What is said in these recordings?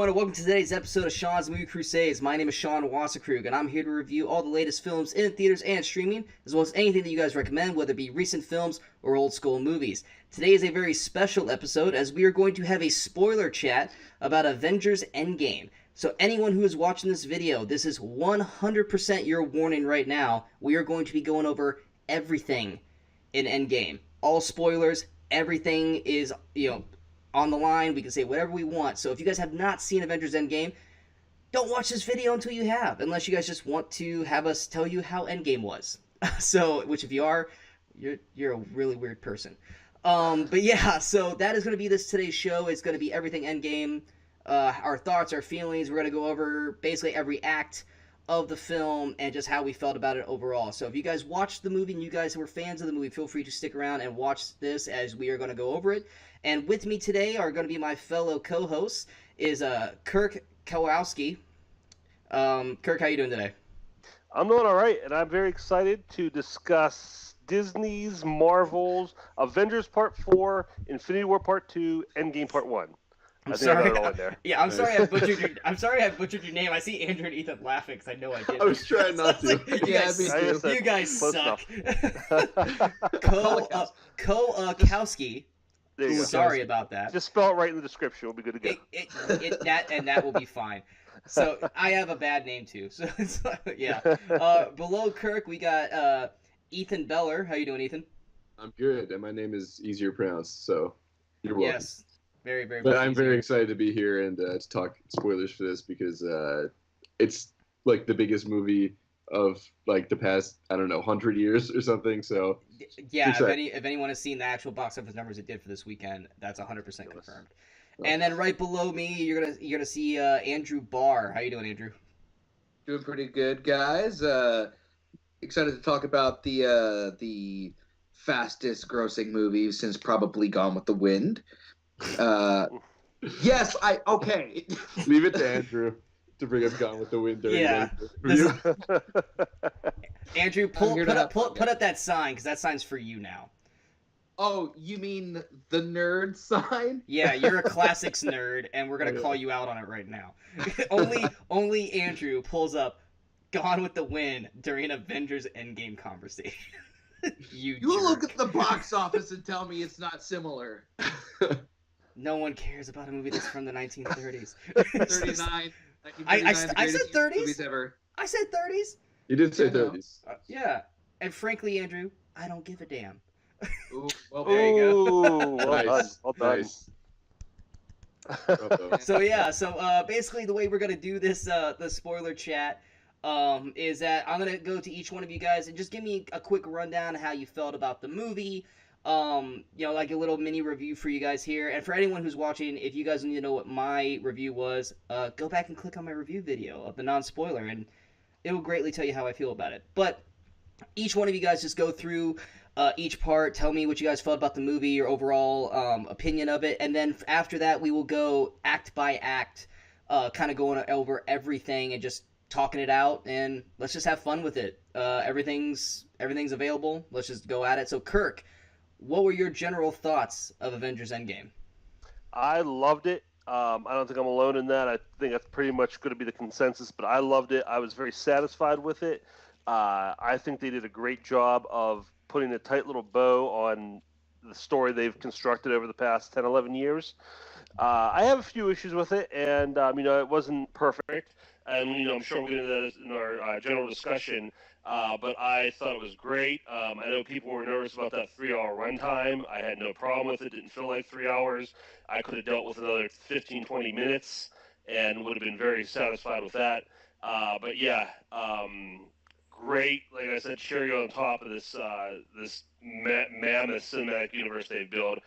everyone, and welcome to today's episode of Sean's Movie Crusades. My name is Sean Wasserkrug, and I'm here to review all the latest films in theaters and streaming, as well as anything that you guys recommend, whether it be recent films or old school movies. Today is a very special episode, as we are going to have a spoiler chat about Avengers Endgame. So anyone who is watching this video, this is 100% your warning right now. We are going to be going over everything in Endgame. All spoilers, everything is, on the line. We can say whatever we want. So if you guys have not seen Avengers Endgame, don't watch this video until you have, unless you guys just want to have us tell you how Endgame was. Which if you are, you're a really weird person. But yeah, so that is going to be today's show. It's going to be everything Endgame, our thoughts, our feelings. We're going to go over basically every act of the film and just how we felt about it overall. So if you guys watched the movie and you guys were fans of the movie, feel free to stick around and watch this as we are going to go over it. And with me today are going to be my fellow co-hosts is Kirk Kowalski. Kirk, how you doing today? I'm doing all right, and I'm very excited to discuss Disney's, Marvel's, Avengers Part 4, Infinity War Part 2, Endgame Part 1. I'm sorry. I got it all in there. Yeah, I'm sorry I butchered your name. I see Andrew and Ethan laughing because I know I did. I was trying not to. You guys suck. Kowalski. Sorry about that. Just spell it right in the description. We'll be good to go. That will be fine. So I have a bad name too. So yeah. Below Kirk, we got Ethan Beller. How you doing, Ethan? I'm good, and my name is easier to pronounce, so you're welcome. Yes. Very, very. But I'm very excited to be here and to talk spoilers for this because it's like the biggest movie of like the past 100 years or something. So yeah, if anyone has seen the actual box office numbers it did for this weekend, that's 100% confirmed. And then right below me, you're gonna see Andrew Barr. How you doing, Andrew? Doing pretty good, guys. Excited to talk about the fastest grossing movie since probably Gone with the Wind. Yes, okay. Leave it to Andrew to bring us Gone with the Wind. Yeah. Andrew, put up that sign because that sign's for you now. Oh, you mean the nerd sign? Yeah, you're a classics nerd, and we're gonna call you out on it right now. only Andrew pulls up Gone with the Wind during Avengers Endgame conversation. You look at the box office and tell me it's not similar. No one cares about a movie that's from the 1930s. 39. I said 30s. Ever. I said 30s. You did say 30s. Yeah, and frankly, Andrew, I don't give a damn. Ooh, well, there you go. Nice. Well done. Nice. So basically, the way we're gonna do this, the spoiler chat, is that I'm gonna go to each one of you guys and just give me a quick rundown of how you felt about the movie. Like a little mini review for you guys here. And for anyone who's watching, if you guys need to know what my review was, go back and click on my review video of the non-spoiler, and it will greatly tell you how I feel about it. But each one of you guys just go through each part, tell me what you guys felt about the movie, your overall opinion of it, and then after that we will go act by act, kind of going over everything and just talking it out, and let's just have fun with it. Everything's available. Let's just go at it. So Kirk, what were your general thoughts of Avengers Endgame? I loved it. I don't think I'm alone in that. I think that's pretty much going to be the consensus, but I loved it. I was very satisfied with it. I think they did a great job of putting a tight little bow on the story they've constructed over the past 10, 11 years. I have a few issues with it, and, it wasn't perfect. And, I'm sure we'll get into that in our general discussion. But I thought it was great. I know people were nervous about that 3-hour runtime. I had no problem with it. Didn't feel like 3 hours. I could have dealt with another 15, 20 minutes and would have been very satisfied with that. But yeah, great. Like I said, cherry on top of this mammoth cinematic universe they've built.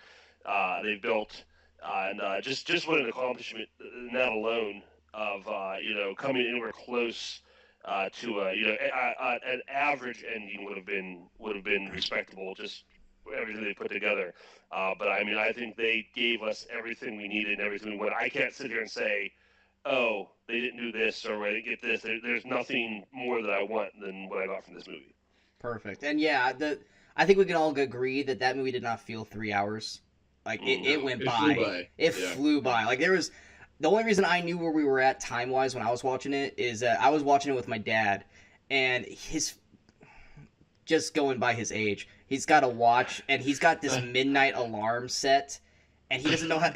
Just what an accomplishment in that alone of coming anywhere close to an average ending would have been respectable, just everything they put together. But I think they gave us everything we needed and everything we wanted. I can't sit here and say, oh, they didn't do this or I didn't get this. There's nothing more that I want than what I got from this movie. Perfect. And yeah, I think we can all agree that movie did not feel 3 hours. Like it went by. It flew by. Like there was. the only reason I knew where we were at time-wise when I was watching it is that I was watching it with my dad, and just going by his age, he's got a watch, and he's got this midnight alarm set, and he doesn't know how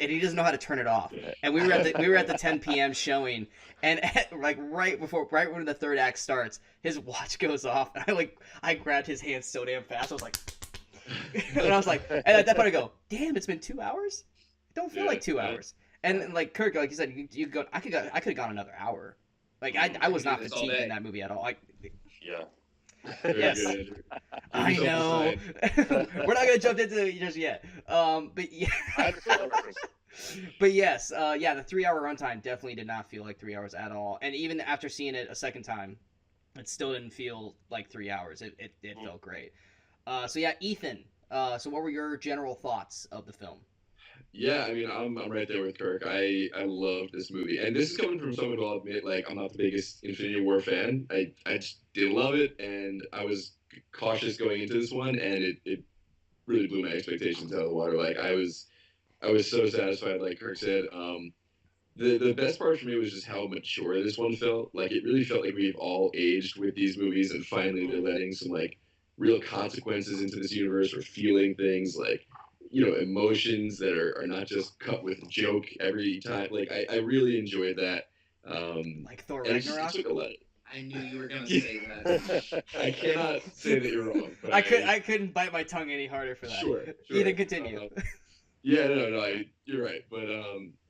to turn it off. And we were at the 10 p.m. showing, and like right when the third act starts, his watch goes off, and I grabbed his hand so damn fast. I was like, and and at that point I go, damn, it's been 2 hours. It don't feel like 2 hours. And like Kirk, like you said, you go. I could have gone another hour. Like I was not fatigued in that movie at all. Yeah. Yes, I know. We're not gonna jump into it just yet. But yeah. But yes, the 3 hour runtime definitely did not feel like 3 hours at all. And even after seeing it a second time, it still didn't feel like 3 hours. It felt great. So yeah, Ethan. So what were your general thoughts of the film? Yeah, I mean, I'm right there with Kirk. I love this movie, and this is coming from someone who I'll admit, like, I'm not the biggest Infinity War fan. I just didn't love it, and I was cautious going into this one, and it really blew my expectations out of the water. Like, I was so satisfied, like Kirk said. The best part for me was just how mature this one felt. Like, it really felt like we've all aged with these movies, and finally they're letting some, like, real consequences into this universe. We're feeling things like, emotions that are not just cut with a joke every time. Like, I really enjoyed that. Like Thor Ragnarok? I knew you were gonna say that. I cannot say that you're wrong. But I couldn't bite my tongue any harder for that. Sure. Ethan, continue. Yeah, no, you're right. But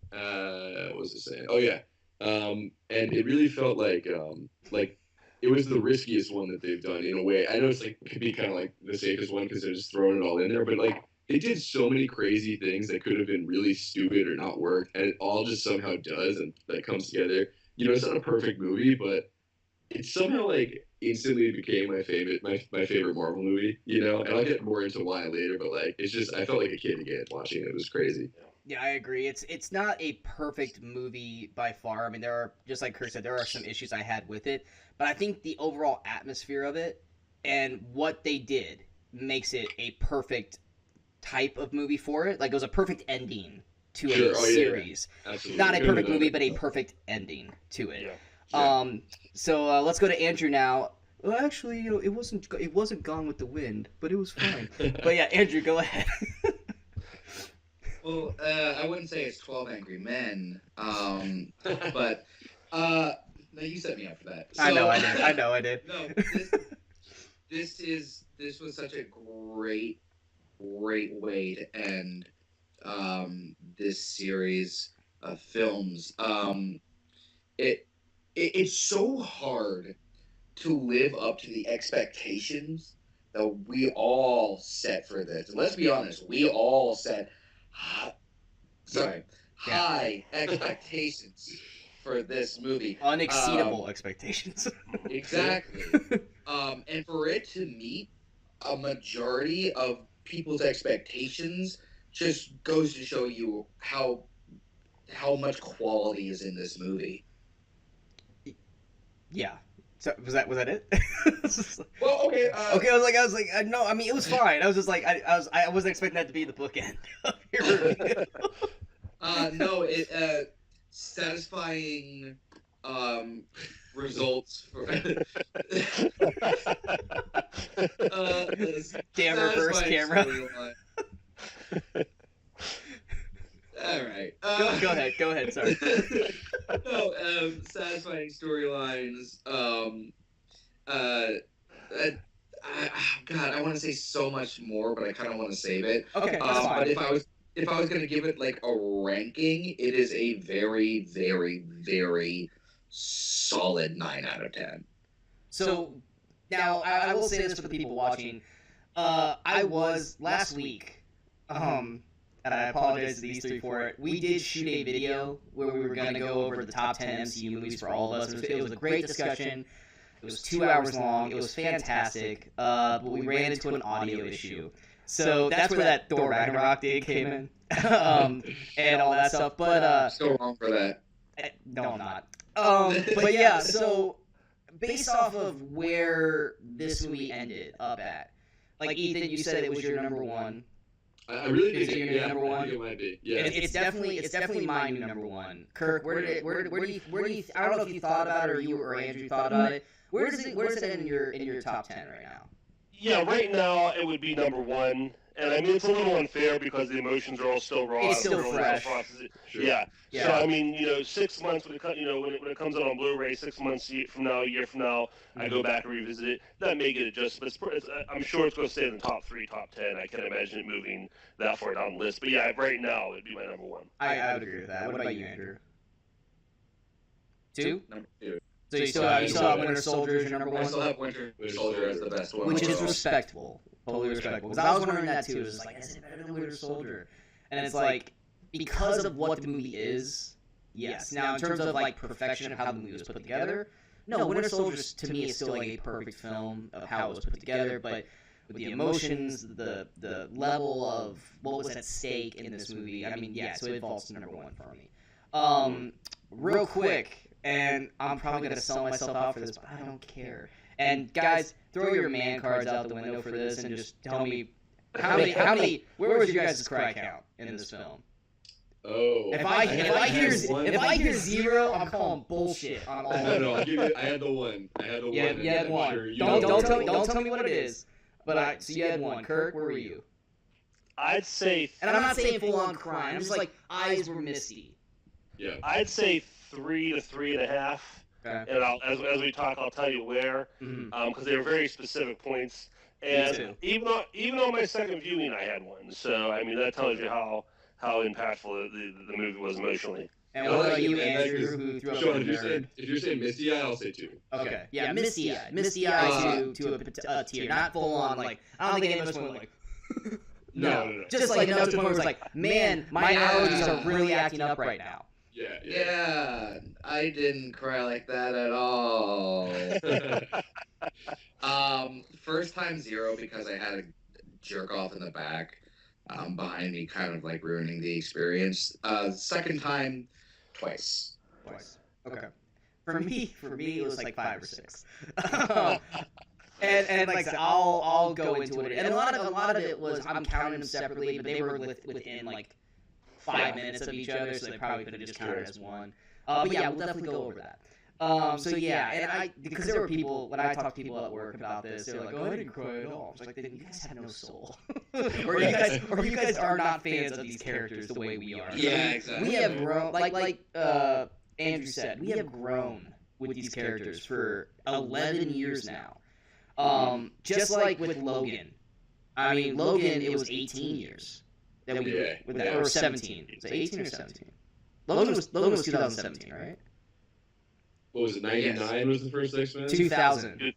what was I saying? Oh yeah. And it really felt like it was the riskiest one that they've done in a way. I know it's like could be kind of like the safest one because they're just throwing it all in there, but like they did so many crazy things that could have been really stupid or not work, and it all just somehow does, and that comes together. It's not a perfect movie, but it somehow like instantly became my favorite Marvel movie. And I'll get more into why later, but like it's just I felt like a kid again watching it. It was crazy. Yeah, I agree. It's not a perfect movie by far. I mean, there are, just like Kirk said, there are some issues I had with it, but I think the overall atmosphere of it and what they did makes it a perfect type of movie for it. Like, it was a perfect ending to a series. Yeah. Absolutely. Not a perfect movie, but a perfect ending to it. Yeah. So let's go to Andrew now. Well, actually, it wasn't Gone with the Wind, but it was fine. But yeah, Andrew, go ahead. Well, I wouldn't say it's 12 Angry Men, but no, you set me up for that. So, I know I did. No, this was such a great way to end this series of films. It's so hard to live up to the expectations that we all set for this. And let's be honest, we all set high expectations for this movie. Unexceedable expectations. Exactly. And for it to meet a majority of people's expectations just goes to show you how much quality is in this movie. Yeah. So was that it? Well, okay. Okay, I was like, no. I mean, it was fine. I was just like, I wasn't expecting that to be the bookend of your review. No, satisfying results for damn reverse camera. All right. Go ahead. Sorry. No, satisfying storylines. God, I want to say so much more, but I kind of want to save it. Okay, that's fine. But if I was going to give it like a ranking, it is a very, very, very solid 9 out of 10. So now I will say this for the people watching. I was last week. And I apologize to these three for it. We did shoot a video where we were going to go over the top 10 MCU movies for all of us. It was a great discussion. It was 2 hours long. It was fantastic. But we ran into an audio issue. So that's where that Thor Ragnarok thing came in. And all that stuff. But still wrong for that. No, I'm not. But yeah, so based off of where this movie ended up at, like Ethan, you said it was your number one. I really Is think it your number one? I think it might be. Yeah. It's definitely my new number one. Kirk, where do you? I don't know if you thought about it or you or Andrew thought about it. Where does it end in your top 10 right now? Yeah, right now it would be number one. And I mean, it's a little unfair because the emotions are all still raw. It's still fresh. Sure. Yeah. Yeah. So I mean, 6 months when it comes out on Blu-ray, 6 months from now, a year from now, I go back and revisit it. That may get adjusted, but I'm sure it's going to stay in the top 3, top 10. I can't imagine it moving that far down the list. But yeah, right now it'd be my number one. I would agree with that. What about you, Andrew? 2? Number 2. So you still have Winter Soldier as your number I one? still have Winter Soldier as the best one. Which is overall. respectable. Totally respectable. Because I was wondering that too. It was like, is it better than Winter Soldier? And it's like, because of what the movie is, yes. Now, in terms of like perfection of how the movie was put together, no, Winter Soldier to me is still like a perfect film of how it was put together. But with the emotions, the level of what was at stake in this movie, I mean, yeah, so it falls to number one for me. Real quick. And I'm probably going to sell myself out for this, but I don't care. And guys, throw your man cards out the window for this and just tell me how many where was your guys' cry count in this film? Oh. If I hear 0, I'm calling bullshit on all of No, them. I'll give you, I had the one. Yeah, you had one. Sure, Don't tell me what it is. But so you had one. Kirk, where were you? I'd say, And I'm not saying full on crying. I'm just like eyes were misty. Yeah. I'd say 3 to 3.5. Okay. And as we talk, I'll tell you where, because they were very specific points. And even on my second viewing, I had one. So I mean, that tells you how impactful the movie was emotionally. And what about you, Andrew, who threw up Sean, a if you're saying misty eye, I'll say 2. Okay. Yeah, misty eye to a tier, not full on like. I don't think any of us went like. No. Just like enough to the point where it's like, man, my allergies are really acting up right now. Yeah, I didn't cry like that at all. First time 0 because I had a jerk off in the back behind me, kind of like ruining the experience. Second time, twice. Okay. For me, it was like 5 or 6. And like I said, I'll go into it. And a lot of it was I'm counting them separately, but they were within like 5 minutes of each other, so they probably could have just counted as one. But yeah, we'll definitely go over that. So yeah, and because there were people, when I talked to people at work about this, they were like, "Oh, I didn't cry at all." I was like, "You guys have no soul, or you guys are not fans of these characters the way we are." Yeah, exactly. We have grown, like Andrew said, we have grown with these characters for 11 years now. Just like with Logan. I mean, Logan, it was 18 years. Or 17. Was it 18 or 17? Logan was 2017, right? What was it? 99 was the first X-Men. 2000.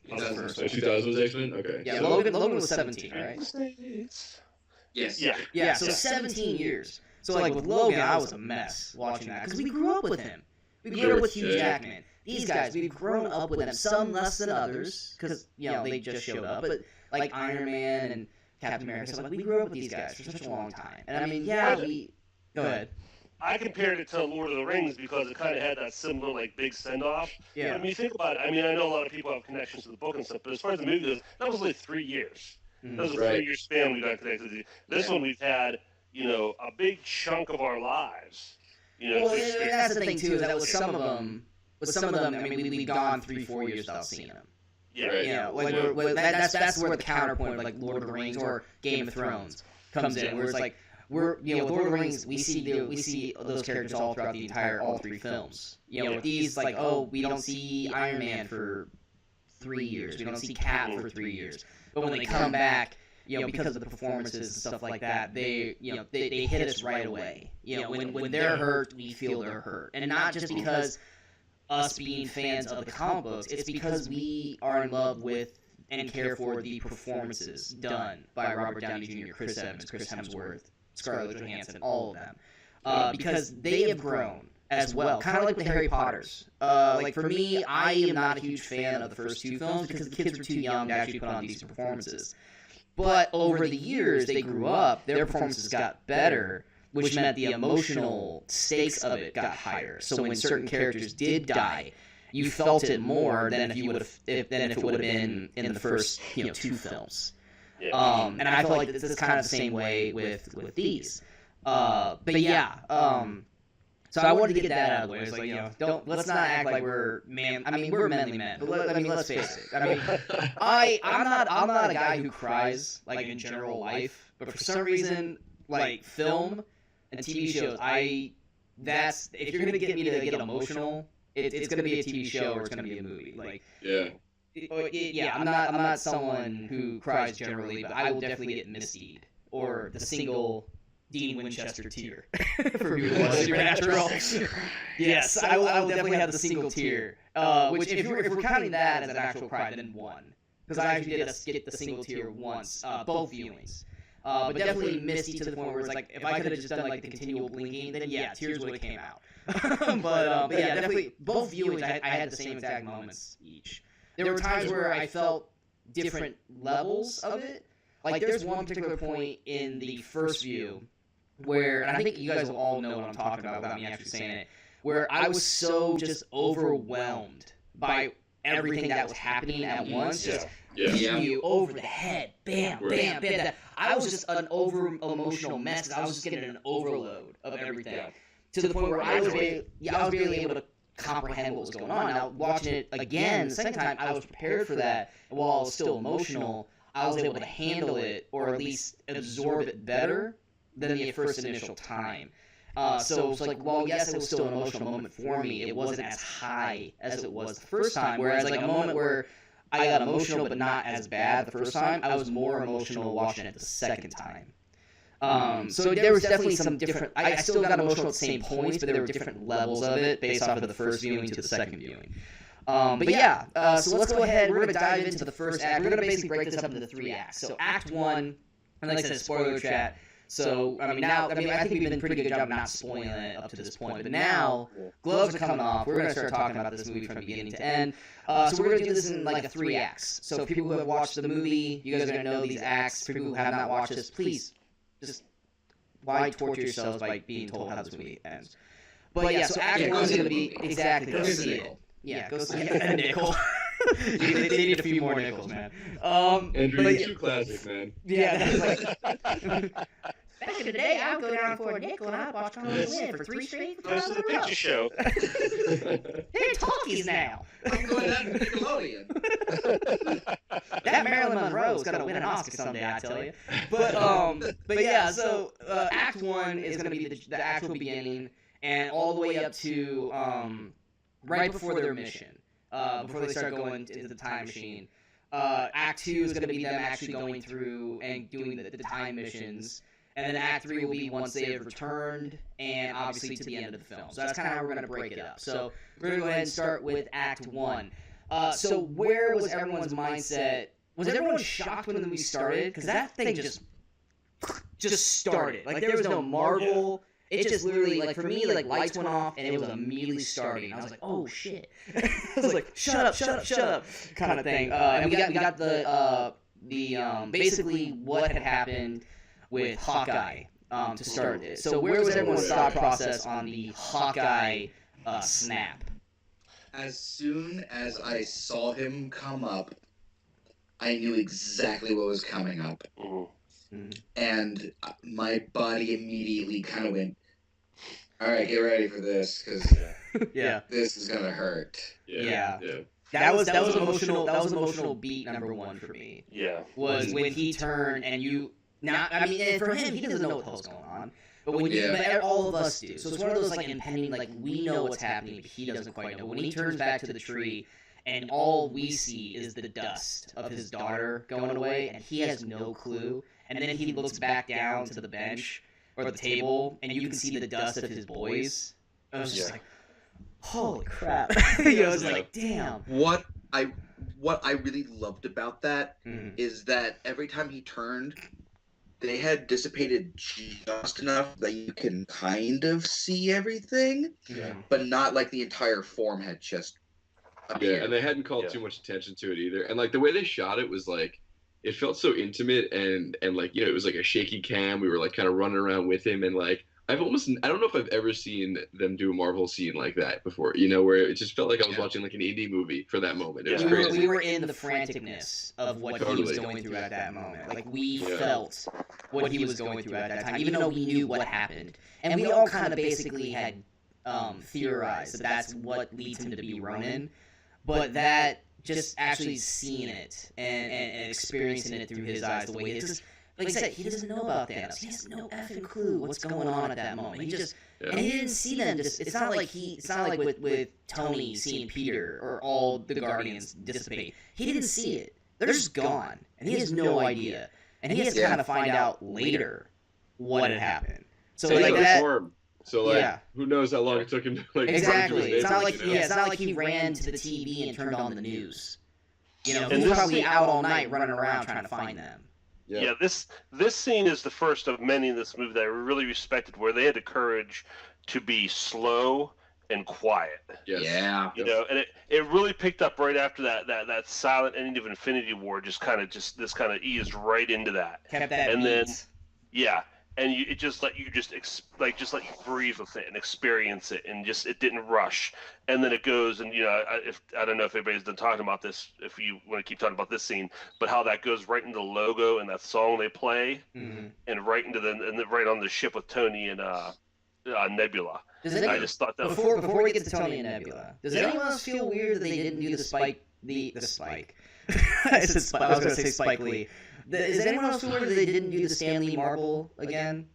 So 2000 was X-Men. Okay. Yeah, Logan was 17, right? Yes. Yeah. So 17 years. So like with Logan, I was a mess watching that because we grew up with him. We grew up with Hugh Jackman. These guys, we've grown up with them. Some less than others because they just showed up. But like Iron Man and Captain America, so like we grew up with these guys for such a long time. And I mean, go ahead. I compared it to Lord of the Rings because it kind of had that similar like big send off. Yeah. When you think about it, I mean, I know a lot of people have connections to the book and stuff, but as far as the movie goes, that was like 3 years. That was a 3-year span we got connected to. This one we've had, a big chunk of our lives. Well, and that's the thing too, is that with some of them, I mean, we've gone 3-4 years without seeing them. Yeah. That's where the counterpoint of like Lord of the Rings or Game of Thrones comes in, where it's like Lord of the Rings, we see those characters all throughout all 3 films. With these like, we don't see Iron Man for 3 years, we don't see Cap for 3 years, but when they come back, because of the performances and stuff like that, they hit us right away. When they're hurt, we feel they're hurt, and not just because us being fans of the comic books, it's because we are in love with and care for the performances done by Robert Downey Jr., Chris Evans, Chris Hemsworth, Scarlett Johansson, all of them, because they have grown as well, kind of like the Harry Potters. Like for me, I am not a huge fan of the first 2 films because the kids were too young to actually put on decent performances. But over the years, they grew up, their performances got better, which meant the emotional stakes of it got higher. So when certain characters did die, you felt it more than if it would have been in the first 2 films. Yeah. And I feel like this is kind of the same way with these. But yeah, so I wanted to get that out of the way. It's like, let's not act like we're man. I mean, we're manly men, but let's face it. I mean, I'm not a guy who cries like in general life, but for some reason, like film and TV shows, if you're gonna get me to get emotional, it's gonna be a TV show or it's gonna be a movie. Like, I'm not someone who cries generally, but I will definitely get misty or the single Dean Winchester tear for who was Supernatural. Yes, I will definitely have the single tear. Which if we're counting that as an actual cry, then one, because I actually did get the single tear once, both viewings. But definitely misty to the point where it's like if I could have just done like the continual blinking, then yeah, tears would have came out. but yeah, definitely both viewings I had the same exact moments each. There were times where I felt different levels of it. Like there's one particular point in the first view where, and I think you guys will all know what I'm talking about without me actually saying it, where I was so just overwhelmed by everything that was happening at once, just hitting you over the head, bam, bam, bam. That I was just an over-emotional mess. I was just getting an overload of everything to the point where I was barely able to comprehend what was going on. Now, watching it again the second time, I was prepared for that. And while I was still emotional, I was able to handle it or at least absorb it better than the first initial time. So it's like, well, yes, it was still an emotional moment for me. It wasn't as high as it was the first time. Whereas like a moment where I got emotional but not as bad the first time, I was more emotional watching it the second time. So there was definitely some different. I still got emotional at the same points, but there were different levels of it based off of the first viewing to the second viewing. But yeah, so let's go ahead. We're going to dive into the first act. We're going to basically break this up into 3 acts. So Act 1, and like I said, spoiler chat. So, I think we've been a pretty good job of not spoiling it up to this point. But now, gloves are coming off. We're going to start talking about this movie from beginning to end. So we're going to do this in like a 3 acts. So people who have watched the movie, you guys are going to know these acts. For people who have not watched this, please, just why torture yourselves by being told how this movie ends. But yeah, so Act 1 is going to be, exactly, go see it. Yeah, go see it. A nickel. they need a few more nickels, man. Andrew, you're too classic, man. Yeah, that's like... Back in the day, I would go down for a nickel and I'd watch Colin win for 3 straight Goes to the picture show. They're talkies now. I'm going down to Nickelodeon. That Marilyn Monroe's gonna win an Oscar someday, I tell you. But yeah, so Act 1 is gonna be the actual beginning, and all the way up to right before their mission, before they start going into the time machine. Act 2 is gonna be them actually going through and doing the time missions. And then Act 3 will be once they have returned, and obviously to the end of the film. So that's kind of how we're going to break it up. So we're going to go ahead and start with Act 1. So where was everyone's mindset? Was everyone shocked when the movie started? Because that thing just started. Like there was no marvel. It just literally, like for me, like lights went off, and it was immediately starting. I was like, oh shit. I was like, shut up, kind of thing. And we got the basically what had happened with Hawkeye to start it. So where was everyone's thought process on the Hawkeye snap? As soon as I saw him come up, I knew exactly what was coming up. Mm-hmm. And my body immediately kind of went, all right, get ready for this, because this is going to hurt. Yeah. That was emotional. That was emotional beat number 1 for me. Yeah. Was when he turned and you... Now, I mean, and for him, he doesn't know what the hell's going on. But when but all of us do. So it's one of those, like, impending, like, we know what's happening, but he doesn't quite know. When he turns back to the tree, and all we see is the dust of his daughter going away, and he has no clue. And then he looks back down to the bench, or the table, and you can see the dust of his boys. I was just like, holy crap. I was like, damn. What I really loved about that is that every time he turned... They had dissipated just enough that you can kind of see everything, but not like the entire form had just appeared. Yeah, and they hadn't called too much attention to it either. And like the way they shot it was like, it felt so intimate and like, you know, it was like a shaky cam. We were like kind of running around with him, and like I don't know if I've ever seen them do a Marvel scene like that before, you know, where it just felt like I was watching like an indie movie for that moment. It was crazy. We were in the franticness of what he was going through at that moment. Like, we felt what he was going through at that time, even though we knew what happened. And we all kind of basically had theorized that that's what leads him to be Ronin. But that, just actually seeing it and experiencing it through his eyes the way it is. Like I said, he doesn't know about Thanos. He has no effing clue what's going on at that moment. He just and he didn't see them. It's not like with Tony seeing Peter or all the Guardians dissipate. He didn't see it. They're just gone, and he has no idea. And he has to kind of find out later what had happened. So like that. So like, who knows how long it took him to like. Exactly. It's not like it's not like he ran to the TV and turned on the news. You know, he was probably out all night running around trying to find them. Yeah, this scene is the first of many in this movie that I really respected, where they had the courage to be slow and quiet. Yes. Yeah. You know, and it really picked up right after that silent ending of Infinity War. Just kind of eased right into that. Kept that and beat. then and it just let you let you breathe with it and experience it, and just it didn't rush. And then it goes, and I don't know if anybody's done talking about this, if you want to keep talking about this scene, but how that goes right into the logo and that song they play, and right into right on the ship with Tony and Nebula. I just thought that before we get to Tony and Nebula, does anyone else feel weird that they didn't do the Spike? I was going to say Spike Lee. Is anyone else feel weird that they didn't do the Stan Lee Marvel again?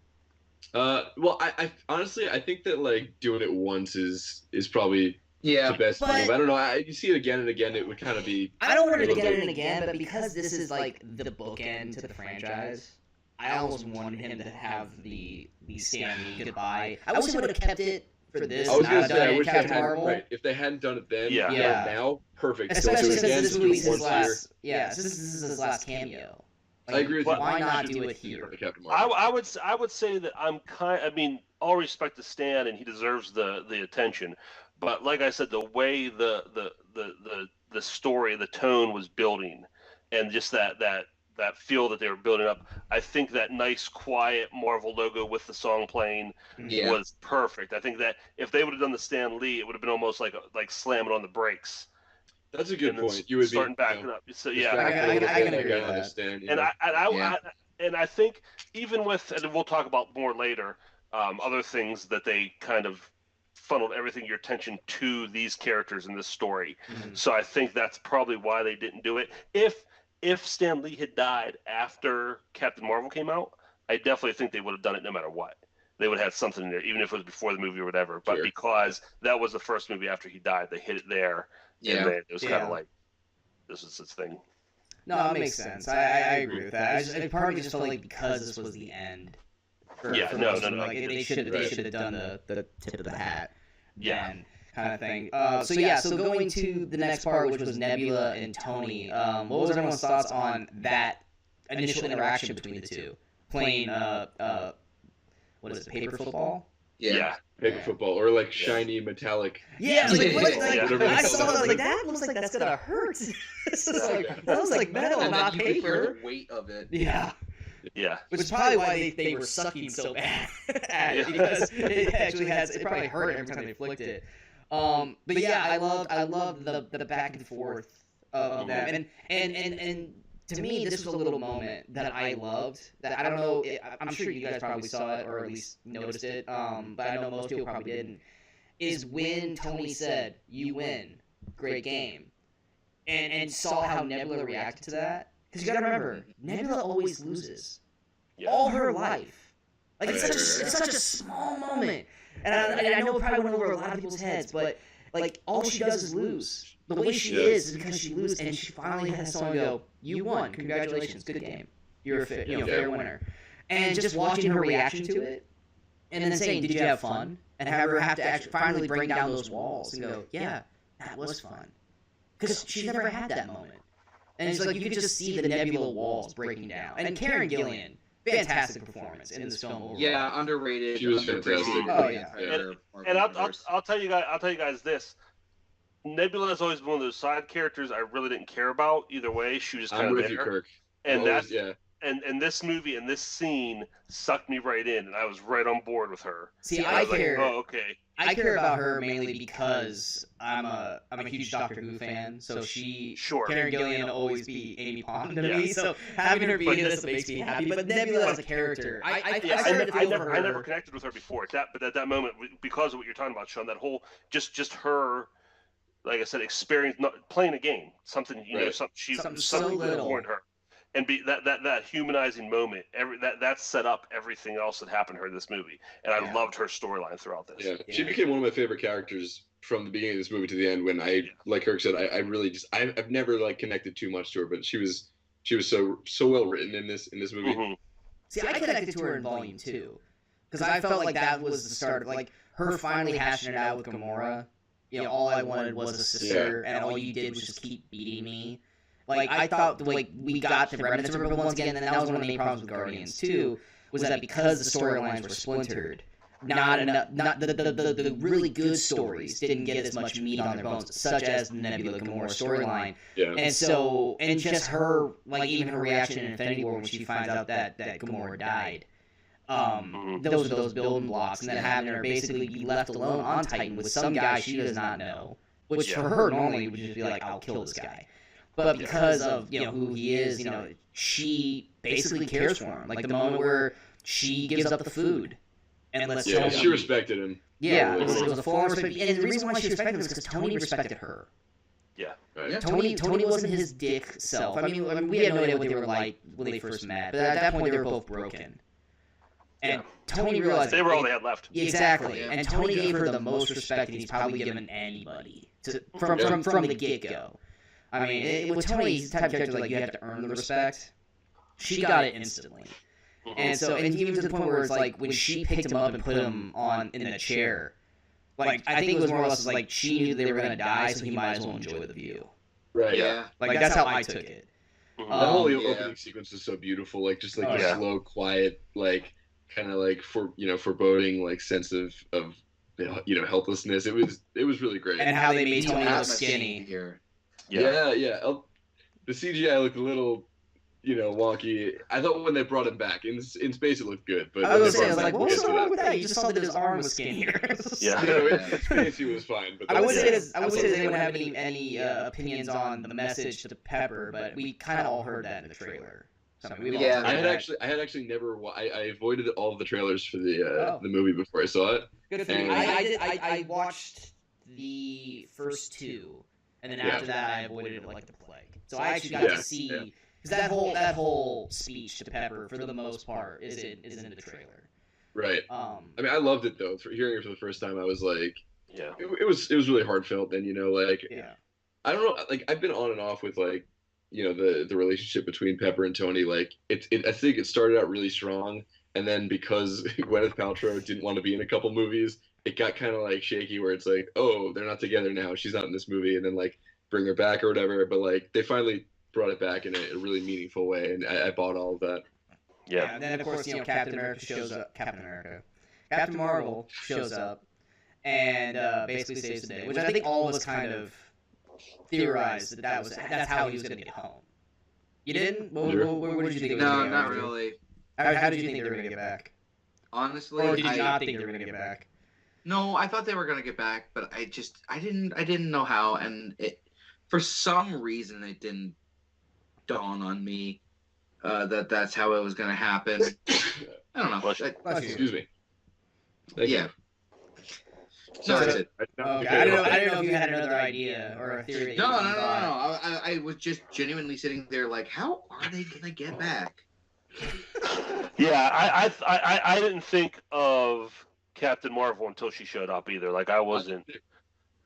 Well, I honestly I think that like doing it once is probably the best move. I don't know. You see it again and again, it would kind of be. I don't want it again and again, but because this is like the bookend to the franchise, I almost wanted him to have the Stan Lee goodbye. I wish he would have kept it for this. I was gonna say, I wish Captain they had Marvel. right. If they hadn't done it then, now perfect. Especially since this movie's his last. Yeah, since this is his last cameo. Like, I agree with you. Why not do it here? I would say that I mean, all respect to Stan, and he deserves the attention. But like I said, the way the story, the tone was building, and just that feel that they were building up, I think that nice, quiet Marvel logo with the song playing was perfect. I think that if they would have done the Stan Lee, it would have been almost like slamming on the brakes. That's a good point. You would starting backing up. So I can agree with that. And I think even with, and we'll talk about more later, other things that they kind of funneled your attention to these characters in this story. So I think that's probably why they didn't do it. If Stan Lee had died after Captain Marvel came out, I definitely think they would have done it no matter what. They would have had something in there, even if it was before the movie or whatever. But because that was the first movie after he died, they hit it there. Yeah. And then it was kind of like, this is its thing. No, that makes sense. I agree with that. Part of me just felt like because this was the end. No. Like, they should have done the tip of the hat. Then, kind of thing. So going to the next part, which was Nebula and Tony. What was everyone's thoughts on that initial interaction between the two? Playing what is it, paper football? Yeah. Paper football, or like shiny metallic. Yeah, I was like, what? I saw it, I was like, that looks like that's gonna hurt. That looks like metal, not paper. The weight of it. Yeah. Which is probably why they were sucking so bad at it, because it probably hurt every time they flicked it. But yeah, I love the back and forth of them, and to me, this was a little moment that I loved. That I don't know. I'm sure you guys probably saw it or at least noticed it. But I know most people probably didn't. Is when Tony said, "You win, great game," and saw how Nebula reacted to that. Because you gotta remember, Nebula always loses, all her life. Like it's such a small moment, and I know it probably went over a lot of people's heads, but like all she does is lose. The way she is because she loses, and she finally has someone go, "You won, congratulations, good game, you're a fair winner." And just watching her reaction to it, and then saying, "Did you have fun?" and have her have to actually finally bring down those walls and go, "Yeah, that was fun," because she's never had that moment. And it's like you could just see the Nebula walls breaking down. And Karen Gillan, fantastic performance in this film overall. Yeah, underrated. She was fantastic. Oh yeah. And I'll tell you guys this. Nebula has always been one of those side characters I really didn't care about either way. She was just kind I'm of with there. you, Kirk. And and this movie and this scene sucked me right in, and I was right on board with her. See, I I was care. like, oh, okay. I care about her mainly because I'm a huge Doctor Who fan. So Karen Gillan will always be Amy Pond to me. So having her be in this makes me happy. But Nebula as a character, I never connected with her before. But at that moment, because of what you're talking about, Sean, that whole just her, like I said, experience playing a game, something something so little in her. And that humanizing moment, that set up everything else that happened to her in this movie, and I loved her storyline throughout this. Yeah, she became one of my favorite characters from the beginning of this movie to the end. When like Kirk said, I really just I've never like connected too much to her, but she was so well written in this movie. Mm-hmm. See, I connected to her in Volume 2 because I felt like that was the start of like her finally hashing it out with Gamora. All I wanted was a sister, and all you did was just keep beating me. Like, I thought, like, we got the remnants of her, but once again, and that was one of the main problems with Guardians, too, was that because the storylines were splintered, not the really good stories didn't get as much meat on their bones, such as the Nebula Gamora storyline. Yeah. And just her, like, even her reaction in Infinity War when she finds out that Gamora died. Those are those building blocks, and then having her basically be left alone on Titan with some guy she does not know, which for her normally would just be like, I'll kill this guy. But because of who he is, she basically cares for him. Like the moment where she gives up the food and lets Tony. She respected him. Yeah, it was a full respect. And the reason why she respected him is because Tony respected her. Yeah. Right. Yeah. Tony wasn't his dick self. I mean, we had no idea what they were like when they first met. But at that point, they were both broken. And Tony realized they were all they had left. Exactly. Yeah. And Tony gave her the most respect that he's probably given anybody from the get-go. I mean, with Tony, he's the type of character like you have to earn the respect. She got it instantly, and even to the point where it's like when she picked him up and put him in the chair, like I think it was more or less like she knew they were gonna die, so he might as well enjoy the view. Right. Yeah. Like that's how I took it. That whole opening sequence is so beautiful, like just like the slow, quiet, like kind of like foreboding, like sense of helplessness. It was really great. And how they made Tony look skinny here. Yeah. The CGI looked a little, wonky. I thought when they brought him back in space, it looked good. But I was like, what was wrong with that? You just saw that his arm was skinnier. In space he was fine. But I would say they wouldn't have any opinions on the message to Pepper, but we kind of all heard that in the trailer. I had actually never. I avoided all of the trailers for the movie before I saw it. Good for you. I watched the first two. And then after that, I avoided it like the plague. So I actually got to see because that whole speech to Pepper, for the most part, is in the trailer. Right. I mean, I loved it though. Hearing it for the first time, I was like, it was really heartfelt. And I don't know, like I've been on and off with like, the relationship between Pepper and Tony. Like I think it started out really strong, and then because Gwyneth Paltrow didn't want to be in a couple movies, it got kind of like shaky where it's like, oh, they're not together now. She's not in this movie, and then like bring her back or whatever. But like they finally brought it back in a really meaningful way, and I bought all of that. Yeah. And then of course Captain America shows up. Captain Marvel shows up, and basically saves the day, which I think all of us kind of theorized that's how he was going to get home. You didn't? What did you think? No, not really. How did you think they were going to get back? Honestly, or did you not think they were going to get back? No, I thought they were gonna get back, but I didn't know how, and for some reason it didn't dawn on me that's how it was gonna happen. I don't know. Excuse me. Thank you. No, that's it. Okay. I don't know if you had another idea or a theory. No. I was just genuinely sitting there like, how are they gonna get back? Yeah, I didn't think of Captain Marvel until she showed up either. Like I wasn't.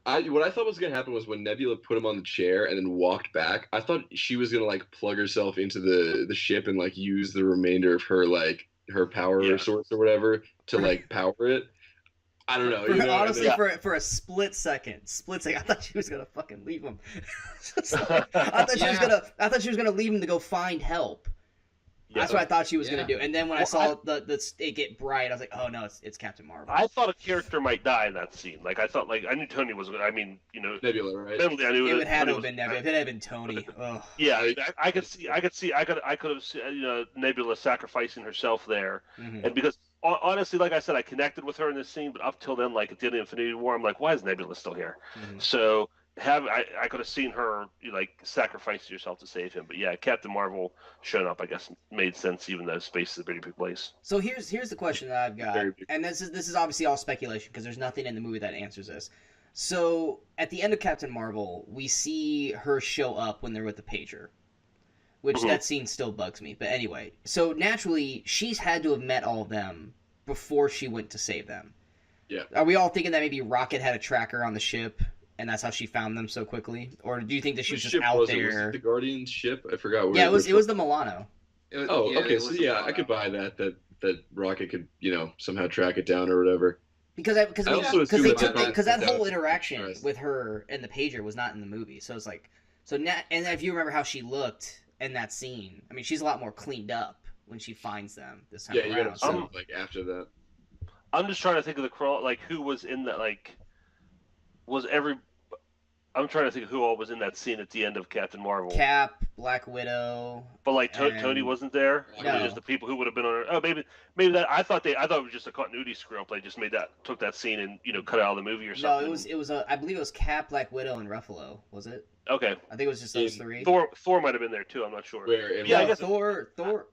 What I thought was gonna happen was when Nebula put him on the chair and then walked back. I thought she was gonna like plug herself into the ship and like use the remainder of her power source or whatever to like power it. I don't know. Honestly, for a split second, I thought she was gonna fucking leave him. I thought she was gonna leave him to go find help. Yeah. That's what I thought she was gonna Yeah. do. And then when I Well, saw it get bright, I was like, oh no, it's Captain Marvel. I thought a character might die in that scene. Like I thought, like I knew Tony was. I mean, Nebula, right? mentally I knew it would have Tony to have was. been Nebula. If it had been Tony, ugh. Yeah, I could have seen, Nebula sacrificing herself there, Mhm. and because honestly, like I said, I connected with her in this scene, but up till then, like at the end of Infinity War, I'm like, why is Nebula still here? Mhm. So I could have seen her like sacrifice yourself to save him, but yeah, Captain Marvel showing up, I guess, made sense, even though space is a pretty big place. So here's the question that I've got, Very big. and this is obviously all speculation because there's nothing in the movie that answers this. So at the end of Captain Marvel, we see her show up when they're with the pager, which Mhm. that scene still bugs me. But anyway, so naturally she's had to have met all of them before she went to save them. Yeah. Are we all thinking that maybe Rocket had a tracker on the ship and that's how she found them so quickly, or do you think that she was Which just ship out was it? Was there? it the Guardian's ship? I forgot. Yeah, it was the Milano. Oh, okay. it So was yeah, I Milano. could buy that Rocket could somehow track it down or whatever. Because I also assume that that whole was interaction surprised. with her and the pager was not in the movie, so it's like and if you remember how she looked in that scene, I mean she's a lot more cleaned up when she finds them this time Yeah, you gotta around. So assume like after that. I'm just trying to think of the crawl, like who was in that, like was every. I'm trying to think of who all was in that scene at the end of Captain Marvel. Cap, Black Widow, But like Tony and- wasn't there. It No. was just the people who would have been on. Oh, maybe that. I thought it was just a continuity screw up. They just took that scene and cut it out of the movie or no, something. it was I believe it was Cap, Black Widow, and Ruffalo. Was it? Okay. I think it was just those In three. Thor might have been there too. I'm not sure. Where in Yeah, I No, guess- Thor.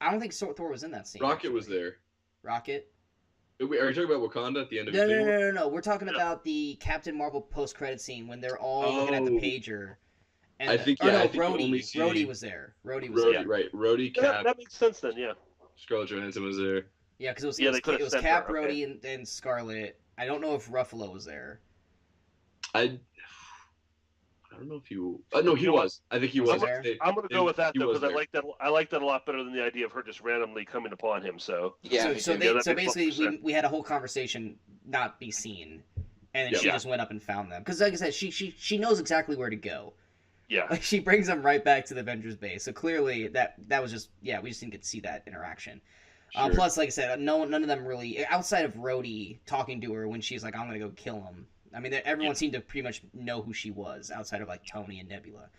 I don't think Thor was in that scene. Rocket was actually. there. Rocket. Wait, are you talking about Wakanda at the end of No, Infinity War? no. We're talking Yeah. about the Captain Marvel post-credit scene when they're all looking at the Oh. pager. And I think, or yeah, no, I think you Rhodey. only see- Rhodey was there. Rhodey was Rhodey, there. right? Rhodey, Yeah, Cap, that makes sense then. Yeah. Scarlett Johansson was there. Yeah, because Yeah, they it could've was sent Cap, her, okay. Rhodey, and Scarlet. I don't know if Ruffalo was there. I don't know if you. No, he was. I think he Was was. he there? I'm gonna go with that He though was because I there. like that. I like that a lot better than the idea of her just randomly coming upon him. So Yeah, so Yeah, that makes basically 100%. we had a whole conversation not be seen, and then Yeah. she just went up and found them because like I said she knows exactly where to go. yeah, Like she brings them right back to the Avengers base. So clearly that was just we just didn't get to see that interaction. Sure. Plus, like I said, none of them really outside of Rhodey talking to her when she's like, "I'm gonna go kill him." I mean, everyone seemed to pretty much know who she was outside of like Tony and Nebula.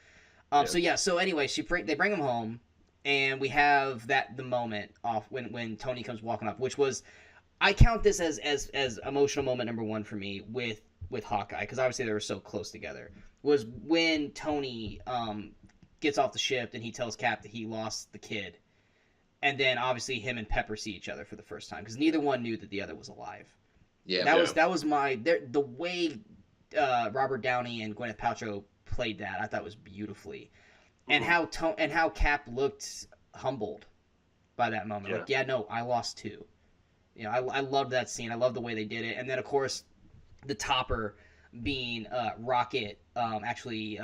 So anyway, they bring him home, and we have the moment off when Tony comes walking up, which was I count this as emotional moment number one for me with Hawkeye because obviously they were so close together. Was when Tony gets off the ship and he tells Cap that he lost the kid, and then obviously him and Pepper see each other for the first time because neither one knew that the other was alive. Yeah, That was the way Robert Downey and Gwyneth Paltrow played that I thought was beautifully, and how Cap looked humbled by that moment. Yeah. Like, yeah, no, I lost too. I loved that scene. I love the way they did it, and then of course, the topper being Rocket actually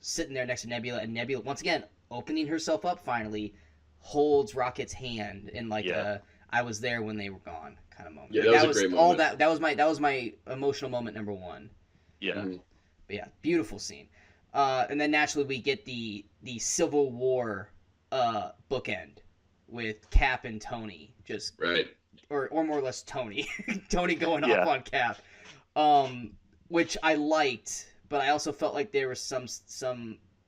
sitting there next to Nebula, and Nebula once again opening herself up finally holds Rocket's hand in like Yeah. I was there when they were gone kind of moment. Yeah, Like, that was a great all moment. that was my emotional moment number one. yeah. Mhm. But yeah, beautiful scene. And then naturally we get the Civil War bookend with Cap and Tony just Right. or more or less Tony Tony going Yeah. off on Cap, which I liked, but I also felt like there were some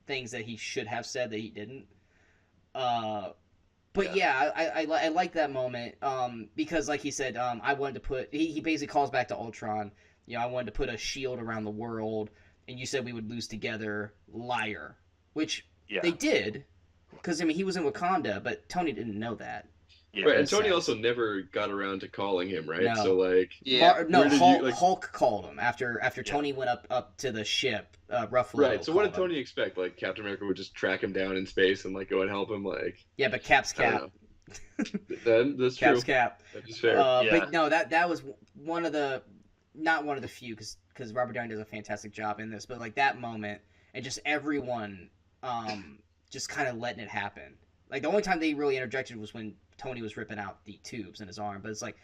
things that he should have said that he didn't. But yeah, I like that moment because like he said, I wanted to put he basically calls back to Ultron. I wanted to put a shield around the world, and you said we would lose together, liar. Which Yeah. they did, because I mean he was in Wakanda, but Tony didn't know that. Yeah. Right, and makes Tony sense. also never got around to calling him, right? No. So like, yeah. No, Where did Hulk, you, like- Hulk called him after Yeah. Tony went up to the ship. Ruffalo. right. So what did called him. Tony expect? Like Captain America would just track him down in space and like go and help him? Like, Yeah, but Cap's I don't Cap. know. That's true. Cap's Cap. That is fair. Yeah. But no, that was one of the not one of the few because Robert Downey does a fantastic job in this, but like that moment and just everyone just kind of letting it happen. Like the only time they really interjected was when Tony was ripping out the tubes in his arm, but it's like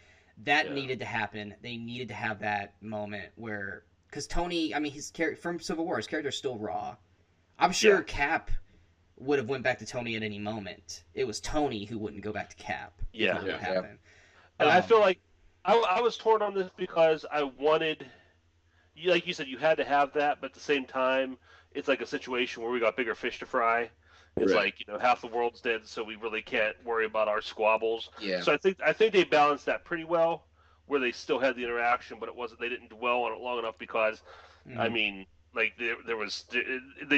that Yeah. needed to happen. They needed to have that moment where because Tony, I mean, his character from Civil War, his character's still raw. I'm sure Yeah. Cap would have went back to Tony at any moment. It was Tony who wouldn't go back to Cap. Yeah. If it would happen. And I feel like I was torn on this because I wanted, like you said, you had to have that, but at the same time, it's like a situation where we got bigger fish to fry. It's Right. like, you know, half the world's dead, so we really can't worry about our squabbles. Yeah. So I think they balanced that pretty well, where they still had the interaction, but they didn't dwell on it long enough because, I mean, like they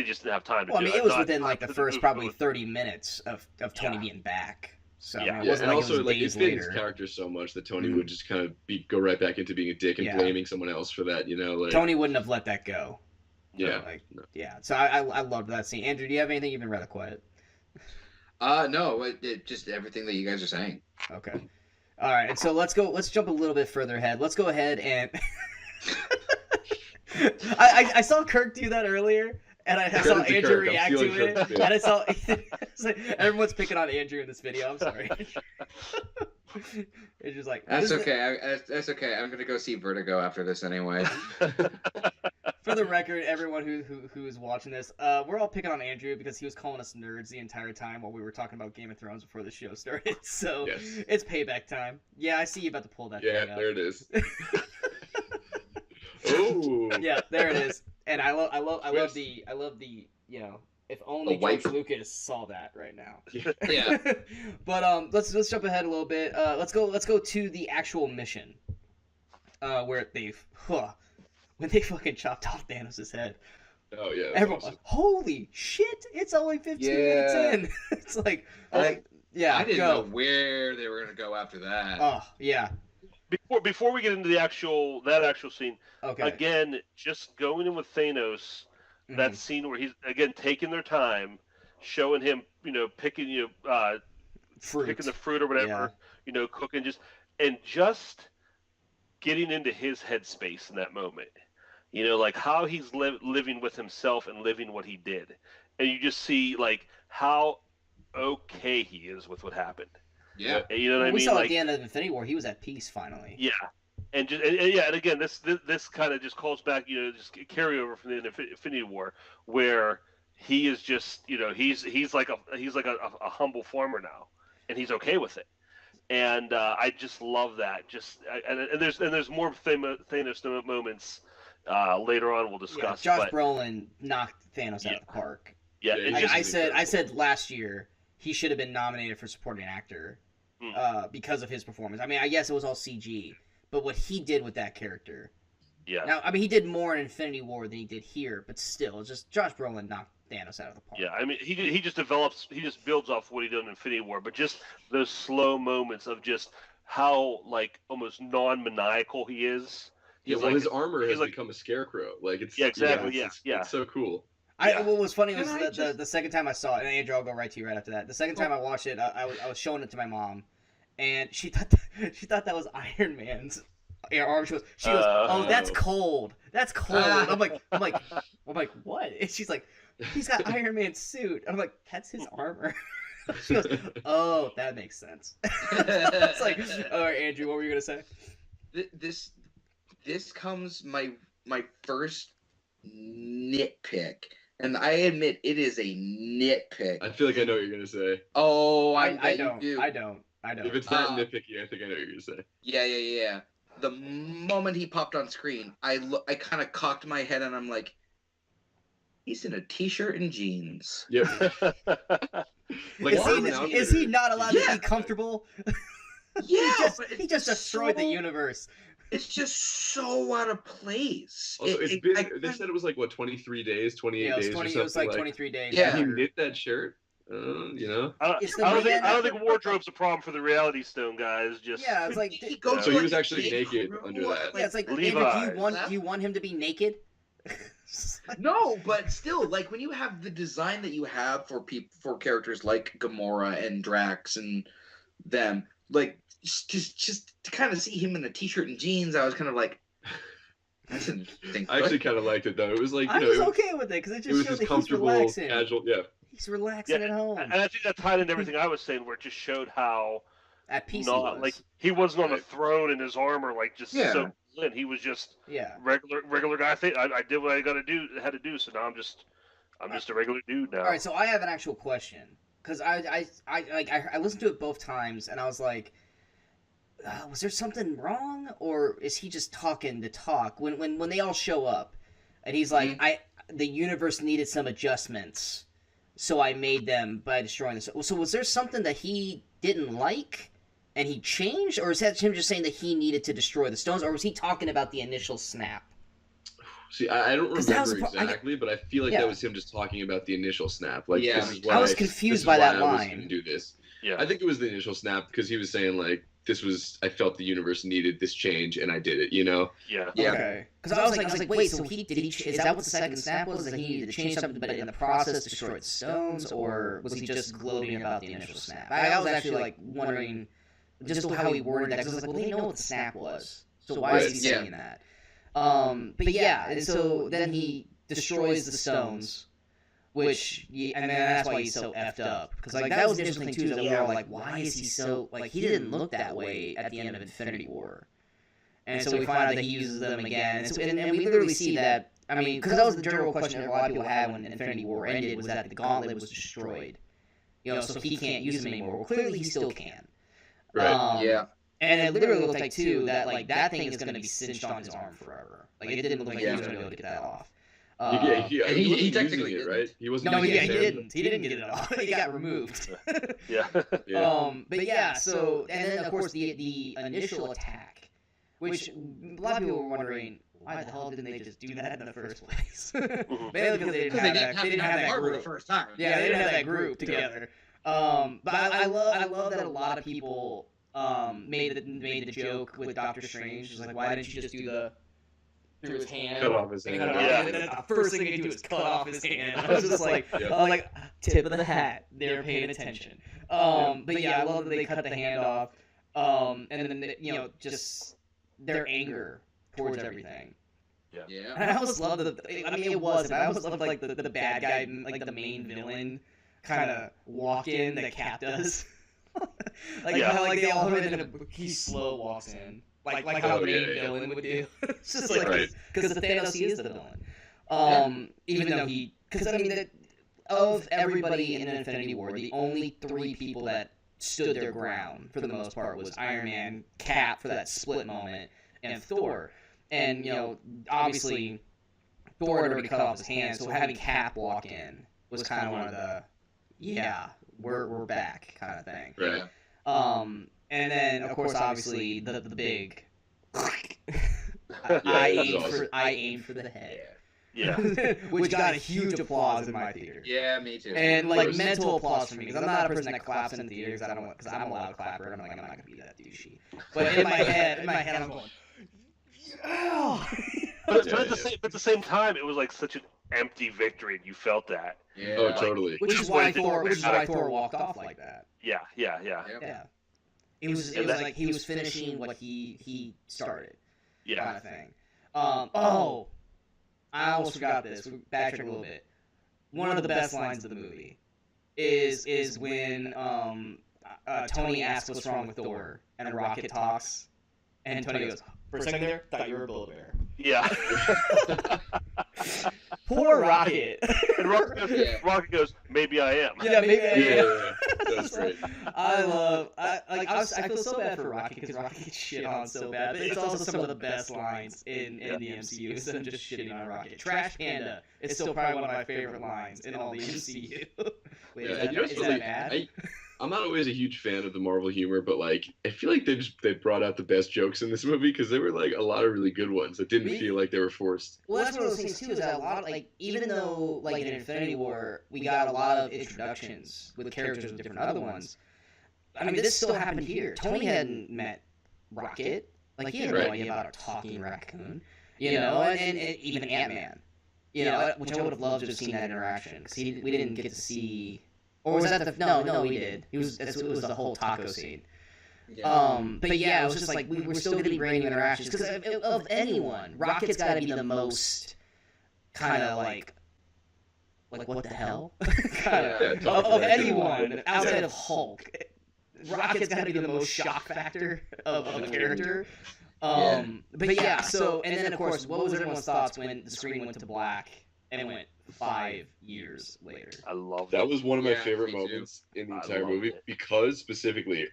just didn't have time to Well, I do mean, it. it was Not- within like the it first was- probably 30 minutes of Tony Yeah. being back. So Yeah. I mean, it Yeah, wasn't and like also it was like it days fit his later. character so much that Tony Mhm. would just kind of go right back into being a dick and Yeah. blaming someone else for that. You know, like Tony wouldn't have let that go. yeah. Like, No. yeah. So I loved that scene. Andrew, do you have anything? You've been rather quiet. No, just everything that you guys are saying. Okay. All right. And so let's jump a little bit further ahead. Let's go ahead and I saw Kirk do that earlier, and I saw Credit to Andrew Kirk. I'm react to stealing it, Kirk's bit. and I saw it's like, everyone's picking on Andrew in this video. I'm sorry. Andrew's like, That's this is- okay. That's okay. I'm gonna go see Vertigo after this anyway. For the record, everyone who is watching this, we're all picking on Andrew because he was calling us nerds the entire time while we were talking about Game of Thrones before the show started. So Yes. it's payback time. Yeah, I see you about to pull that Yeah, thing up. there it is. Oh. Yeah, there it is. And I love Twist. the you know, if only The wipe. George Lucas saw that right now. Yeah. But let's jump ahead a little bit. Let's go to the actual mission. Where when they fucking chopped off Thanos' head. Oh yeah. that's Everyone, awesome. holy shit! It's only 15 minutes Yeah. in. It's like, I yeah, didn't go. know where they were gonna go after that. Oh yeah. Before we get into that actual scene, Okay. again, just going in with Thanos, that scene where he's again taking their time, showing him, you know, picking Fruit. picking the fruit or whatever, Yeah. you know, cooking just getting into his headspace in that moment. You know, like how he's living with himself and living what he did, and you just see like how okay he is with what happened. Yeah. You know what I we mean? saw Like, at the end of Infinity War, he was at peace finally. yeah, and again, this kind of just calls back, you know, just carryover from the Infinity War, where he is just, you know, he's like a humble farmer now, and he's okay with it, and I just love that. And there's more Thanos moments later on we'll discuss. Josh but, Brolin knocked Thanos out Yeah. of the park. yeah, Yeah, it he just, I is said incredible. last year he should have been nominated for supporting actor because of his performance. I mean, I guess it was all CG, but what he did with that character. yeah. Now, I mean, he did more in Infinity War than he did here, but still, it's just Josh Brolin knocked Thanos out of the park. Yeah, I mean, he just builds off what he did in Infinity War, but just those slow moments of just how like almost non-maniacal he is. Yeah, He's well, like, his armor has he's like- become a scarecrow. Like it's Yeah, exactly, It's yeah. so cool. Yeah. What was funny was And I just- the second time I saw it, and Andrew, I'll go right to you right after that. The second time I watched it, I was showing it to my mom, and she thought that was Iron Man's arm. She goes, oh, that's cold. That's cold. I'm like, what? And she's like, he's got Iron Man's suit. I'm like, that's his armor. She goes, oh, that makes sense. It's like, all right, Andrew, what were you gonna say? This comes my first nitpick, and I admit it is a nitpick. I feel like I know what you're gonna say. Oh, I I bet you do. don't. I don't. If it's that Uh, nitpicky, I think I know what you're gonna say. Yeah. The moment he popped on screen, I kind of cocked my head and I'm like, he's in a t-shirt and jeans. Yep. Like Is he not allowed to Yeah. be comfortable? Yeah, he just destroyed the universe. It's just so out of place. Also, it's been. I- They said it was like what 23 days, 28 Yeah, it was days, 20. or something. It was like 23 days. Yeah. He after- knit that shirt. You know. It's the I don't man- think wardrobe's a problem for the Reality Stone guys. Just Yeah, it's like he goes So to, he was like, actually big naked crew, under that. Yeah, it's like Andrew, Levi's. do you want him to be naked? No, but still, like when you have the design that you have for characters like Gamora and Drax and them, like just to kind of see him in a t-shirt and jeans, I was kind of like, I didn't think. I actually kind of liked it though. It was like I you was know, okay with it because it it just was showed just that he's comfortable, relaxing. casual. Yeah. He's relaxing at home. and I think that tied into everything I was saying, where it just showed how At peace he not was. like he wasn't on the Right. throne in his armor, like just Yeah. so in. He was just yeah. regular guy. I did what I had to do. So now I'm just a regular dude now. All right, so I have an actual question because I listened to it both times and I was like, was there something wrong or is he just talking to talk? When they all show up, and he's like, the universe needed some adjustments, so I made them by destroying this. So was there something that he didn't like and he changed, or is that him just saying that he needed to destroy the stones, or was he talking about the initial snap? See, I don't 'Cause that was remember the part- exactly, but I feel like Yeah. that was him just talking about the initial snap. Like, Yeah, this is me why I was confused this is by why that I was line. gonna do this. Yeah. I think it was the initial snap because he was saying like, I felt the universe needed this change, and I did it. You know? Yeah. Yeah. Okay. Because I was like, wait, so is that what the second snap was? That he needed to change something, but in the process destroyed the stones, or was he just gloating about the initial snap? I was actually like wondering just how he worded that, because I was like, well, they know what the snap was, so why is he Right, saying that? But yeah, and so then he destroys the stones, which, and then that's why he's so effed up. Because like that was the interesting thing too, that we were all like, why is he so like he didn't look that way at the end of Infinity War, and so we find out that he uses them again, and we literally see that. I mean, because that was the general question that a lot of people had when Infinity War ended, was that the gauntlet was destroyed, so he can't use them anymore. Well, clearly he still can. Right. Yeah. And it literally looked like too that like that thing is going to be cinched on his arm forever. Like it didn't look like he was going to be able to get that off. He and he wasn't technically using it, right? He wasn't. No, using yeah, his he hand. didn't. He didn't get it off. He got removed. Yeah. Yeah. But yeah, so and then of course the initial attack, which a lot of people were wondering, why the hell didn't they just do that in the first place? Mainly because they didn't have that Marvel group. the first time. Yeah, they didn't have that group together. But I love that a lot of people made the joke with Doctor Strange. It's like, why didn't you just do the through his hand? Cut off his hand. Yeah. And then the first thing they do is cut off his hand. I was just like, Yeah. Tip of the hat. They're paying attention. But yeah, I love that they cut the hand off. And then just their anger towards everything. Yeah. And I almost love it was, but I almost love like the bad guy, like the main villain, kind of walk in that Cap does. How like they all heard it, he slow walks in, like how the main villain would do. It's just like because the Thanos, he is the villain. Even though because I mean of everybody in Infinity War, the only three people that stood their ground for the most part was Iron Man, Cap for that split moment, and Thor. And obviously Thor had already cut off his hand, so having Cap walk in was kind of one of the we're back kind of thing. Right. And then of course obviously the big Yeah, I aim for the head. Yeah. Which got a huge applause in my theater. Yeah, me too. And like mental applause for me, because I'm not a person that claps in theaters. Because I'm a loud clapper, and I'm not gonna be that douchey. But in my head, I'm going, yeah. But at the same time, it was like such an empty victory, and you felt that. Yeah. Oh, totally. Which is why Thor walked off like that. Yeah. Yeah. It was like he was finishing what he started. Yeah. Kind of thing. I almost forgot this. We backtrack a little bit. One of the best lines of the movie is when Tony asks what's wrong with Thor, and Rocket talks, and Tony goes, "For a second there, thought you were a Build-A-Bear." Yeah. Poor Rocket. And Rocket goes, "Maybe I am." Yeah, maybe I am. Yeah. That's great. I feel so bad for Rocket because Rocket gets shit on so bad, but it's also some of the best lines in the MCU instead of just shitting on Rocket. Trash Panda is still probably one of my favorite lines in all the MCU. Wait, is that bad? I'm not always a huge fan of the Marvel humor, but like I feel like they brought out the best jokes in this movie because there were like a lot of really good ones that didn't feel like they were forced. Well, that's one of those things too. Is that a lot of even though in Infinity War we got a lot of introductions with characters with different other ones. I mean, this still happened here. Tony hadn't met Rocket. He had no idea about a talking raccoon. And even Ant-Man. Which I would have loved to have seen that interaction because we didn't get to see. Or was that no, we did. It was the whole taco scene. Yeah. But yeah, it was just like we're still getting brand new interactions because of anyone, Rocket's got to be the most kind of like what the hell kind of anyone outside of Hulk. Rocket's got to be the most shock factor of a character. But yeah, so and then of course, what was everyone's thoughts when the screen went to black and went 5 years later. I love That it. was one of my Yeah, favorite me too. moments in the I entire loved movie it. because specifically,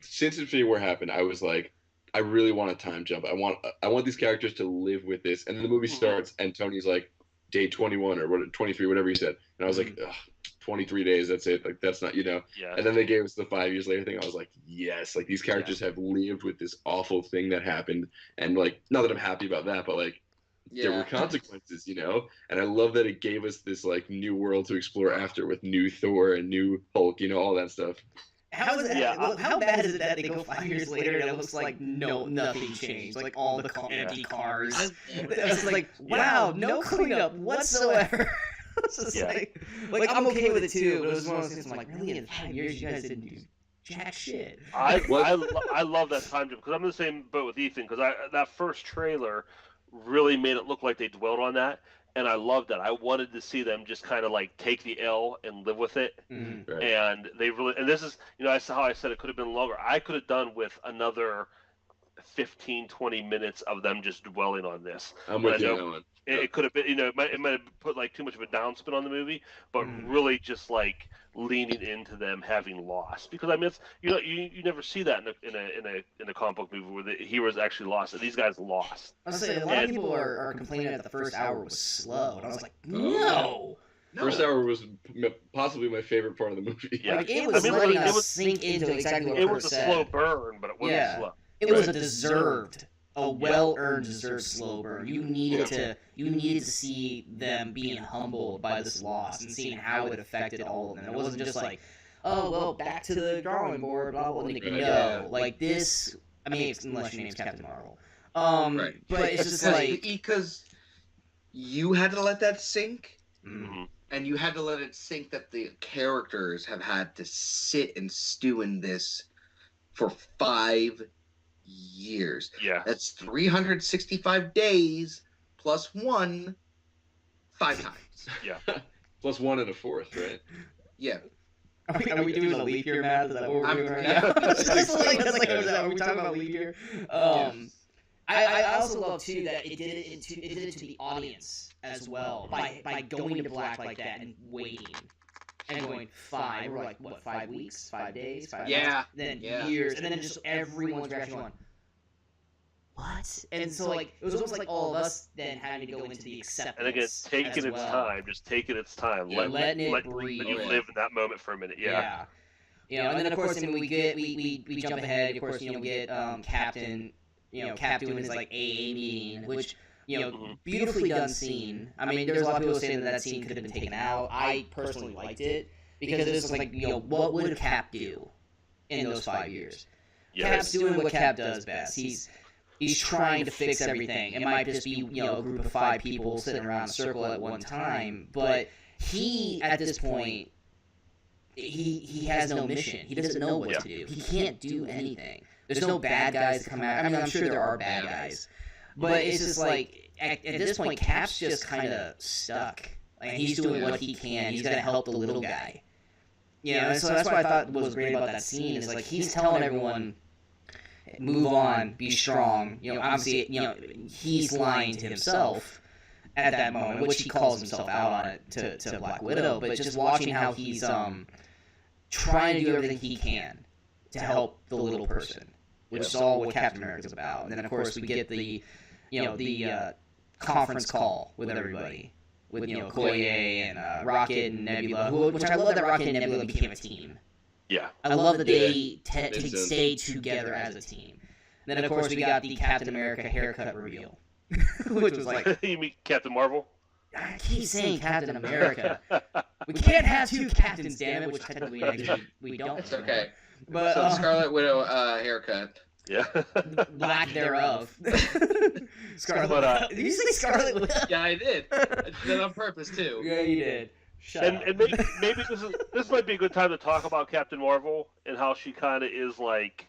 since Infinity War happened, I was like, I really want a time jump. I want these characters to live with this. And then the movie Mhm. starts, and Tony's like, day 21 or what, 23, whatever he said. And I was like, ugh, 23 days, that's it. Like, that's not, Yeah. And then they gave us the 5 years later thing. I was like, yes, like these characters have lived with this awful thing that happened. And like, not that I'm happy about that, but like, there were consequences, And I love that it gave us this like new world to explore after with new Thor and new Hulk, all that stuff. How is that? Yeah. How bad is it that they go 5 years later and it looks like nothing changed, like all the empty cars? It was like, wow, no cleanup whatsoever. It's just like I'm okay with it too, but it was one of those things. I'm like, really, in 5 years you guys didn't do jack shit. I love that time jump because I'm in the same boat with Ethan because that first trailer really made it look like they dwelled on that, and I loved that. I wanted to see them just kind of like take the L and live with it, Mm-hmm. Right. and they really. And this is, that's how I said it could have been longer. I could have done with another 15-20 minutes of them just dwelling on this. I'm with you I on know that one. it could have been, it might have put like too much of a downspin on the movie, but Mhm. really just like leaning into them having lost, because I mean, it's, you never see that in a comic book movie where the heroes actually lost, and these guys lost. I was saying, a lot of people are complaining that the first hour was slow, and I was like, no. First hour was possibly my favorite part of the movie. Yeah. Like, it was letting us sink into exactly what It Kurt was a said. slow burn, but it wasn't slow. It was a well-earned, deserved slow burn. You needed to see them being humbled by this loss and seeing how it affected all of them. It wasn't just like, oh well, back to the drawing board, blah blah. Like, no, like this. I mean, unless your name's Captain Marvel. Right. But it's just like, because you had to let that sink, Mhm. and you had to let it sink that the characters have had to sit and stew in this for 5 years. Yeah. That's 365 days plus 1, 5 times. Yeah. Plus 1 and a fourth, right? Yeah. are we doing the leap year math? Is that what we're doing right now? Are we talking about leap year? I also love too that it did it to the audience as well by going to black like that and waiting and going 5. We're like, what, 5 weeks, 5 days, 5 months, then years, and then just everyone's reaction going, what? And so like it was almost like all of us then having to go into the acceptance. And again, taking its time, just taking its time, Yeah. letting it breathe. Let you live in that moment for a minute. Yeah. And then of course, I mean, we jump ahead. Of course, we get Captain. Cap doing his like AA meeting, which beautifully done scene. I mean, there's a lot of people saying that scene could have been taken out. I personally liked it because it was like, what would Cap do in those 5 years? Yes. Cap's doing what Cap does best. He's trying to fix everything. It might just be a group of 5 people sitting around a circle at one time, but he at this point he has no mission. He doesn't know what to do. He can't do anything. There's no bad guys to come out. I mean, I'm sure there are bad guys, but it's just like at this point, Cap's just kind of stuck. Like, he's doing what he can. He's gonna help the little guy. And so that's what I thought was great about that scene is like he's telling everyone, move on, be strong. Obviously, he's lying to himself at that moment, which he calls himself out on it to Black Widow. But just watching how he's trying to do everything he can to help the little person, which is all what Captain America's about. And then of course we get the conference call with everybody, with Okoye and Rocket and Nebula, which I love that Rocket and Nebula became a team. Yeah. I love that they stayed together as a team. And then of course we got the Captain America haircut reveal, which was like, You mean Captain Marvel? I keep saying Captain America. We can't have 2 captains, damn it, which technically we don't. It's okay. But So Scarlet Widow haircut. Yeah. lack thereof. Scarlet. But, did you say Scarlet Widow? Yeah, I did. I did that on purpose too. Yeah, you did. Shut up. and maybe this might be a good time to talk about Captain Marvel and how she kind of is like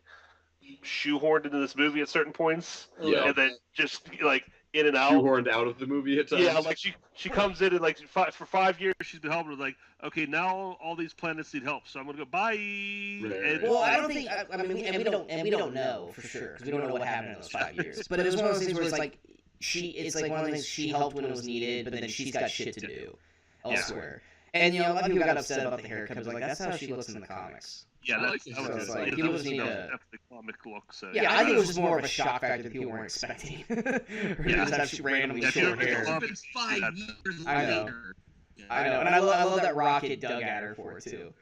shoehorned into this movie at certain points, Yeah. and then just like in and out. Shoehorned out of the movie at times. Yeah, like she comes in and like for 5 years she's been helping. Like, okay, now all these planets need help, so I'm gonna go bye. Right. Well, I don't think. I mean, we don't know for sure because we don't know what happened in those 5 years. But it was one of those things where it's like it's like one of the things she helped when it was needed, but then she's got shit to do elsewhere. And a lot of people got upset about the haircut. But like that's how she looks in the comics. Yeah, I like that so was it's like, that people was just need to- that's the comic look. So Yeah, I think it was just more of a shock factor that people weren't expecting. Yeah. Just have randomly Yeah, short if you hair. don't It's been 5 years I know. later. Yeah. I know, and I love that Rocket dug at her for it too.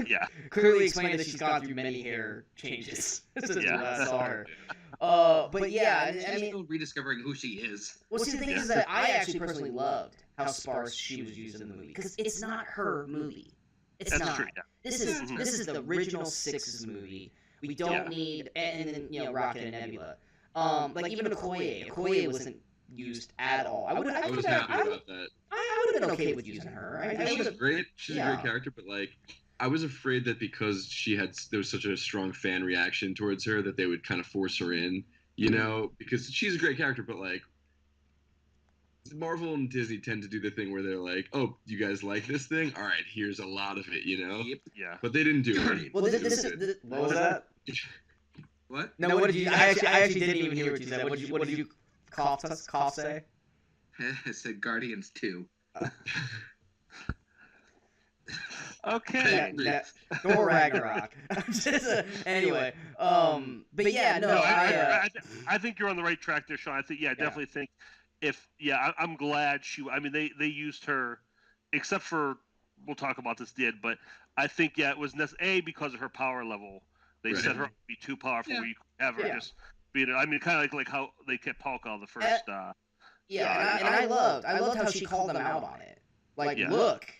Yeah. Clearly explained that she's gone through many hair changes since Yeah. I saw her. But yeah, She's I mean, still rediscovering who she is. well, see, the thing is that I actually personally loved how sparse she was used in the movie because it's not her movie. It's That's not. true. Yeah. This is the original Sixes movie. We don't need, and then Rocket and Nebula. Like even Okoye wasn't used at all. I was happy about that. I would have been okay with using her. She's great. She's a Yeah. great character, but like, I was afraid that because there was such a strong fan reaction towards her that they would kind of force her in, because she's a great character, but like, Marvel and Disney tend to do the thing where they're like, "Oh, you guys like this thing? All right, here's a lot of it," Yep. Yeah. But they didn't do it. Well, what was that? What? No, what did you? I actually didn't even hear what you said. What did you cough say? I said Guardians 2. Okay. Thor Ragnarok. Anyway, but yeah, no, I think you're on the right track there, Sean. I definitely think I'm glad I mean, they used her, except for, we'll talk about this but I think, it was necessary, because of her power level. They Right. set her up to be too powerful where you could have her Yeah. just being, I mean, kind of like how they kept Polka on the first, yeah, and I loved how she called them out on it. Like, Yeah. look,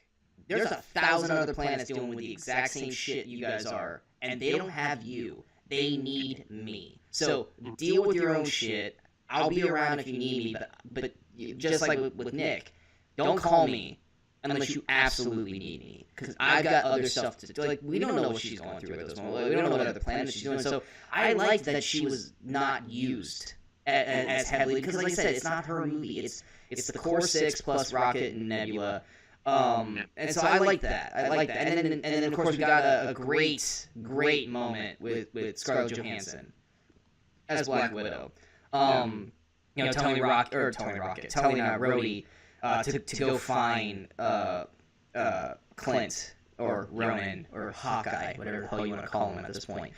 there's 1,000 other planets dealing with the exact same shit you guys are, and they don't have you. They need me. So deal with your own shit. I'll be around if you need me, but just like with Nick, don't call me unless you absolutely need me, because I've got other stuff to do. Like, we don't know what she's going through at this moment. Like, we don't know what other planets she's doing. So I liked that she was not used as heavily, because like I said, it's not her movie. It's the core six plus Rocket and Nebula. And so I like that. And then of course we got a great moment with Scarlett Johansson as Black Widow. Telling Rhodey to go find Clint or Ronan or Hawkeye, whatever the hell you want to call him at this point.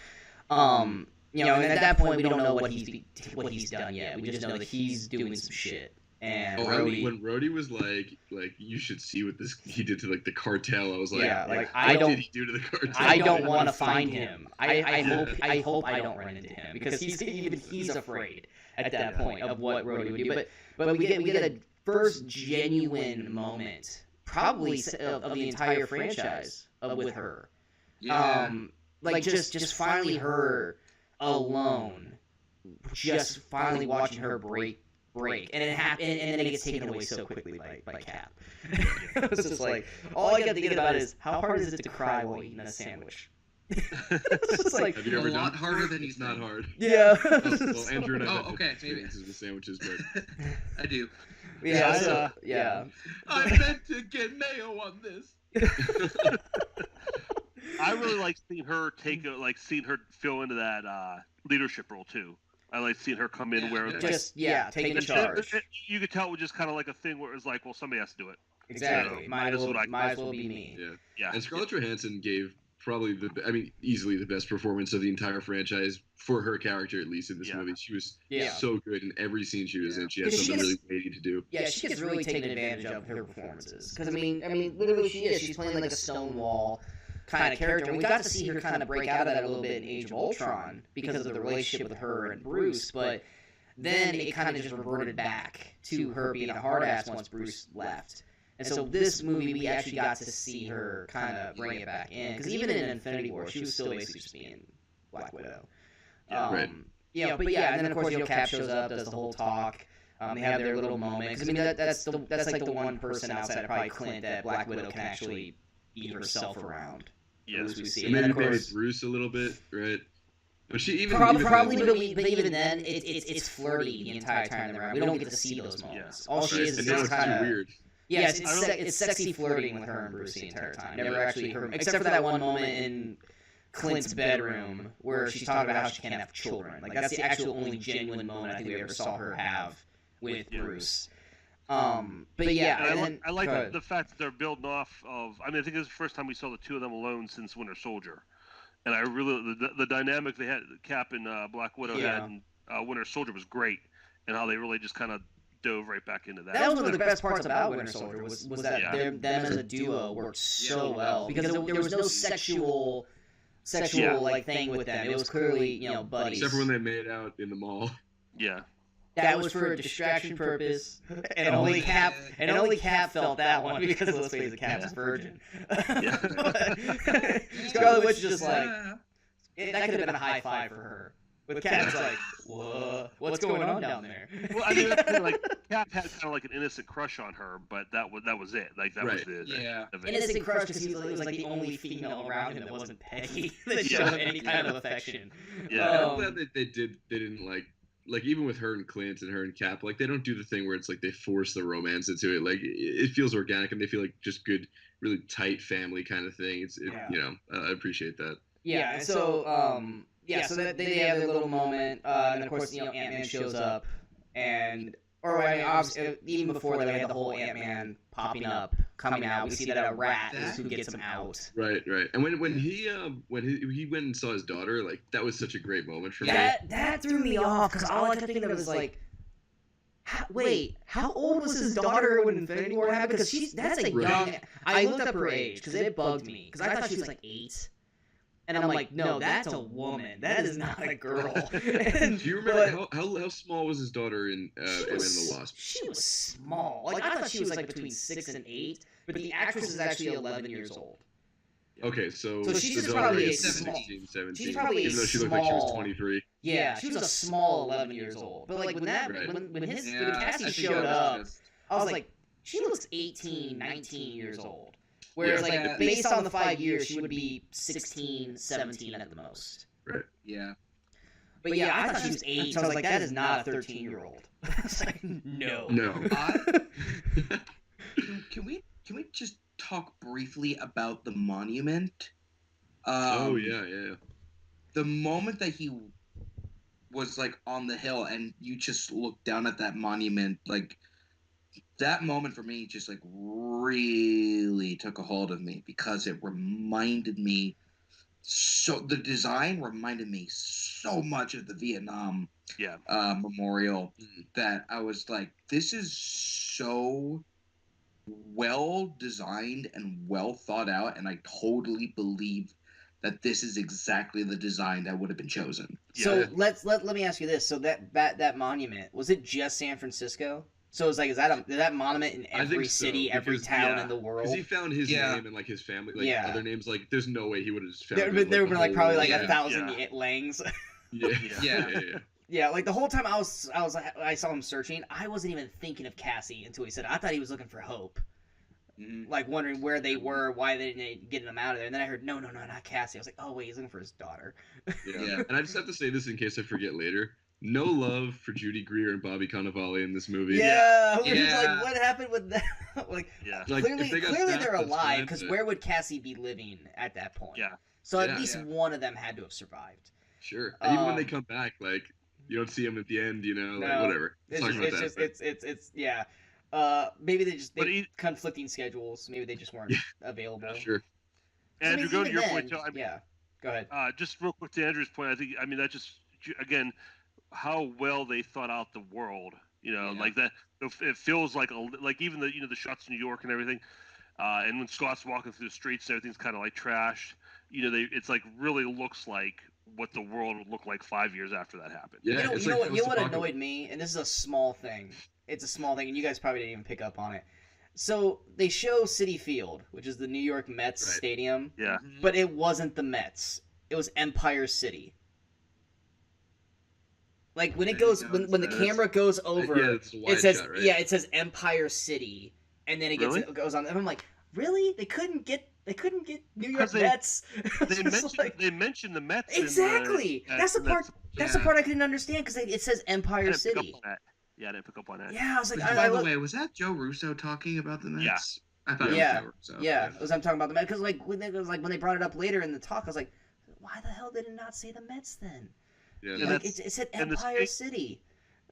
And at that point we don't know what he's done yet. We just know that he's doing some shit. And when Rhodey was like you should see what he did to like the cartel, I was like, what did he do to the cartel? I don't want to find him. I hope I don't run into him, because he's afraid at that point of what Rhodey would do. But we get a first genuine moment, probably of the entire franchise, with her. Yeah. Just finally her alone, just finally watching her break, and it happened, and then it gets taken away so quickly by Cap. It's just like, all I got to think about is, how hard is it to cry while eating a sandwich? It's just like, Have you ever a lot done? harder than you It's not think. hard. yeah. Well, Andrew and I Oh, have okay, different maybe. experiences with sandwiches, but I do. Yeah. I meant to get mayo on this. I really like seeing her seeing her fill into that leadership role too. I like seeing her come in where taking charge. You could tell it was just kind of like a thing where it was like, well, somebody has to do it. Exactly. Might as That's what well be me. Yeah. Yeah. And Scarlett Johansson gave probably easily the best performance of the entire franchise for her character, at least in this movie. She was so good in every scene she was in. She had something really weighty to do. Yeah, she gets really taken advantage of her performances. Because I mean, literally, she is. She's playing like a Stonewall kind of character. And we got to see her kind of break out of that a little bit in Age of Ultron because of the relationship with her and Bruce. But then it kind of just reverted back to her being a hard ass once Bruce left. And so this movie, we actually got to see her kind of bring it back in. Because even in Infinity War, she was still basically just being Black Widow. Right. And then of course Cap shows up, does the whole talk. They have their little moment. Because I mean, that's like the one person outside of probably Clint that Black Widow can actually eat herself around. Yes. As we see. And maybe of course, Bruce a little bit, right? But she even probably, even but even then, it's flirty the entire time they're around. We don't get to see those moments. All she is and now it's kind too of weird. Yeah, it's sexy flirting with her and Bruce the entire time. Never actually her, except for that one moment in Clint's bedroom where she's talking about how she can't have children. Like that's the actual only genuine moment I think we ever saw her have with Yeah. Bruce. But yeah, And and then, I like go ahead. the fact that they're building off of. I mean, I think it's the first time we saw the two of them alone since Winter Soldier, and I really the dynamic they had, Cap and Black Widow Yeah. had in Winter Soldier was great, and how they really just kind of dove right back into that. That was one of the best parts about Winter Soldier was that Yeah. them as a duo worked so well because there was no sexual Yeah. like thing with them. It was clearly buddies. Except for when they made out in the mall. Yeah. That was for a distraction purpose, and only Cap felt that one because let's face it, Cap's a virgin. Scarlet Witch just like that could have been a high five for her. With Cap, it's like, what's going on down there? Well, I mean, it's like Cap had kind of like an innocent crush on her, but that was it. Like that was the Yeah. of it. Innocent crush because it was like the only female around him that wasn't Peggy that showed any kind of affection. Yeah. I'm glad that they didn't like even with her and Clint and her and Cap, like they don't do the thing where it's like they force the romance into it. Like it feels organic and they feel like just good, really tight family kind of thing. I appreciate that. Yeah, and so so they have their little moment, and of course Ant-Man shows up, obviously, even before that we had the whole Ant-Man coming out. We see that a rat is who gets him out. Right. And when he went and saw his daughter, like that was such a great moment for me. That threw me off because all I kept thinking of was like, wait, how old was his daughter when Infinity War happened? Because that's a young. I looked up her age because it bugged me because I thought she was like 8. And I'm like, no, that's a woman. That is not a girl. Do you remember how small was his daughter in Ant-Man and the Wasp? She was small. Like I thought she was like between 6 and 8, but the actress is actually 11 years old. Okay, so she's the probably daughter a is small. 16, 17. She's probably even though she looked like she was 23. Yeah, she was a small 11 years old. But like when Cassie showed up, I was like, she looks 18, 19 years old. Whereas, based on the 5 years, she would be 16, 17 at the most. Right. Yeah. But yeah, I thought she was 8, so I was like, that is not a 13-year-old. I was like, no. Can we just talk briefly about the monument? Yeah. The moment that he was like on the hill and you just look down at that monument, like that moment for me just like really took a hold of me because it reminded me the design reminded me so much of the Vietnam memorial that I was like, this is so well designed and well thought out, and I totally believe that this is exactly the design that would have been chosen. So let me ask you this: so that monument, was it just San Francisco? So it's like, is that monument in every city, every town in the world? Because he found his name and like his family, like other names. Like, there's no way he would have just found. There would be like probably like 1,000 Langs. Yeah. Like the whole time I saw him searching, I wasn't even thinking of Cassie until he said, I thought he was looking for Hope. Like wondering where they were, why they didn't get them out of there. And then I heard, no, not Cassie. I was like, oh wait, he's looking for his daughter. Yeah. And I just have to say this in case I forget later. No love for Judy Greer and Bobby Cannavale in this movie. Yeah. Like, what happened with that? Like clearly they're alive, because where would Cassie be living at that point? Yeah. So at least one of them had to have survived. Sure. And even when they come back, like, you don't see them at the end, like, whatever. Maybe they conflicting schedules. Maybe they just weren't available. Sure. Andrew, go to your point too. Go ahead. Just real quick to Andrew's point, that just, again, how well they thought out the world. Like that. It feels like even the the shots in New York and everything. And when Scott's walking through the streets, everything's kind of like trashed. It's like really looks like what the world would look like 5 years after that happened. Yeah. You know what annoyed me, and this is a small thing. It's a small thing, and you guys probably didn't even pick up on it. So they show Citi Field, which is the New York Mets stadium. Yeah. But it wasn't the Mets. It was Empire City. Like when it goes, when the camera goes over, it says it says Empire City, and then it goes on, and I'm like, really? They couldn't get New York Mets. They mentioned the Mets. Exactly. That's the part. That's the part I couldn't understand because it says Empire City. Yeah, I didn't pick up on that. Yeah, I was like, by the way, was that Joe Russo talking about the Mets? Yeah. I thought it was Joe Russo. Yeah, as I'm talking about the Mets, because when they brought it up later in the talk, I was like, why the hell did it not say the Mets then? Yeah. Like, it said Empire City.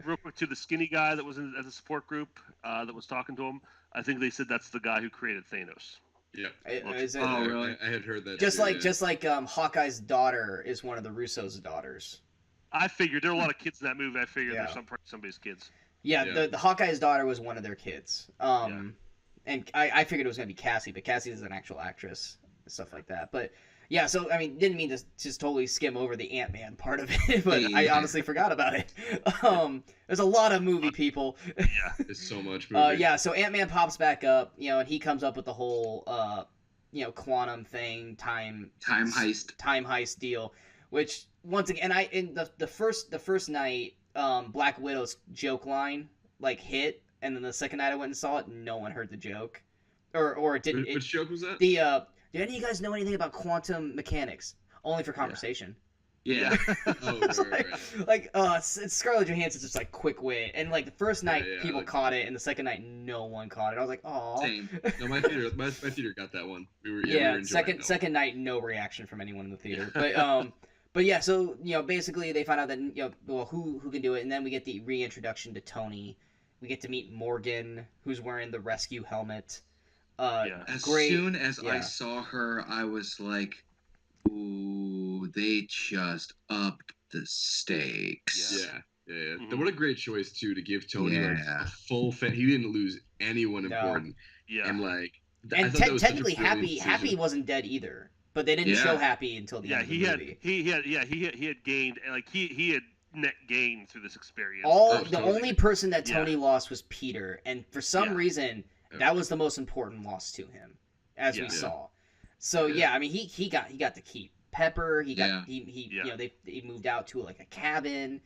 real quick to the skinny guy that was as a support group that was talking to him. I think they said that's the guy who created Thanos. Yeah. Is it, Oh, really? I had heard that. just too, like yeah. just like Hawkeye's daughter is one of the Russo's daughters. I figured there are a lot of kids in that movie. I figured Yeah. there's somebody's kids. Yeah, Yeah. the Hawkeye's daughter was one of their kids. And I figured it was gonna be Cassie, but Cassie is an actual actress and stuff like that. But yeah, so I mean, didn't mean to just totally skim over the Ant-Man part of it, but I honestly forgot about it. There's a lot of movie people. Yeah. There's so much movie. Yeah, so Ant-Man pops back up, and he comes up with the whole quantum thing, time heist deal, which once again, in the first night, Black Widow's joke line like hit, and then the second night I went and saw it, no one heard the joke, or it didn't. Which joke was that? Did any of you guys know anything about quantum mechanics? Only for conversation. Yeah. Oh, It's right. it's Scarlett Johansson's just like quick wit, and like the first night Yeah, people like- caught it, and the second night no one caught it. I was like, oh. Same. No, my theater got that one. We were enjoying that one. second night, no reaction from anyone in the theater. But yeah, so basically they find out that who can do it, and then we get the reintroduction to Tony. We get to meet Morgan, who's wearing the rescue helmet. As Great. soon as Yeah. I saw her, I was like, ooh, they just upped the stakes. Yeah. Mhm. What a great choice too to give Tony like Yeah. a full he didn't lose anyone No. important, Yeah. and like And I thought that was such a technically, brilliant Happy decision. wasn't dead either, but they didn't Yeah. show Happy until the Yeah, end of the movie. he had gained, and like he had net gained through this experience. The totally. only person that Yeah. Tony lost was Peter, and for some Yeah. reason that was the most important loss to him, as we Yeah. saw. So Yeah. I mean he got to keep Pepper. He got Yeah. he Yeah. they moved out to like a cabin,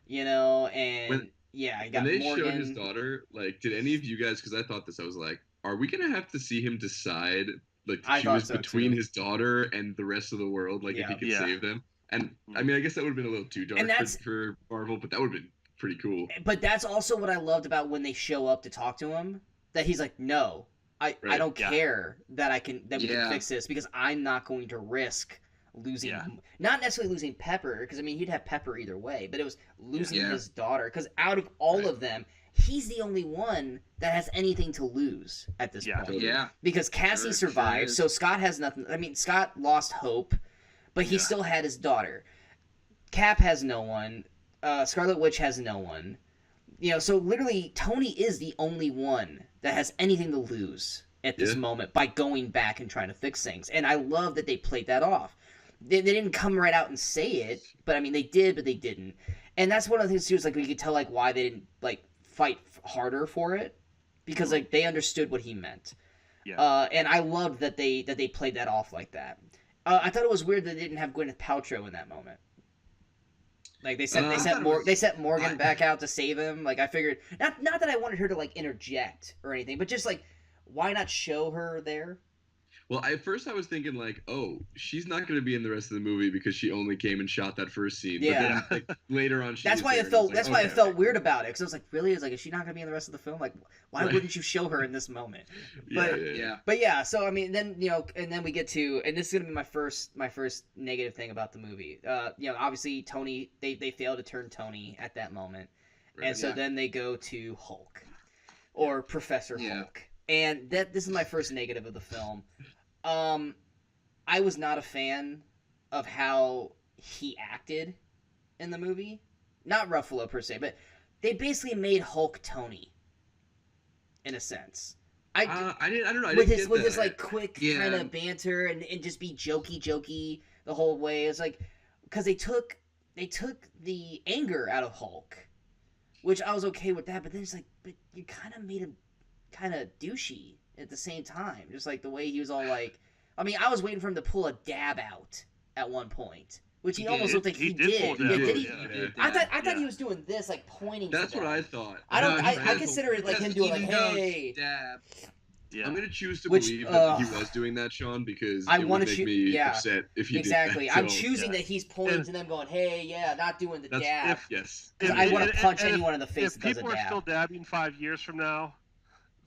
and When- he When got they Morgan. showed his daughter, like, did any of you guys? Because I thought this, I was like, are we gonna have to see him decide, like, to I thought choose so, between too. his daughter and the rest of the world, like, Yeah. if he could Yeah. save them? And I mean, I guess that would have been a little too dark And that's- for Marvel, but that would have been pretty cool. But that's also what I loved about when they show up to talk to him. That he's like, no, I Right. don't Yeah. care that we can Yeah. fix this because I'm not going to risk losing, Yeah. not necessarily losing Pepper, because I mean he'd have Pepper either way, but it was losing Yeah. his daughter. Because out of all Right. of them, he's the only one that has anything to lose at this Yeah. point. Totally. Yeah. Because Cassie Sure survived, is. so Scott has nothing. I mean, Scott lost hope, but he Yeah. still had his daughter. Cap has no one. Scarlet Witch has no one. So literally, Tony is the only one that has anything to lose at this Yeah. moment by going back and trying to fix things. And I love that they played that off. They didn't come right out and say it, but I mean, they did, but they didn't. And that's one of the things too, is like we could tell like why they didn't like fight harder for it, because like they understood what he meant. Yeah. And I loved that they played that off like that. I thought it was weird that they didn't have Gwyneth Paltrow in that moment. Like they I thought sent it was- they sent Morgan I- back out to save him. Like I figured, not that I wanted her to like interject or anything, but just like why not show her there? Well, at first I was thinking like, oh, she's not going to be in the rest of the movie because she only came and shot that first scene. Yeah. But then, like, later on, she That's was why there, it and felt. was like, That's why it okay. felt weird about it, because I was like, really? It's like, is she not gonna be in the rest of the film? Like, why Right. wouldn't you show her in this moment? Yeah, But- yeah, Yeah. But yeah, so I mean, then and then we get to, and this is gonna be my first negative thing about the movie. Obviously Tony, they fail to turn Tony at that moment, Right. and so Yeah. then they go to Hulk, or Professor Yeah. Hulk, and this is my first negative of the film. I was not a fan of how he acted in the movie. Not Ruffalo per se, but they basically made Hulk Tony, in a sense. I don't know. I with didn't his get with that. his like quick Yeah. kind of banter and just be jokey the whole way. It's like because they took the anger out of Hulk, which I was okay with that. But then it's like, but you kind of made him kind of douchey at the same time. Just like the way he was all like, I mean, I was waiting for him to pull a dab out at one point, which he He almost did. looked like he He did pull did. a Yeah, dab did out, he? yeah. did I thought Yeah. he was doing this, like pointing. That's to what them. I thought. I don't. No, I he- consider it like him doing like, Even though hey. Dab. Yeah. I'm gonna choose to Which, believe that he was doing that, Sean, because I it wanna would make choo- me yeah, upset if he Exactly. did that. I'm so- choosing yeah. that he's pointing And- to them, going, "Hey, yeah, not doing the That's- dab." Yes. Because And- I want to and- punch and anyone in the face If that does a people are dab. still dabbing 5 years from now,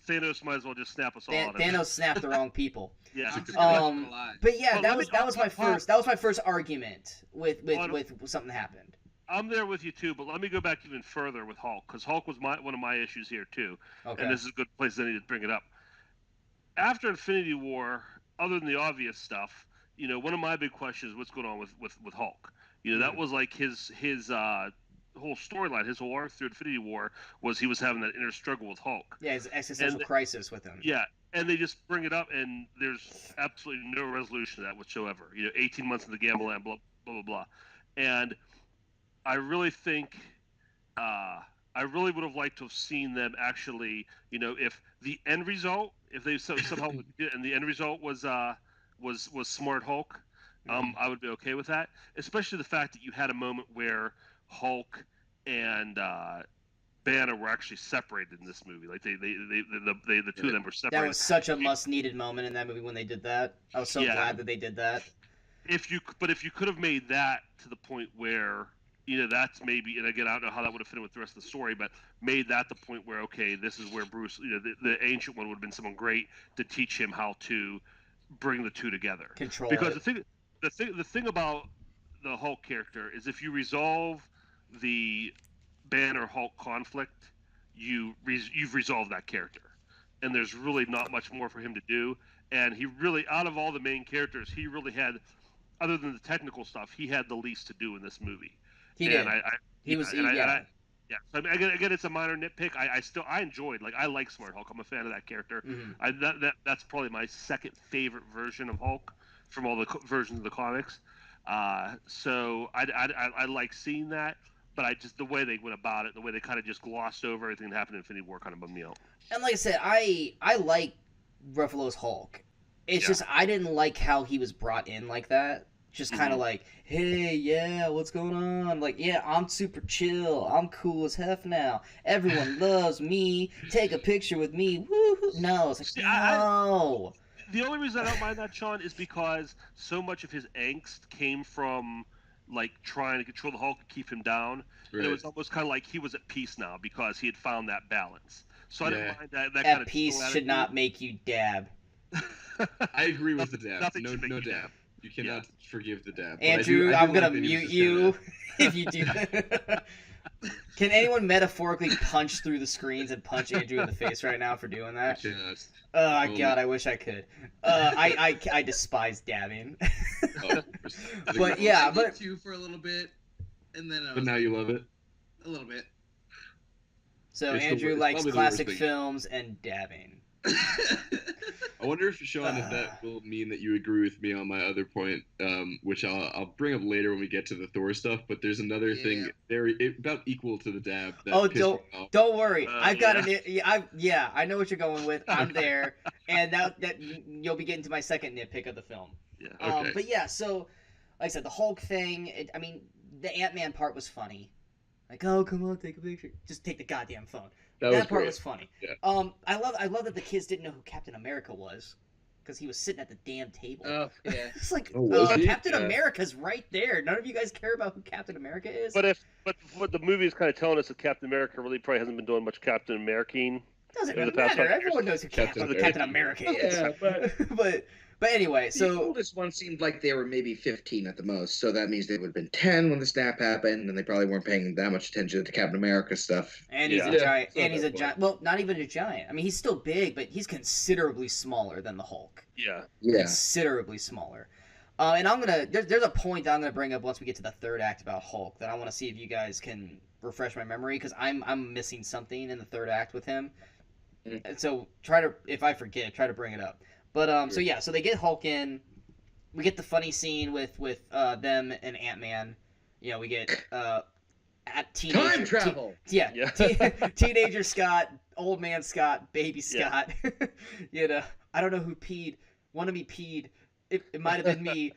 Thanos might as well just snap us all on it. Thanos snapped the wrong people. Yeah. I'm Um, not gonna lie. But yeah, Well, that let was me- my first argument with Well, something happened. I'm there with you too, but let me go back even further with Hulk, because Hulk was one of my issues here too, Okay. and this is a good place I need to bring it up. After Infinity War, other than the obvious stuff, one of my big questions is what's going on with Hulk. That was like his whole storyline, his whole arc through Infinity War was he was having that inner struggle with Hulk. Yeah, his existential crisis with him. Yeah, and they just bring it up, and there's absolutely no resolution to that whatsoever. 18 months in the gamble land, blah blah blah blah, and I really think. I really would have liked to have seen them actually, if the end result, if they somehow and the end result was Smart Hulk, I would be okay with that. Especially the fact that you had a moment where Hulk and Banner were actually separated in this movie. Like the two of them were separated. That was such a must-needed moment in that movie when they did that. I was so glad that they did that. If you could have made that to the point where. That's maybe, and again, I don't know how that would have fit in with the rest of the story, but made that the point where, okay, this is where Bruce, the Ancient One would have been someone great to teach him how to bring the two together. Control because it. the thing about the Hulk character is if you resolve the Banner Hulk conflict, you've resolved that character, and there's really not much more for him to do. And he really, out of all the main characters, he really had, other than the technical stuff, he had the least to do in this movie. He did. Yeah. So again, it's a minor nitpick. I enjoyed. I like Smart Hulk. I'm a fan of that character. Mm-hmm. That's probably my second favorite version of Hulk from all the versions of the comics. So I like seeing that, but the way they went about it, the way they kind of just glossed over everything that happened in Infinity War, kind of bummed me out. And like I said, I like Ruffalo's Hulk. It's just I didn't like how he was brought in like that. Just kind of like, hey, yeah, what's going on? Like, yeah, I'm super chill. I'm cool as F now. Everyone loves me. Take a picture with me. Woo-hoo. No, it's like, no. The only reason I don't mind that, Sean, is because so much of his angst came from, trying to control the Hulk and keep him down. Right. And it was almost kind of like he was at peace now because he had found that balance. So I didn't mind that kind of... At peace should not make you dab. I agree with the dab. No dab. You cannot forgive the dab. Andrew, I'm going to mute you if you do that. Can anyone metaphorically punch through the screens and punch Andrew in the face right now for doing that? I cannot. Oh, God, I wish I could. I despise dabbing. But yeah, I did too for a little bit, and then but now you love it? A little bit. So Andrew likes classic films and dabbing. I wonder if Sean, if that will mean that you agree with me on my other point, which I'll bring up later when we get to the Thor stuff. But there's another thing about equal to the dab. That don't worry, I've got I know what you're going with. I'm there, and that you'll be getting to my second nitpick of the film. Yeah. Okay. But yeah, so like I said, the Hulk thing. The Ant-Man part was funny. Like, oh, come on, take a picture. Just take the goddamn phone. That part was funny. Yeah. I love that the kids didn't know who Captain America was, because he was sitting at the damn table. Oh, yeah. It's like, was he? Captain America's right there. None of you guys care about who Captain America is. But what the movie is kind of telling us that Captain America really probably hasn't been doing much Captain American. Doesn't matter. Everyone knows who Captain America is. Yeah, but anyway, so the oldest one seemed like they were maybe 15 at the most, so that means they would have been 10 when the snap happened, and they probably weren't paying that much attention to Captain America stuff. And he's a giant. And he's a giant. Well, not even a giant. I mean, he's still big, but he's considerably smaller than the Hulk. Yeah. Considerably smaller. And I'm gonna. There's a point that I'm gonna bring up once we get to the third act about Hulk that I want to see if you guys can refresh my memory, because I'm missing something in the third act with him. And so if I forget, try to bring it up. But so they get Hulk in. We get the funny scene with them and Ant-Man. We get teenager Time travel. Teenager Scott, old man Scott, baby Scott. I don't know who peed. One of me peed. It might have been me.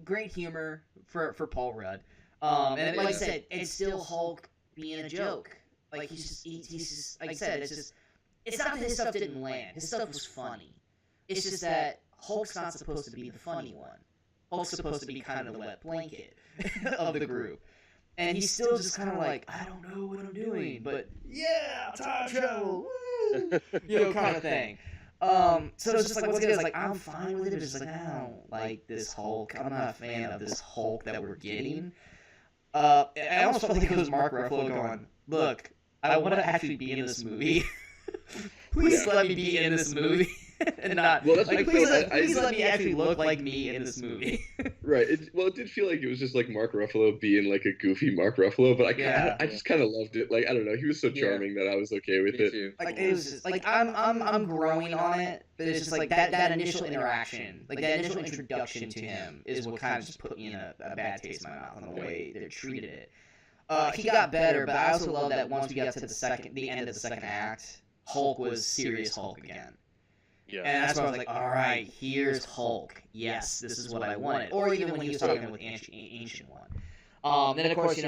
Great humor for Paul Rudd. And like I said, it's still Hulk being a joke. Like he's just like I said, it's not that his stuff didn't land. His stuff was funny. It's just that Hulk's not supposed to be the funny one. Hulk's supposed to be kind of the wet blanket of the group. And he's still just kind of like, I don't know what I'm doing, but yeah, time travel, woo! Kind of thing. So it's just like, what's good is like, I'm fine with it. It's just like, I don't like this Hulk. I'm not a fan of this Hulk that we're getting. I almost felt like it was Mark Ruffalo going, "Look, I want to actually be in this movie. Please let me be in this movie." And not please let me actually look like me in this movie. Right. It did feel like it was just like Mark Ruffalo being like a goofy Mark Ruffalo, but I just kind of loved it. Like, I don't know, he was so charming that I was okay with it. Too. Like it was just, like I'm growing on it, but it's just like that initial interaction, like that initial introduction to him is what kind of just put me in a bad taste in my mouth on the way they treated it. He got better, but I also love that once we got to the end of the second act, Hulk was serious Hulk again. Yeah. And that's why I was like, all right, here's Hulk. Yes, this is what I wanted. Or even when he was talking with Ancient One. Then, of course,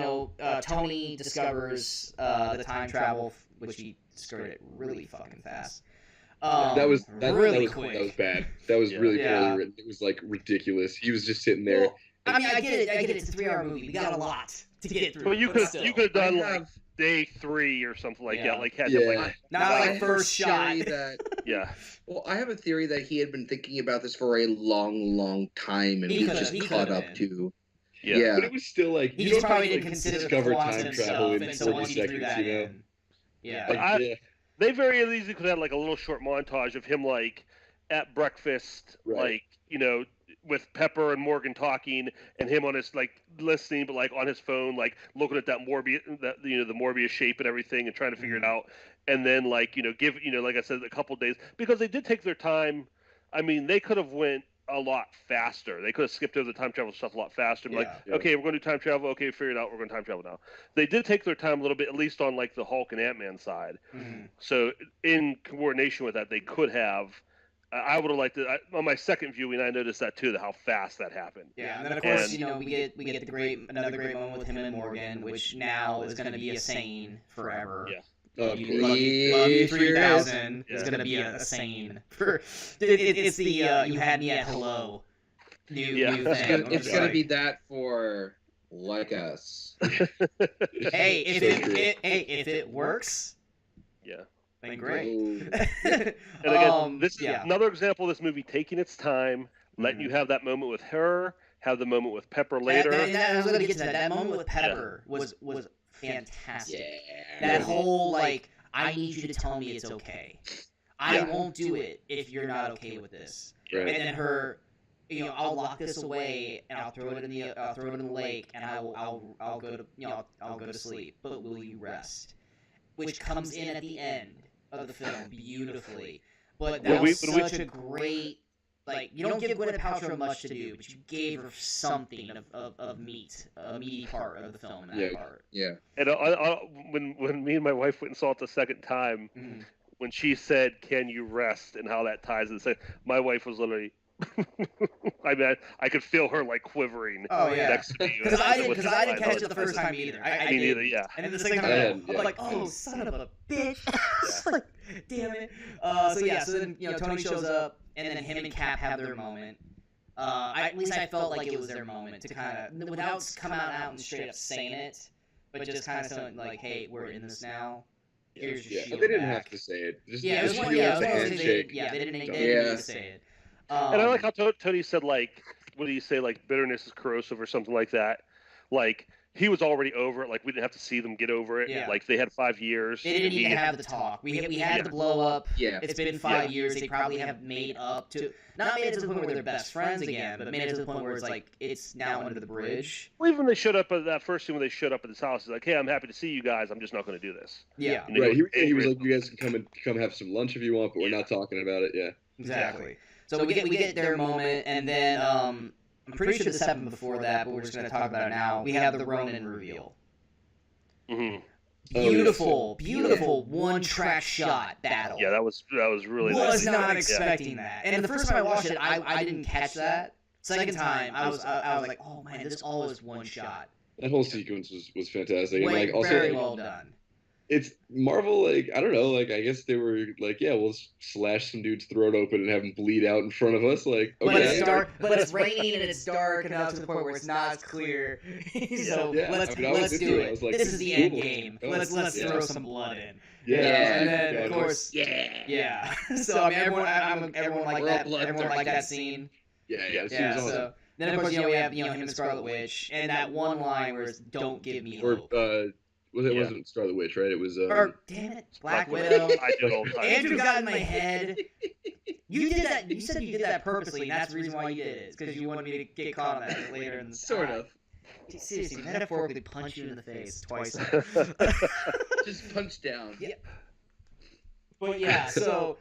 Tony discovers the time travel, which he discovered it really fucking fast. That was quick. That was bad. That was really poorly written. It was, like, ridiculous. He was just sitting there. Well, I mean, I get it. It's a 3-hour movie. We got a lot to get through. But you could have done, like, day 3 or something like that. Like, had to, like... Not like first shot. Yeah. Well, I have a theory that he had been thinking about this for a long, long time, and we just caught up to. Yeah. But it was still like he just probably didn't consider discover time travel in so 40 seconds, you know. Yeah. They very easily could have like a little short montage of him like at breakfast, like with Pepper and Morgan talking, and him on his like listening, but like on his phone, like looking at that Morbius, the Morbius shape and everything, and trying to figure it out. And then like give like I said, a couple of days, because they did take their time. I mean, they could have went a lot faster. They could have skipped over the time travel stuff a lot faster. Okay, we're going to do time travel. Okay, figure it out. We're going to time travel now. They did take their time a little bit, at least on like the Hulk and Ant-Man side. So in coordination with that, they could have. I would have liked it. On my second viewing, I noticed that too, how fast that happened. Yeah, and then of course, we get another great moment with him and Morgan, which now is going to be a saying forever. Yeah. Love you 3000 is going to be a saying for it's the you had me at hello new thing. It's going to be that for like us. Hey, if it works, then great. And again, this is another example of this movie taking its time, letting you have that moment with her, have the moment with Pepper later. I was going to get to that. That moment with Pepper was fantastic. That whole I need you to tell me it's okay. I won't do it if you're not okay with this. Right. And then her, I'll lock this away and I'll throw it in the lake and I'll go to sleep. But will you rest? Which comes in at the end of the film beautifully. But that was such a great. You don't give Gwyneth Paltrow much to do, but you gave her something of meat, a meaty part of the film in that part. Yeah. And when me and my wife went and saw it the second time, when she said, "Can you rest?" and how that ties in, my wife was literally. I mean, I could feel her quivering. Oh yeah. Next to me. Because I didn't catch it the first time either. I neither. Yeah. And then the second time, I'm like, "Oh, son of a bitch!" Damn it. So then Tony shows up. And then him and Cap have their moment. At least I felt like it was their moment to kind of, without coming out and straight up saying it, but just kind of saying hey, we're in this now. Here's your shield. They didn't have to say it. Just it was one handshake. They didn't need to say it. And I like how Tony said what do you say, bitterness is corrosive or something like that. He was already over it. We didn't have to see them get over it. Yeah. They had 5 years. They didn't even have the talk. We had the blow up. Yeah. It's been 5 years. They probably have made up to, not made it to the point where they're best friends again, but made it to the point where it's it's now under the bridge. Well, even when they showed up at that first scene when they showed up at his house, he's hey, I'm happy to see you guys. I'm just not going to do this. Yeah. Right. He was you guys can come have some lunch if you want, but we're not talking about it. Yeah. Exactly. So we get their moment, and then I'm pretty sure this happened before that, but we're just going to talk about it now. We have the Ronin reveal. Beautiful one-track shot battle. Yeah, that was really nice. Was not expecting that. And the first time I watched it, I didn't catch that. Second time, I was like, oh man, this all is one shot. That whole sequence was fantastic. And also very well done. It's Marvel, I don't know, I guess they were we'll slash some dude's throat open and have him bleed out in front of us, okay. But it's dark, but it's raining and it's dark enough to the point where it's not as clear. So let's do it. This is the end game. Let's throw some blood in. And then of course, So I mean, everyone liked that. Everyone liked that scene. Yeah. So Then of course we have him and Scarlet Witch, and that one line where it's "Don't give me Or hope." wasn't Scarlet Witch, right? It was. Or damn it, Black Widow. I do it all the time. Andrew got in my head. You did that. You said you did that purposely, and that's the reason why you did it. It's because you wanted me to get caught on that later in the Sort of. Seriously, metaphorically punch you in the face twice. Just punch down. Yeah. But yeah, so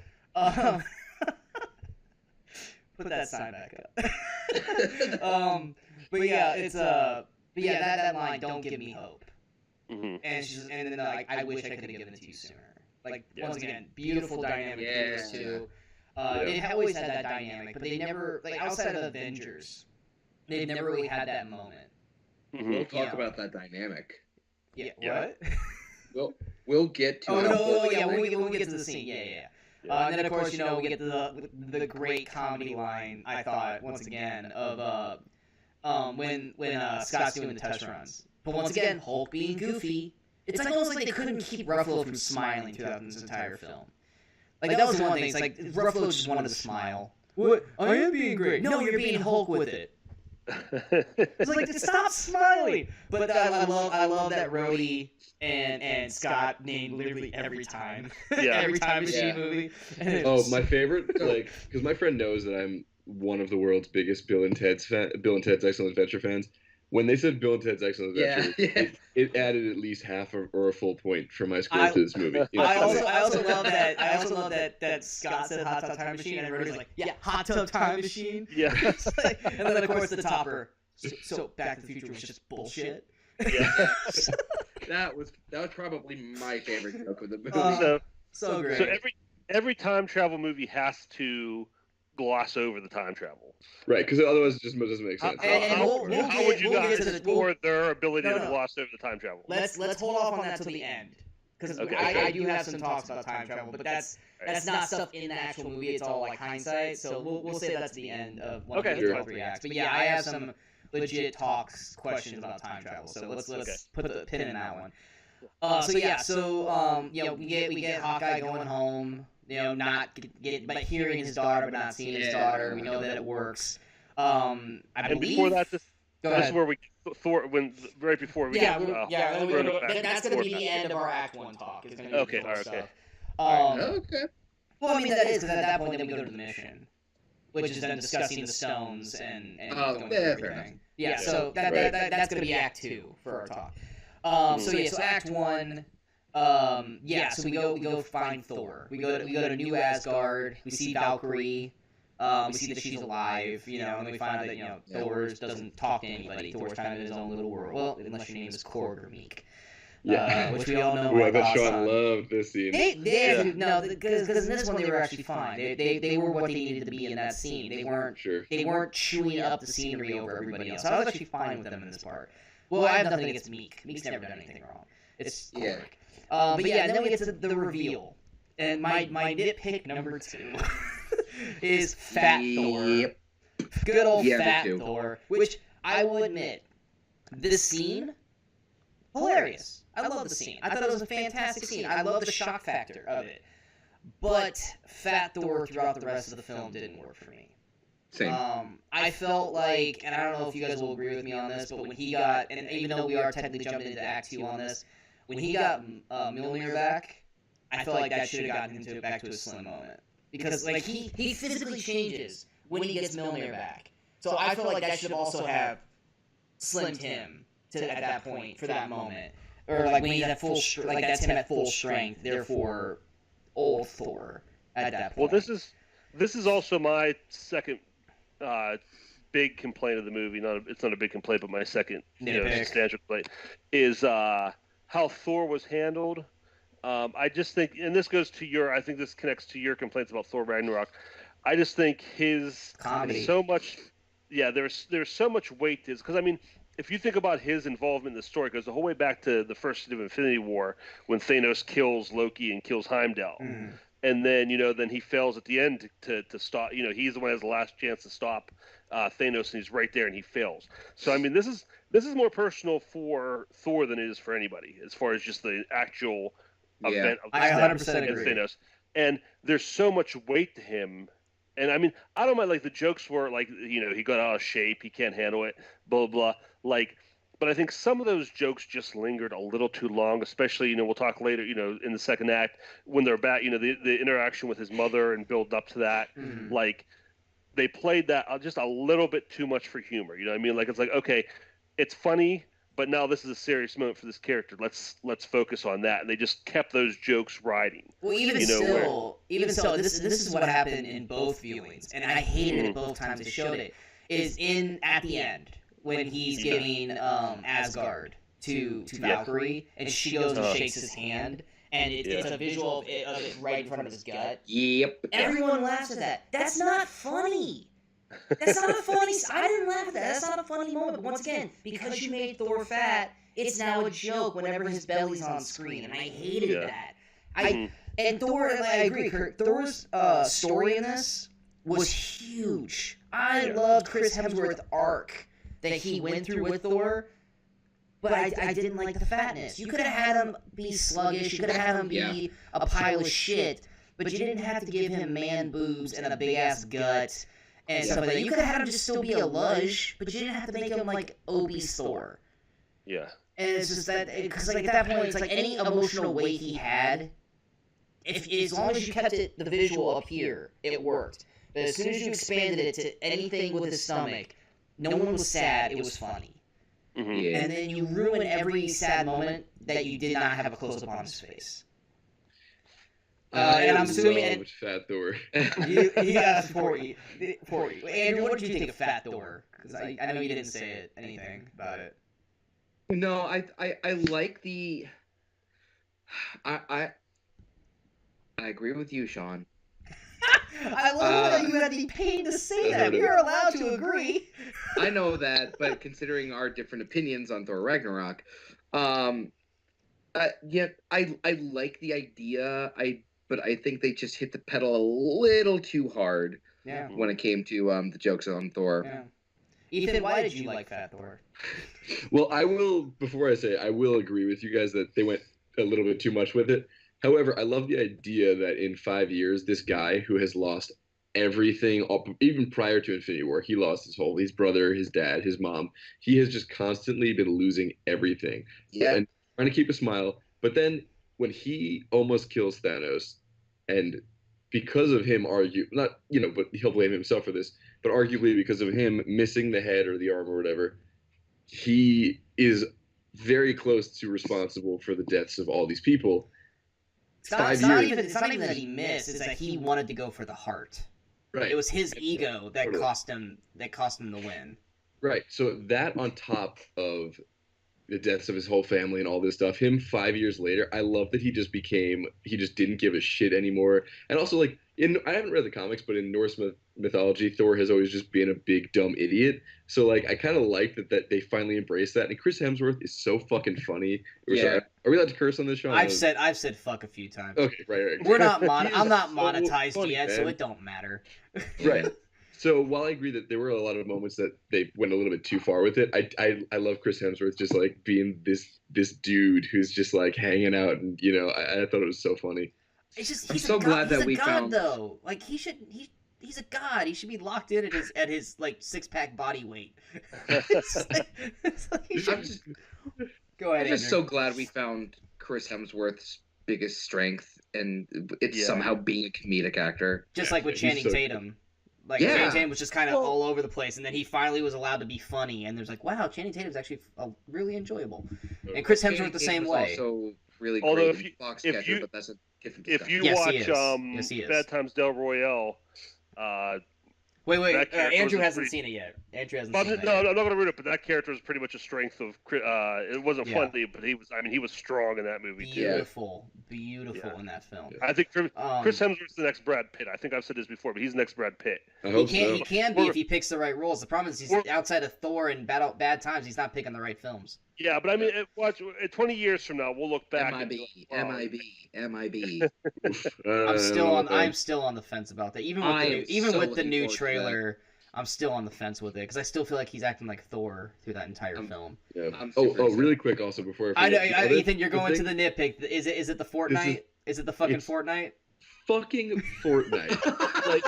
put that sign back up. But yeah, it's that line, "Don't give me hope," and then like, "I wish I could have given it to you sooner." Like once again, beautiful dynamic between those two. They've always had that dynamic, but they never, like, outside of Avengers, they've never really had that moment. We'll talk about that dynamic. What? We'll get to it. We'll get to the scene. And then of course, we get the great comedy line, I thought, once again, of when Scott's doing the test runs. But once again, Hulk being goofy. It's like almost like they couldn't keep Ruffalo from smiling throughout this entire film. Like that was one thing. It's like Ruffalo just wanted to smile. What? I am being great. No, you're being Hulk with it. It's like, stop smiling. But I love that Rhodey and Scott named literally every time. Every time Machine movie. My favorite, like, because my friend knows that I'm one of the world's biggest Bill and Ted's Excellent Adventure fans. When they said Bill and Ted's Excellent Adventure, it added at least half or a full point for my score to this movie. I also love that. I also love that Scott said "Hot Tub Time Machine" and everybody's like, "Yeah, Hot Tub Time Machine." Yeah. And then of course the topper. So Back to the Future was just bullshit. Yeah. That was probably my favorite joke of the movie. So great. So every time travel movie has to gloss over the time travel. Right, because otherwise it just doesn't make sense. How would you guys explore their ability to gloss over the time travel? Let's hold off on that till the end, because I do have some talks about time travel, but that's not stuff in the actual movie. It's all like hindsight, so we'll say that's the end of one of the reacts. But yeah, I have some legit questions about time travel, so let's put the pin in that one. We get Hawkeye going home. Not but hearing his daughter, but not seeing his daughter. We know that it works. I believe. Before that, this is where right before we that's going to be the end of our Act 1 talk. It's going to be okay. Okay. Well, I mean, that is, because at that point, then we go to the mission, which is then discussing the stones and going through everything. Yeah, so that's going to be Act 2 for our talk. So Act 1. So we go find Thor. We go to New Asgard. We see Valkyrie. We see that she's alive. And we find out that Thor doesn't talk to anybody. Thor's kind of in his own little world. Well, unless your name is Korg or Meek. Which we all know. I bet Sean loved this scene. Because in this one they were actually fine. They were what they needed to be in that scene. They weren't chewing up the scenery over everybody else. So I was actually fine with them in this part. Well, I have nothing against Meek. Meek's never done anything wrong. It's Korg. And then we get to the reveal, and my nitpick number 2 is Fat Thor. Good old Fat Thor, which I will admit, this scene, hilarious. I love the scene. I thought it was a fantastic scene. I love the shock factor of it. But Fat Thor throughout the rest of the film didn't work for me. Same. I felt like, and I don't know if you guys will agree with me on this, but when he got, and even though we are technically jumping into Act 2 on this, when he got Mjolnir back, I felt like that should have gotten him back to a Slim moment. Because like he physically changes when he gets Mjolnir back. So I felt like that should also have slimmed him at that point for that moment. Or like when he's at full that's him at full strength, therefore old Thor at that point. Well, this is also my second big complaint of the movie. It's not a big complaint, but my second substantial complaint is how Thor was handled. I just think, and this goes to I think this connects to your complaints about Thor Ragnarok. I just think his comedy so much. Yeah, there's so much weight to his, because I mean, if you think about his involvement in the story, it goes the whole way back to the first of Infinity War when Thanos kills Loki and kills Heimdall. And then, then he fails at the end to stop. He's the one who has the last chance to stop Thanos, and he's right there, and he fails. So, I mean, this is more personal for Thor than it is for anybody, as far as just the actual event of I 100% agree. Thanos. And there's so much weight to him, And I mean, I don't mind, like, the jokes were like, he got out of shape, he can't handle it, blah blah. Like, but I think some of those jokes just lingered a little too long, especially, we'll talk later, in the second act when they're back, the interaction with his mother and build up to that. Mhm. Like, they played that just a little bit too much for humor. You know what I mean? Like, it's like, okay, it's funny, but now this is a serious moment for this character. Let's focus on that. And they just kept those jokes riding. Well, even still, this is what happened in both viewings, and I hated it both times they showed it. Is at the end when he's giving Asgard to Valkyrie, and she goes and shakes his hand, and it's a visual of it right in front of his gut. Yep. Everyone laughs at that. That's not funny. That's not a funny. I didn't laugh at that. That's not a funny moment. But once again, because you made Thor fat, it's now a joke whenever his belly's on screen, and I hated that. And Thor, I agree, Kurt. Thor's story in this was huge. I loved Chris Hemsworth's arc that he went through with Thor, but I didn't like the fatness. You could have had him be sluggish. You could have had him be a pile of shit, but you didn't have to give him man boobs and a big ass gut and stuff like that. You could have had him just still be a luge, but you didn't have to make him like obese Thor. Yeah. And it's just that, because like at that point, it's like any emotional weight he had, as long as you kept the visual up here, it worked. But as soon as you expanded it to anything with his stomach, no one was sad, it was funny. Mm-hmm. Yeah. And then you ruin every sad moment that you did not have a close-up on his face. And I'm assuming... Fat Thor. Poor you. Andrew, what did you think of Fat Thor? Because I know you didn't say anything about it. No, I like the. I agree with you, Sean. I love that you had the pain to say that. We are allowed to agree. I know that, but considering our different opinions on Thor Ragnarok, yet I like the idea. But I think they just hit the pedal a little too hard. Yeah. When it came to the jokes on Thor. Yeah. Ethan, why did you like Fat Thor? Well, before I say it, I will agree with you guys that they went a little bit too much with it. However, I love the idea that in 5 years, this guy who has lost everything, even prior to Infinity War, he lost his brother, his dad, his mom. He has just constantly been losing everything. Yeah. And trying to keep a smile. But then when he almost kills Thanos, and because of him but he'll blame himself for this, but arguably because of him missing the head or the arm or whatever, he is very close to responsible for the deaths of all these people. It's not even that he missed. It's that he wanted to go for the heart. Right. It was his ego that cost him the win. Right. So that on top of the deaths of his whole family and all this stuff, him 5 years later, I love that he just didn't give a shit anymore. And also, like, I haven't read the comics, but in Norse mythology, Thor has always just been a big dumb idiot. So like, I kind of like that they finally embraced that. And Chris Hemsworth is so fucking funny. Yeah. Are we allowed to curse on this show? I've said fuck a few times. Okay, right. We're not I'm not monetized funny, yet, man. so it don't matter. Right. So while I agree that there were a lot of moments that they went a little bit too far with it, I love Chris Hemsworth just like being this dude who's just like hanging out, and I thought it was so funny. It's just I'm so glad that we found though. Like he's a god. He should be locked in at his like 6-pack body weight. Go ahead. I'm just so glad we found Chris Hemsworth's biggest strength, and it's somehow being a comedic actor. Just like with Channing Tatum. Like, Channing Tatum was just kind of all over the place, and then he finally was allowed to be funny, and there's like, wow, Channing Tatum's actually really enjoyable. And Chris Hemsworth the same way. Also really Although great Foxcatcher, but that's a different discussion. If you watch Bad Times Del Royale, Wait, Andrew hasn't seen it yet. Andrew hasn't seen it. No, I'm not going to ruin it, but that character was pretty much a strength of. It wasn't funny, but he was strong in that movie too. Beautiful in that film. I think Chris Hemsworth's the next Brad Pitt. I think I've said this before, but he's the next Brad Pitt. He can be if he picks the right roles. The problem is he's outside of Thor and Bad Times. He's not picking the right films. Yeah, but I mean, watch. 20 years from now, we'll look back. MIB. I'm still on the fence about that. Even with the new trailer, I'm still on the fence with it because I still feel like he's acting like Thor through that entire film. Yeah. Really quick, also before I know, Ethan, you're going to the nitpick. Is it the Fortnite? Is it the fucking Fortnite? Fucking Fortnite. Like,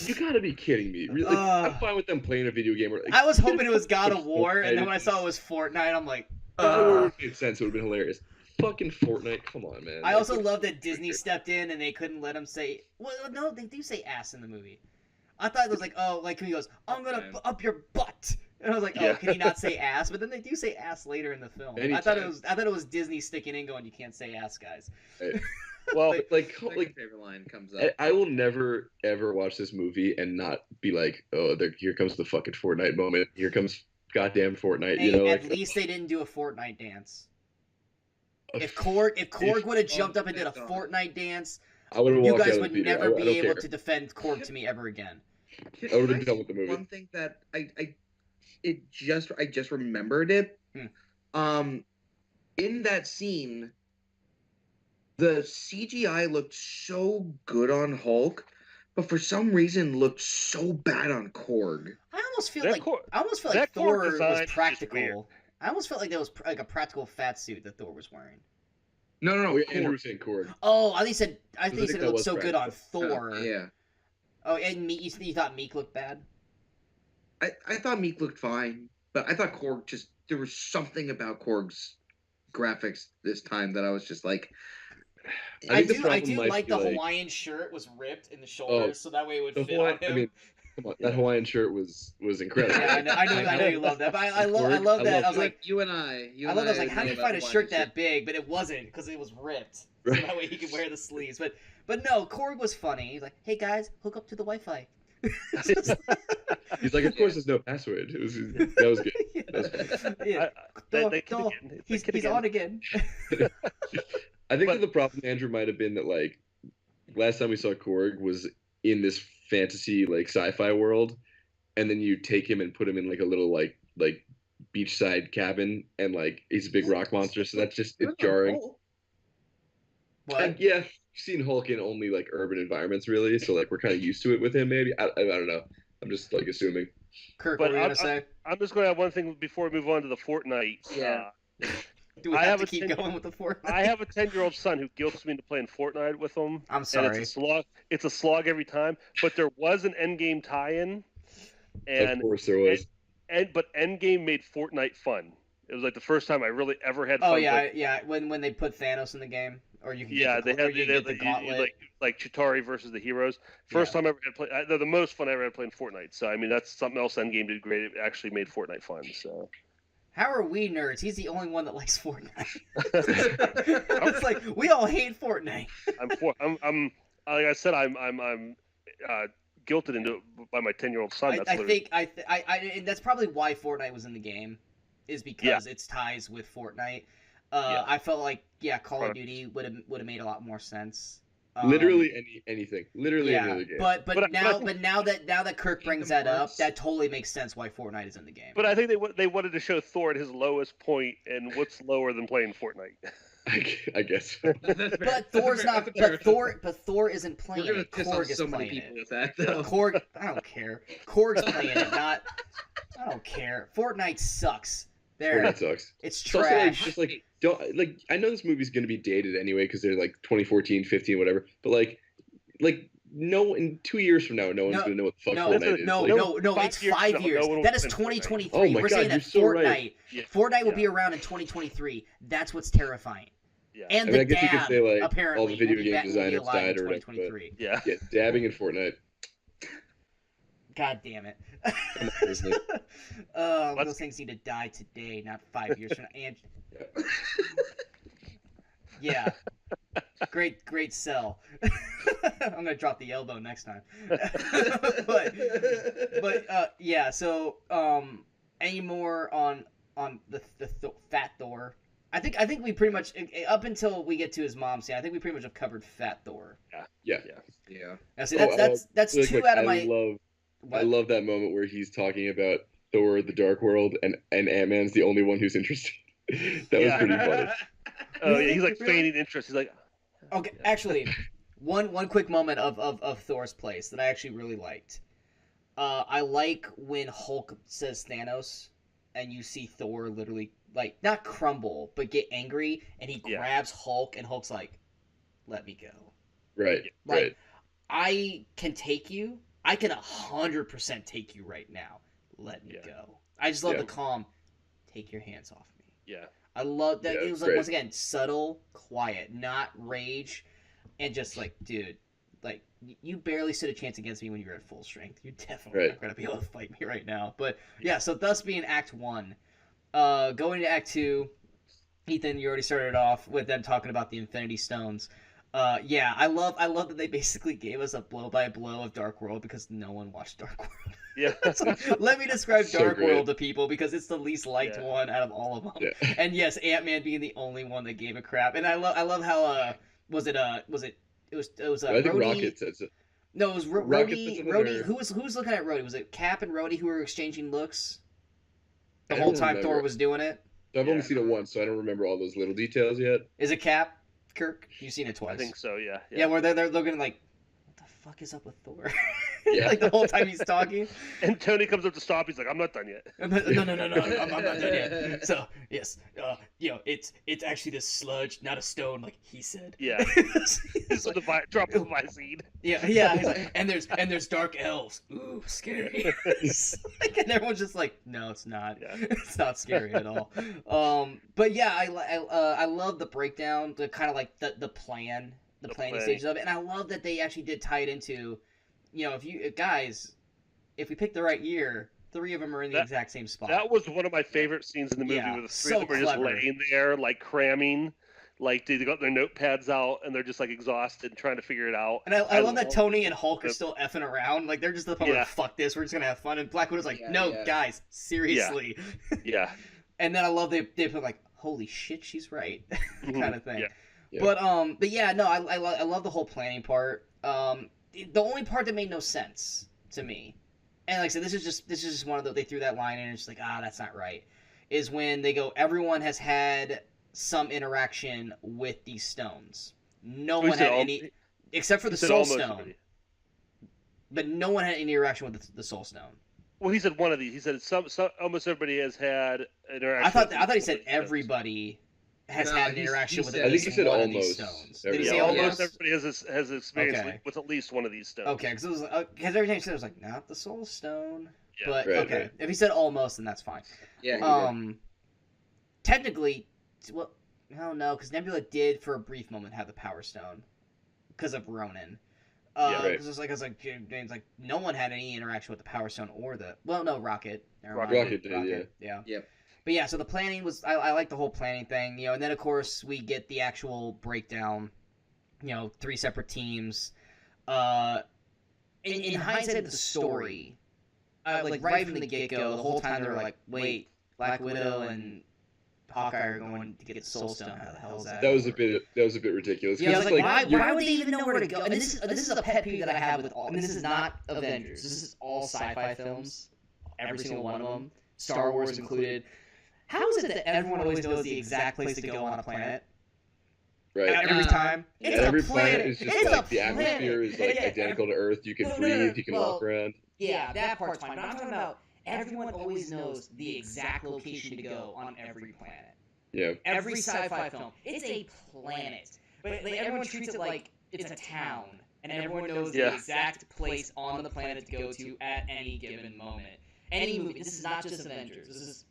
You gotta be kidding me. Really? I'm fine with them playing a video game. Or, like, I was hoping it was God of War, Fortnite and then when I is- saw it was Fortnite, I'm like, That would have made sense. It would have been hilarious. Fucking Fortnite. Come on, man. I Like, also what- love that Disney stepped in and they couldn't let him say. Well, no, they do say ass in the movie. I thought it was like, oh, like when he goes, I'm gonna up your butt, and I was like, oh, Yeah. can he not say ass? But then they do say ass later in the film. I thought it was Disney sticking in, going, you can't say ass, guys. Well, like Second favorite line comes up. I will never ever watch this movie and not be like, oh, here comes the fucking Fortnite moment. Here comes goddamn Fortnite. Hey, You know, at like, least they didn't do a Fortnite dance. If Korg would have jumped up and did a Fortnite dance, I would have you walked guys out of would the theater. never I be don't able care. to defend Korg to me ever again. I would've been Can done with the movie. One thing that I just remembered it. In that scene, the CGI looked so good on Hulk, but for some reason looked so bad on Korg. I almost feel That like Korg- Thor Korg design was is just practical. weird. I almost felt like that was like a practical fat suit that Thor was wearing. No, Oh, Korg. Andrew was saying Korg. Oh, I think I he think said it that looked was so good on practical. Thor. Yeah. Oh, and Meek, you thought Meek looked bad? I thought Meek looked fine, but I thought Korg there was something about Korg's graphics this time that I was just like, I think the do problem might like be, the like- Hawaiian shirt was ripped in the shoulders, so that way it would The fit Hawaiian, on him. I mean, come on, that Hawaiian shirt was incredible. Yeah, I know you love that, but I love Korg, that. I I was like, you and I. I love that. I was like, how do you find a shirt that? that big? But it wasn't because it was ripped, so Right. that way he could wear the sleeves. But no, Korg was funny. He's like, hey guys, hook up to the Wi-Fi. He's like, of course, there's no password. That was good. Yeah. That was Yeah. That kid No, again. That he's kid he's again. on again. I think But- that the problem, Andrew, might have been that like last time we saw Korg was in this fantasy like sci-fi world, and then you take him and put him in like a little like beachside cabin, and like he's a big rock monster. So that's just it's jarring. What? And, yeah, we've seen Hulk in only like urban environments, really. So like we're kind of used to it with him. Maybe I don't know. I'm just like assuming. Kirk, But what were you gonna say? I'm just going to add one thing before we move on to the Fortnite. Yeah. Do we I have have to a keep ten- going with the Fortnite? I have a 10-year-old son who guilts me into playing Fortnite with him. I'm And sorry. it's a slog. It's a slog every time. But there was an Endgame tie-in, and Of course there was. but Endgame made Fortnite fun. It was like the first time I really ever had fun. Oh yeah, playing- yeah. When they put Thanos in the game, or you can Yeah, get they the, or had you they, get the you- gauntlet. like Chitauri versus the heroes. First time I ever had played. The most fun I ever had playing Fortnite. So I mean, that's something else Endgame did great. It actually made Fortnite fun. So How are we nerds? He's the only one that likes Fortnite. It's like we all hate Fortnite. I'm like I said, I'm guilted into it by my 10-year-old son. That's I literally- think and that's probably why Fortnite was in the game, is because its ties with Fortnite. Yeah. I felt like Call of Right. Duty would have made a lot more sense. Literally anything. Literally any Yeah, other game. but But now that Kirk brings Kingdom that up, Hearts. that totally makes sense why Fortnite is in the game. But I think they wanted to show Thor at his lowest point, and what's lower than playing Fortnite? I guess. But Thor's not. But Thor isn't playing We're gonna it. piss Korg off is so many playing people it. with that, though. Korg, I don't care. Korg's playing it, not. I don't care. Fortnite sucks. There, Fortnite sucks. it's It's also like, trash. just like don't like I know this movie's gonna be dated anyway because they're like 2014, 15, whatever. But like no, in 2 years from now, no one's No, gonna know what the fuck No, Fortnite is. no, Like, no, 5 it's years 5 from now, years. no one will That is play Fortnite. 2023. Oh my We're God, saying you're that so Fortnite, right. Yeah. Fortnite will Yeah. be around in 2023. That's what's terrifying. Yeah. And I the mean, I guess you could dab, say, like, apparently, all the video will be game back- will be designers alive died in or whatever, but- 2023. Yeah. Yeah, dabbing in Fortnite. God damn it. Come on, Disney. Those things need to die today, not 5 years from now. And yeah. Great sell. I'm gonna drop the elbow next time. but yeah. So any more on the Fat Thor? I think we pretty much up until we get to his mom scene. I think we pretty much have covered Fat Thor. Yeah. Yeah. Now, see, that's Really two quick, out of my. I love that moment where he's talking about Thor: The Dark World, and Ant-Man's the only one who's interested. That was pretty funny. Oh yeah, he's like Really? feigning interest. He's like, Okay, actually, one quick moment of Thor's place that I actually really liked. I like when Hulk says Thanos, and you see Thor literally like not crumble but get angry, and he Yeah. grabs Hulk, and Hulk's like, "Let me go." Right. Like, Right. I can take you, I can 100% take you right now. Let me go. I just love the calm. Take your hands off me. Yeah. I love that. Yeah, It was like, great. once again, subtle, quiet, not rage, and just like, dude, like you barely stood a chance against me when you were at full strength. You're definitely not gonna be able to fight me right now. But yeah, so thus being Act 1. Going to Act 2, Ethan, you already started off with them talking about the Infinity Stones. Yeah, I love that they basically gave us a blow by blow of Dark World because no one watched Dark World. Yeah. So, let me describe So Dark great. World to people because it's the least liked Yeah. one out of all of them. Yeah. And yes, Ant-Man being the only one that gave a crap. And I love how was it I think Rhodey? Rocket says it. No, it was Rocket Rhodey. says another- Rhodey. Who was looking at Rhodey? Was it Cap and Rhodey who were exchanging looks the I whole don't time remember. Thor was doing it? I've Yeah. only seen it once, so I don't remember all those little details yet. Is it Cap? Kirk? You've seen it twice. I think so. Yeah. Yeah, where they're looking like, what the fuck is up with Thor? Yeah. Like the whole time he's talking. And Tony comes up to stop. He's like, "I'm not done yet." No, I'm not done yet. So yes, it's actually this sludge, not a stone, like he said. Yeah. He's like, Drop the Visine. yeah. He's like, and there's dark elves. Ooh, scary. And everyone's just like, no, it's not. Yeah. It's not scary at all. But yeah, I love the breakdown, the kind of like the planning planning. stages of it, and I love that they actually did tie it into, if we pick the right year, 3 of them are in the exact same spot. That was one of my favorite scenes in the movie, Yeah, where the 3 so of them are just clever. laying there, like cramming, like they got their notepads out and they're just like exhausted, trying to figure it out. And I love that love- Tony and Hulk are still effing around. Like, they're just the point Yeah. like, fuck this, we're just gonna have fun. And Black Widow's like, Yeah, no, yeah. guys, seriously. Yeah. And then I love they put like, holy shit, she's right, kind of thing. Yeah. Yeah. But yeah, no, I love the whole planning part. The only part that made no sense to me, and like I said, this is just one of the, they threw that line in and it's just like, that's not right, is when they go, everyone has had some interaction with these stones. No He one said had al- any, except for he the said Soul almost Stone. everybody. But no one had any interaction with the Soul Stone. Well, he said one of these. He said some almost everybody has had interaction. I thought with he said these stones. everybody has No, had an he interaction with said- at I think least he said one of these almost stones. every- Did he Yeah, say almost. almost? everybody has experience Okay. with at least one of these stones. Okay, because it was because every time he said it was like, not the Soul Stone. Yeah. But Right, okay, right. if he said almost, then that's fine. Yeah. he Technically, well, I don't know, because Nebula did for a brief moment have the Power Stone because of Ronan. Yeah, right. Because it's like James, like no one had any interaction with the Power Stone or the Rocket. Never mind. Rocket did, yeah. Yep. But yeah, so the planning was I like the whole planning thing, and then of course we get the actual breakdown, 3 separate teams. In hindsight of the story, like right from the get go, the whole time they were like, wait, Black Widow and Hawkeye are going to get the Soul Stone. How the hell is that? That was a bit ridiculous. Yeah, I was 'cause, like, you're- why would they even know where to go? And this is a pet peeve that I have with all. I mean, this is not Avengers. This is all sci-fi films. Every single one of them, Star Wars included. How is it that everyone always knows the exact place to go on a planet? right. Every time. And It's a every planet is just It's a like the atmosphere is like Yeah, identical to Earth. You can No, no, breathe. no. You can Well, walk around. Yeah, that part's fine. But I'm talking about everyone always knows the exact location to go on every planet. Yeah. Every sci-fi film, it's a planet, but like, everyone treats it like it's a town, and everyone knows the Yeah. exact place on the planet to go to at any given moment. Any movie. This is not just Avengers. This is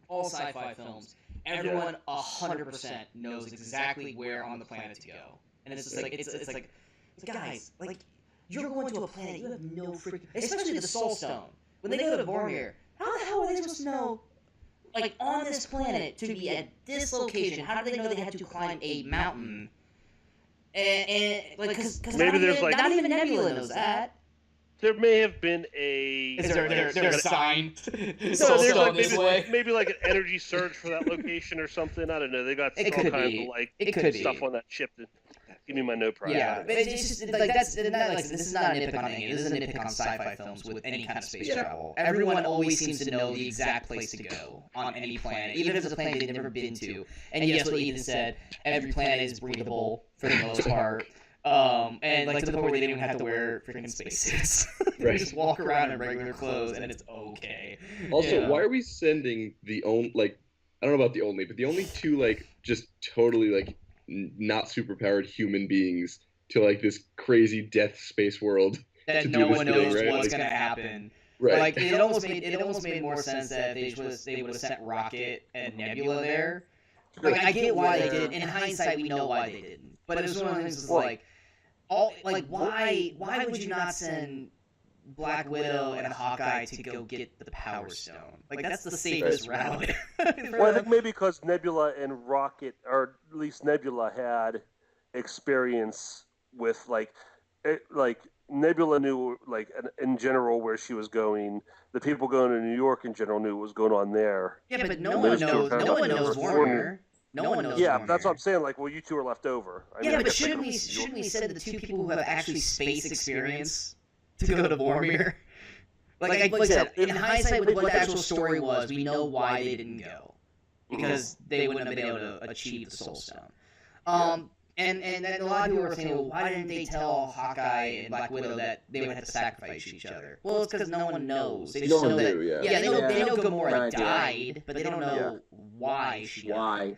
all sci-fi films. Everyone 100% knows exactly where on the planet to go, and it's just like it's like guys, like you're going to a planet you have no freaking, especially the Soul Stone. When they go to Boromir, how the hell are they supposed to know? Like, on this planet, to be at this location, how do they know they had to climb a mountain? And like, because Maybe there's, like- not even Nebula knows that. There may have been a. Is there a sign? No, Soul there's Stone like this maybe, way. maybe like an energy surge for that location or something. I don't know. They got It all could kinds be. of like It could stuff be. on that ship. Give me my note prize. Yeah, but it's just like that's not like this is not a nitpick on anything. This is a nitpick on sci-fi films with any kind of space travel. Everyone always seems to know the exact place to go on any planet, even if it's a planet they've never been to. And yes, what Ethan said, every planet is breathable for the most part. And like to the point where they don't even have to wear freaking spacesuits. They Right. just walk around in regular clothes and it's okay. Also, Yeah. why are we sending the only like I don't know about the only, but the only 2 like just totally like not superpowered human beings to like this crazy death space world? that to no do one this thing, knows right? what's Like- gonna happen. Right. Like it almost made more sense that they would have sent Rocket and Nebula there. Like I get why they did. In hindsight, we know why they didn't. But it was one of the things that's like, why would you not send Black Widow and Hawkeye to go get the Power Stone? Like that's the safest route. Well, I think maybe because Nebula and Rocket, or at least Nebula, had experience with like Nebula knew in general where she was going. The people going to New York in general knew what was going on there. Yeah, but no one knows. No one knows Warner. No one knows. Yeah, Warner. that's what I'm saying. Like, well, you two are left over. I mean, I but guess shouldn't we send the two people who have actually space experience to go to Vormir? Like I said, in hindsight, with what the actual story was, we know why they didn't go, because they wouldn't have been able to achieve the Soul Stone. And then a lot of people were saying, well, why didn't they tell Hawkeye and Black Widow that they would have to sacrifice each other? Well, it's because no one knows. They just know that. They know Gamora died, but they don't know why she died.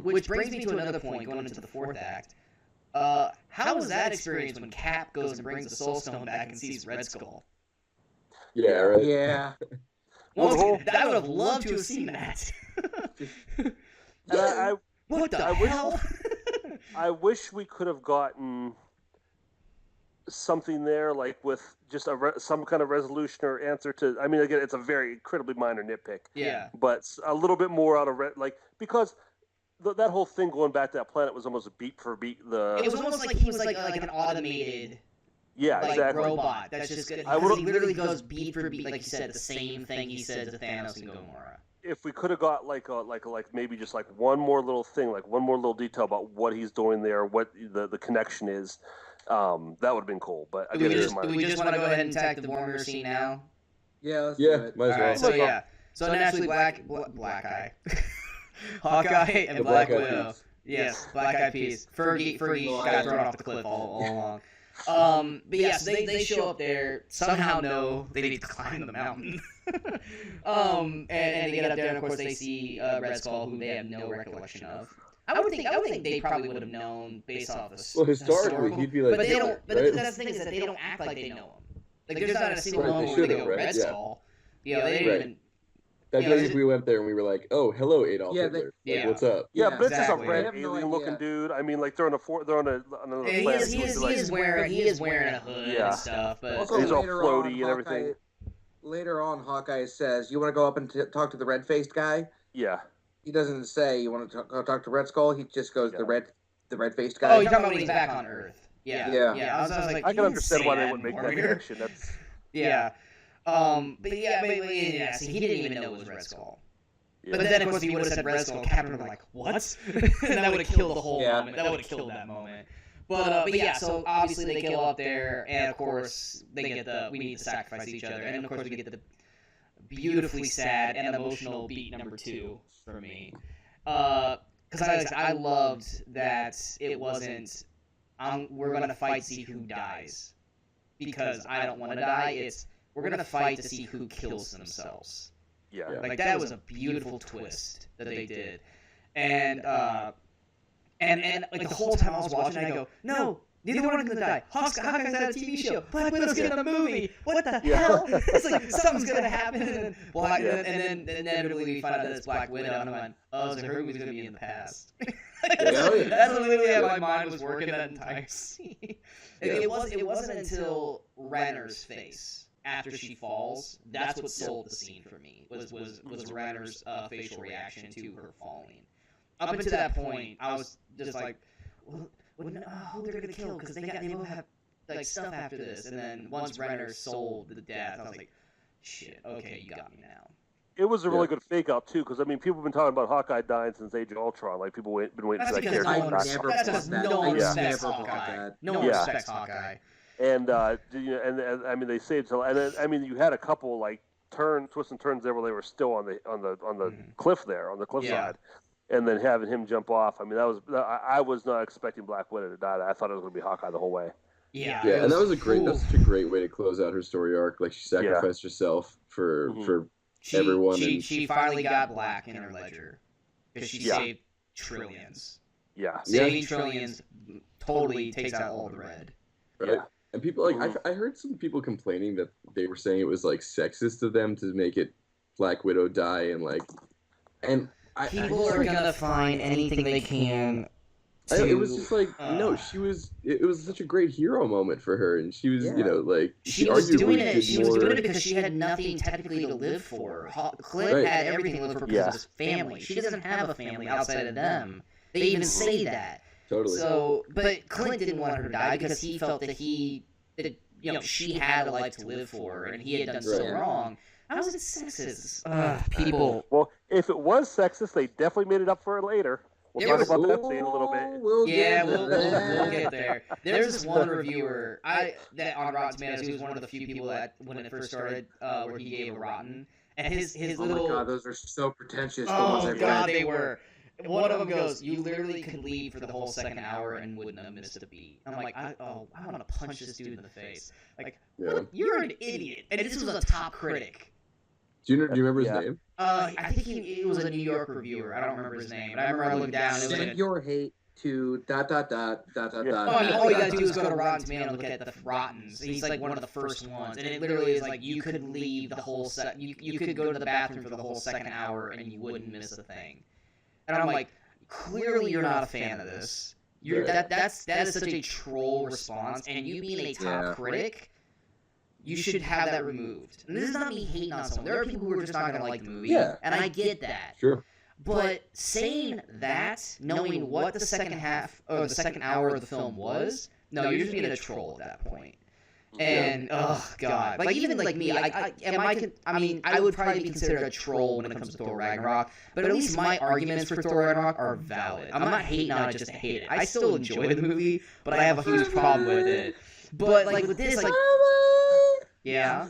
Which brings me to another point going into the fourth act. How was that experience when Cap goes and brings the Soul Stone back and sees Red Skull? Yeah, right. Yeah. I would have loved to have seen that. What the hell? I wish we could have gotten something there, like with just some kind of resolution or answer to. I mean, again, it's a very incredibly minor nitpick. Yeah. But a little bit more out of because that whole thing going back to that planet was almost a beat for beat. It was almost like he was like an automated. Yeah, exactly. Robot that's just good. He literally goes beat for beat, like you said, the same thing he said to Thanos and Gamora. If we could have got maybe just like one more little thing, like one more little detail about what he's doing there, what the connection is, that would have been cool. But do we just want to go ahead and attack the Vormir scene now? Yeah, let's do it. Might as well. So naturally, Black Eye, Hawkeye, and Black Widow. Yes, Black Eyed Peas. Fergie got thrown off the cliff all along. But yeah, so they show up there, somehow know they need to climb the mountain. And they get up there, and of course they see Red Skull, who they have no recollection of. I would think they probably would have known based off of. Well, historically, he'd be like, but they don't. But right? that's the thing is that they don't act like they know him. Like there's not a single moment where they they go should've, right? Red Yeah. Skull. You know, they didn't even. That'd be like if we went there and we were like, "Oh, hello, Adolf Hitler. What's up?" Yeah, but it's just a exactly. red alien-looking dude. I mean, like they're on another planet. He is wearing a hood and stuff, but Also, he's all later floaty on, and everything. Later on, Hawkeye says, "You want to go up and talk to the red-faced guy?" Yeah. He doesn't say, "You want to go talk to Red Skull?" He just goes, "The red-faced guy." Oh, you're talking about when he's back on Earth. Yeah. I was like, I can understand why they wouldn't make that connection. That's But so he didn't even know it was Red Skull. But then, of course, if he would have said Red Skull, Captain would have been like, what? And that would have killed the whole moment. That would have killed that moment. But yeah, so obviously they kill up there, and of course they get we need to sacrifice each other, and of course we get the beautifully sad and emotional beat number 2 for me. Because I loved that it wasn't, we're going to fight to see who dies. Because I don't want to die, it's, we're going to fight to see who kills themselves. Yeah. Like that was a beautiful twist that they did, and like the whole time I was watching, I go, no, neither one of them gonna die. Hawkeye's at a TV show. Black Widow's getting a movie. What the hell? It's like something's gonna happen, and then inevitably we find out that it's Black Widow, and I'm like, oh, so her movie's gonna be in the past. That's literally how my mind was working that entire scene. It wasn't until Renner's face. After she falls, that's what sold the scene for me. Was Renner's facial reaction to her falling. Up until that point, I was just like, "Well, who they're gonna kill?" Because they both have like stuff after this. And then once Renner sold the death, I was like, "Shit, okay, you got me now." It was a really good fake out too, because I mean, people have been talking about Hawkeye dying since Age of Ultron. Like people been waiting for that character. That's because no one respects Hawkeye. No one respects Hawkeye. And and I mean they saved, and then, I mean you had a couple like twists and turns there where they were still on the cliff there, on the cliff side, and then having him jump off. I mean I was not expecting Black Widow to die. I thought it was going to be Hawkeye the whole way. Yeah, and that was that's such a great way to close out her story arc. Like she sacrificed herself for everyone. She finally got Black in her ledger because she saved trillions. Yeah, saving trillions totally takes out all the red. Right. And people I heard some people complaining that they were saying it was like sexist of them to make it Black Widow die, and People are gonna find anything they can. It was just like no, she was. It was such a great hero moment for her, and she was like she was doing it. She was doing it because she had nothing technically to live for. Clint had everything to live for because of his family. She doesn't have a family outside of them. They even say that. Totally. So, but Clint didn't want her to die because he felt that she had a life to live for, and he had done so wrong. How is it sexist? People. Well, if it was sexist, they definitely made it up for it later. We'll talk about that scene a little bit. We'll get there. There's this one reviewer that on Rotten Tomatoes, he was one of the few people that when it first started, where he gave a rotten, and his little. Oh my god, those are so pretentious. Oh god, they were. One of them goes, "You literally could leave for the whole second hour and wouldn't have missed a beat." I'm like, I want to punch this dude in the face. Like, you're an idiot. And this was a top critic. Do you remember his name? I think it was a New York reviewer. I don't remember his name, but I remember I looked down. Send your hate to ... All you gotta do is go to Rotten Tomatoes and look at the Rottens. He's like one of the first ones, and it literally is like you could leave the whole you could go to the bathroom for the whole second hour and you wouldn't miss a thing. And I'm like, clearly you're not a fan of this. That is such a troll response, and you being a top critic. You should have that removed. And this is not me hating on someone. There are people who are just not going to like the movie, and I get that. Sure. But saying that, knowing what the second half or the second hour of the film was, no, you're just being a troll at that point. And oh god, like even like me, I would probably be considered a troll when it comes to Thor Ragnarok. But at least my arguments for Thor Ragnarok are valid. I'm not hating on it just to hate it. I still enjoy the movie, but I have a huge problem with it. But like with this, like. Yeah.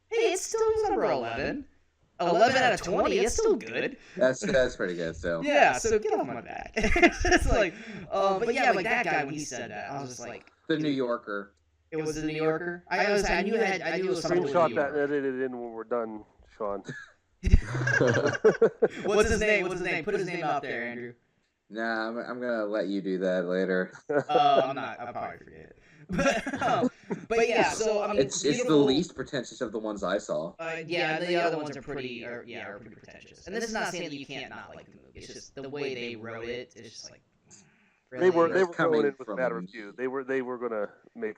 Hey, it's still number 11. 11 out of 20, it's still good. That's pretty good, still. Yeah, so get off my back. It's like, but yeah, like that guy when he said that, I was just like. The New Yorker. It was the New Yorker? I knew it was something with Screenshot New that Yorker. and edit it in when we're done, Sean. What's his name? Put his name out there, Andrew. Nah, I'm gonna let you do that later. I'm not. I'll probably forget. But yeah, so I mean, it's the least pretentious of the ones I saw. Yeah, the other ones are pretty pretentious. And this is not saying that you can't not like the movie. It's just the way they wrote it. It's just like really? They were going in with a bad review. They were gonna make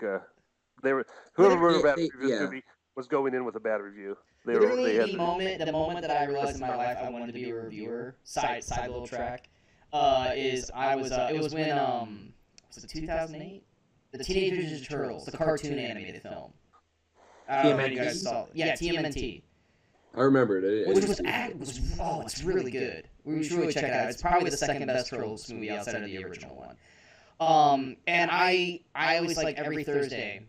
whoever wrote a bad review of this movie was going in with a bad review. The moment that I realized in my life I wanted to be a reviewer. Side little track. It was when was it 2008? The Teenage Mutant Ninja Turtles, the cartoon animated film. I don't know if you guys saw it. Yeah, TMNT. I remember it. Which was it's really good. We should really check it out. It's probably the second best Turtles movie outside of the original one. And I always like every Thursday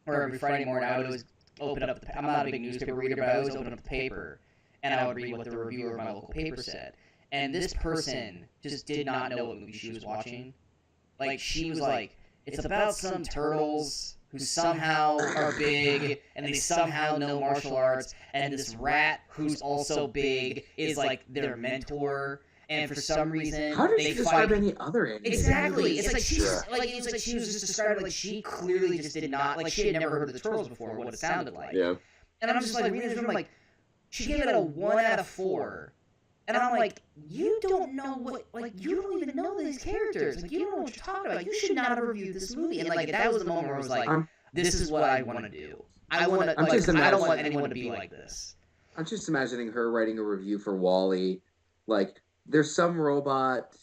or every Friday morning I would always open up. I'm not a big newspaper reader, but I always open up the paper and I would read what the reviewer of my local paper said. And this person just did not know what movie she was watching. Like she was like. It's about some turtles who somehow are big and they somehow know martial arts, and this rat who's also big is like their mentor. And for some reason, how did she describe any other anime? Exactly. It's like she was just describing like she clearly just did not like she had never heard of the turtles before. What it sounded like. Yeah. And I'm just like reading this, I'm like, she gave it a 1 out of 4. And I'm like, you don't know you don't even know these characters. Like, you don't know what you're talking about. You should not have reviewed this movie. And, like, that was the moment where I was like, this is what I want to do. I want to, I don't want anyone to be like this. I'm just imagining her writing a review for WALL-E. Like, there's some robot,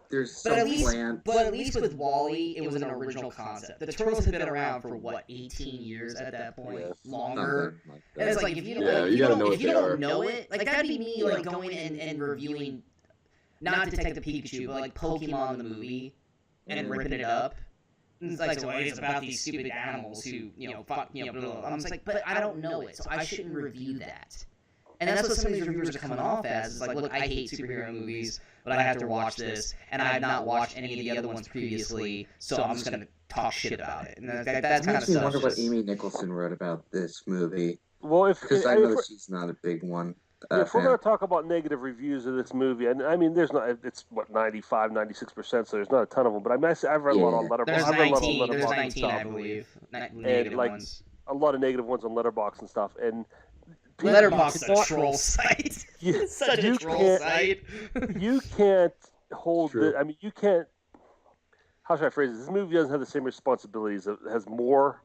there's some plant. But at least with WALL-E, it was an original concept. The turtles had been around for, 18 years at that point? Yeah. Longer. Like and it's like, if you don't know it, like, that'd be me, like, going and reviewing, not Detective Pikachu, but, like, Pokemon the movie, and ripping it up. And it's like, so it's about these stupid animals who, fuck, blah, blah, blah. I'm just like, but I don't know it, so I shouldn't review that. And that's what some of these reviewers are coming off as. It's like, look, I hate superhero movies, but I have to watch this, and I have not watched any of the other ones previously, so I'm just going to talk shit about it. And that's kind of such. I wonder what Amy Nicholson wrote about this movie. Well, because I know that she's not a big one. If we're fan. going to talk about negative reviews of this movie, and I mean, it's what 95, 96%, so there's not a ton of them. But I mean, I've read a lot on Letterboxd. There's I've read a lot on 19. There's Letterboxd and 19, stuff, I believe. and Negative like ones. a lot of negative ones on Letterboxd and stuff. And Letterboxd is a troll site. It's such a troll site. You can't hold True. I mean, you can't. How should I phrase it? This movie doesn't have the same responsibilities. It has more,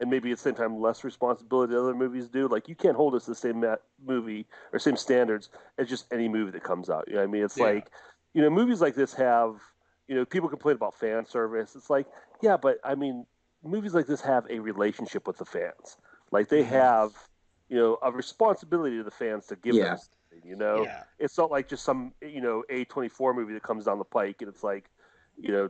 and maybe at the same time less responsibility than other movies do. Like, you can't hold us to the same movie or same standards as just any movie that comes out. You know what I mean? It's like, movies like this have, people complain about fan service. It's like, yeah, but I mean, movies like this have a relationship with the fans. Like, they have, a responsibility to the fans to give them something, Yeah. It's not like just some, A24 movie that comes down the pike and it's like,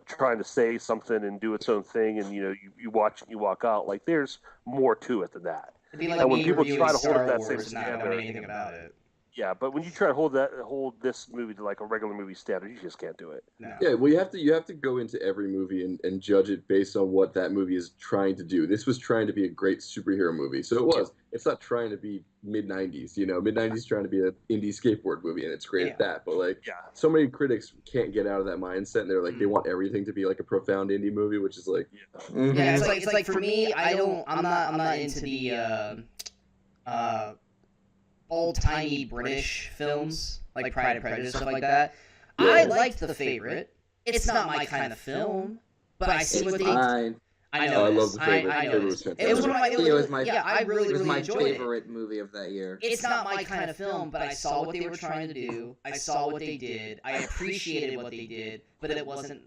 trying to say something and do its own thing, and you watch and you walk out. Like, there's more to it than that. It'd be like And when me people reviewing try to hold Star that same Wars and not standard, knowing anything about it. yeah, but when you try to hold this movie to like a regular movie standard, you just can't do it. No. Yeah, well, you have to go into every movie and judge it based on what that movie is trying to do. This was trying to be a great superhero movie, so it was. It's not trying to be mid-90s, mid-90s trying to be an indie skateboard movie, and it's great at that. But like, so many critics can't get out of that mindset, and they're like, they want everything to be like a profound indie movie, which is like, Yeah, it's like for me, I'm not into the old-timey British films, like Pride and Prejudice, stuff like that. Yeah. I liked The Favorite. It's not my kind of film, but I see what they... I know. I love The Favorite. I know. The Favorite was It was one of my... It was my, I really, it was really my enjoyed it. favorite movie of that year. It's not my kind of film, but I saw what they were trying to do. I saw what they did. I appreciated what they did, but it wasn't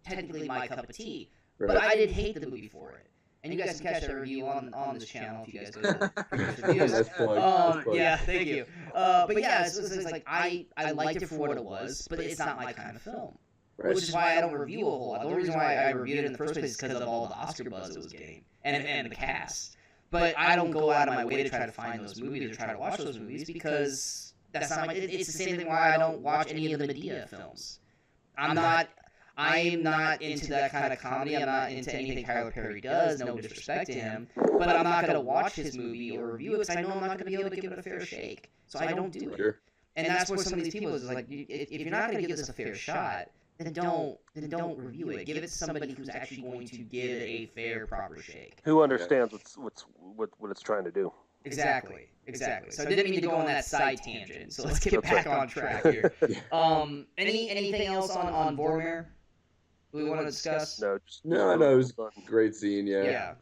technically my cup of tea. right. But I didn't hate the movie for it. And you guys can catch that review on this channel if you guys go to the reviews. Nice plug. Nice plug. Yeah, thank you. But yeah, it's like I liked it for what it was, but it's not my kind of film. Right. Which is why I don't review a whole lot. The only reason why I reviewed it in the first place is because of all the Oscar buzz it was getting and the cast. But I don't go out of my way to try to find those movies or try to watch those movies because that's not my. It's the same thing why I don't watch any of the Medea films. I'm not into that kind of comedy. I'm not into anything Tyler Perry does. No disrespect to him, but I'm not going to watch his movie or review it because I know I'm not going to be able to give it a fair shake. So I don't do it. Sure. And that's where some of these people is like, if you're not going to give this a fair shot, then don't review it. Give it to somebody who's actually going to give it a fair, proper shake. Who understands what it's trying to do? Exactly. So I didn't mean to go on that side tangent. So let's get back on track here. Anything else on Vormir we want to discuss? No, No, it was a great scene. Yeah.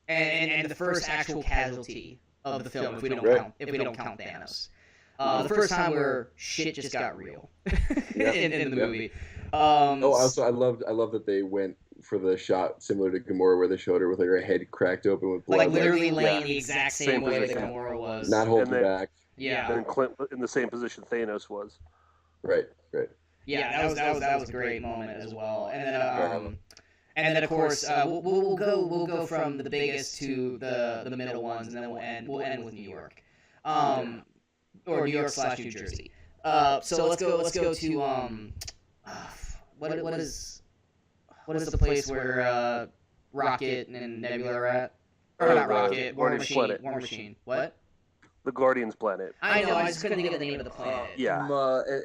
And the first actual casualty of the film, if we don't count Thanos. The first time where shit just got real in the movie. Also, I love that they went for the shot similar to Gamora, where they showed her with her head cracked open with blood. Like literally laying the exact same way that Gamora was. Not holding back. Yeah. And Clint in the same position Thanos was. Right. Yeah, that was a great moment as well. And then of course we'll go from the biggest to the middle ones, and then we'll end with New York, or New York / New Jersey. So let's go to what is the place where Rocket and Nebula are at? Or not Rocket, War Machine. What? The Guardians planet. I know, I just couldn't think of the name of the planet. Yeah.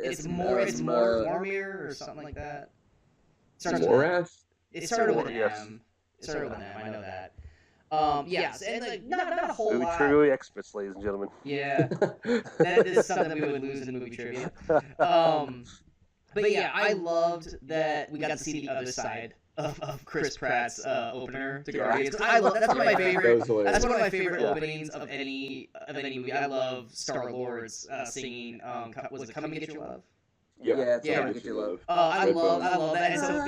It's Mormir or something like that. Morath? It started with an Yes. M. It started with an M, I know that. And like not a whole Movie lot. trivia experts, ladies and gentlemen. Yeah. That is something we would lose in movie trivia. But yeah, I loved that we got to see the other side of Chris Pratt's opener to Guardians. That's one of my favorite. That's one of my favorite openings of any movie. I love Star-Lord's singing. Was it "Come and Get Your Love"? Yeah, it's Come and Get Your Love. I love that. And so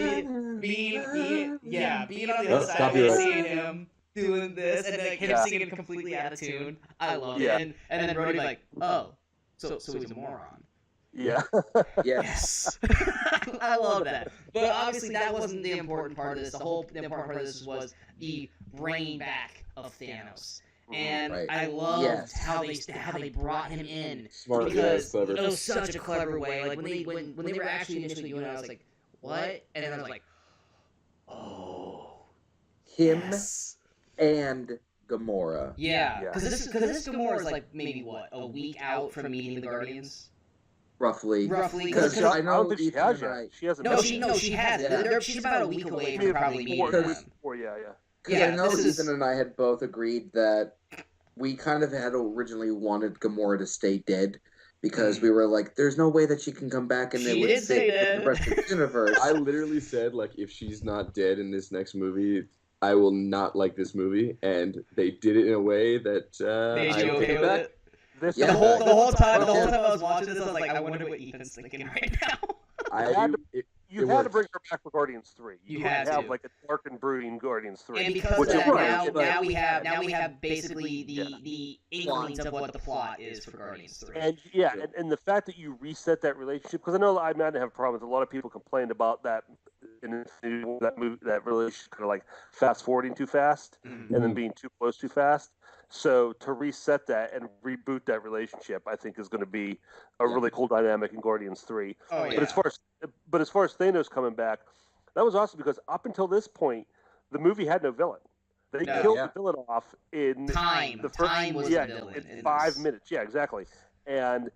being on the other side and seeing him doing this and like him singing completely out of tune, I love it. And then Brody like, oh, so he's a moron. Yeah. Yes. I love that. But obviously that wasn't the important part of this. The important part of this was the bringing back of Thanos. And I loved how they brought him in. Smart, because clever. it was such a clever way. Like when they were actually initially doing it, I was like, what? And then I was like, oh. Him yes. and Gamora. Yeah, Yeah. because this Gamora is like maybe what, a week out from meeting the Guardians. Roughly. Because I know I don't think she Ethan has and yet. I. She hasn't. she hasn't. Yeah. She's about a week away from probably meeting Four, them. yeah. Because Yeah, I know this is- Ethan and I had both agreed that we kind of had originally wanted Gamora to stay dead because we were like, "There's no way that she can come back and She it would did stay fit with dead. the rest of the universe." I literally said, like, if she's not dead in this next movie, I will not like this movie. And they did it in a way that Made I you take okay it with back. it? This Yeah. The whole time Yeah. I was watching this, I was like, I wonder what Ethan's thinking right now. You had to bring her back for Guardians 3. You couldn't had have to. like a dark and brooding Guardians 3. And because Which of is that, right, now we have basically the inklings of what the plot is for Guardians 3. And the fact that you reset that relationship, because I know I might have a problem with a lot of people complained about that in that movie, that relationship kind of like fast forwarding too fast Mhm. and then being too close too fast. So to reset that and reboot that relationship, I think is going to be a really cool dynamic in Guardians 3. Oh, yeah. But as far as Thanos coming back, that was awesome because up until this point, the movie had no villain. They killed the villain off in Time the first, was the villain in in 5 this. minutes. Yeah, exactly. And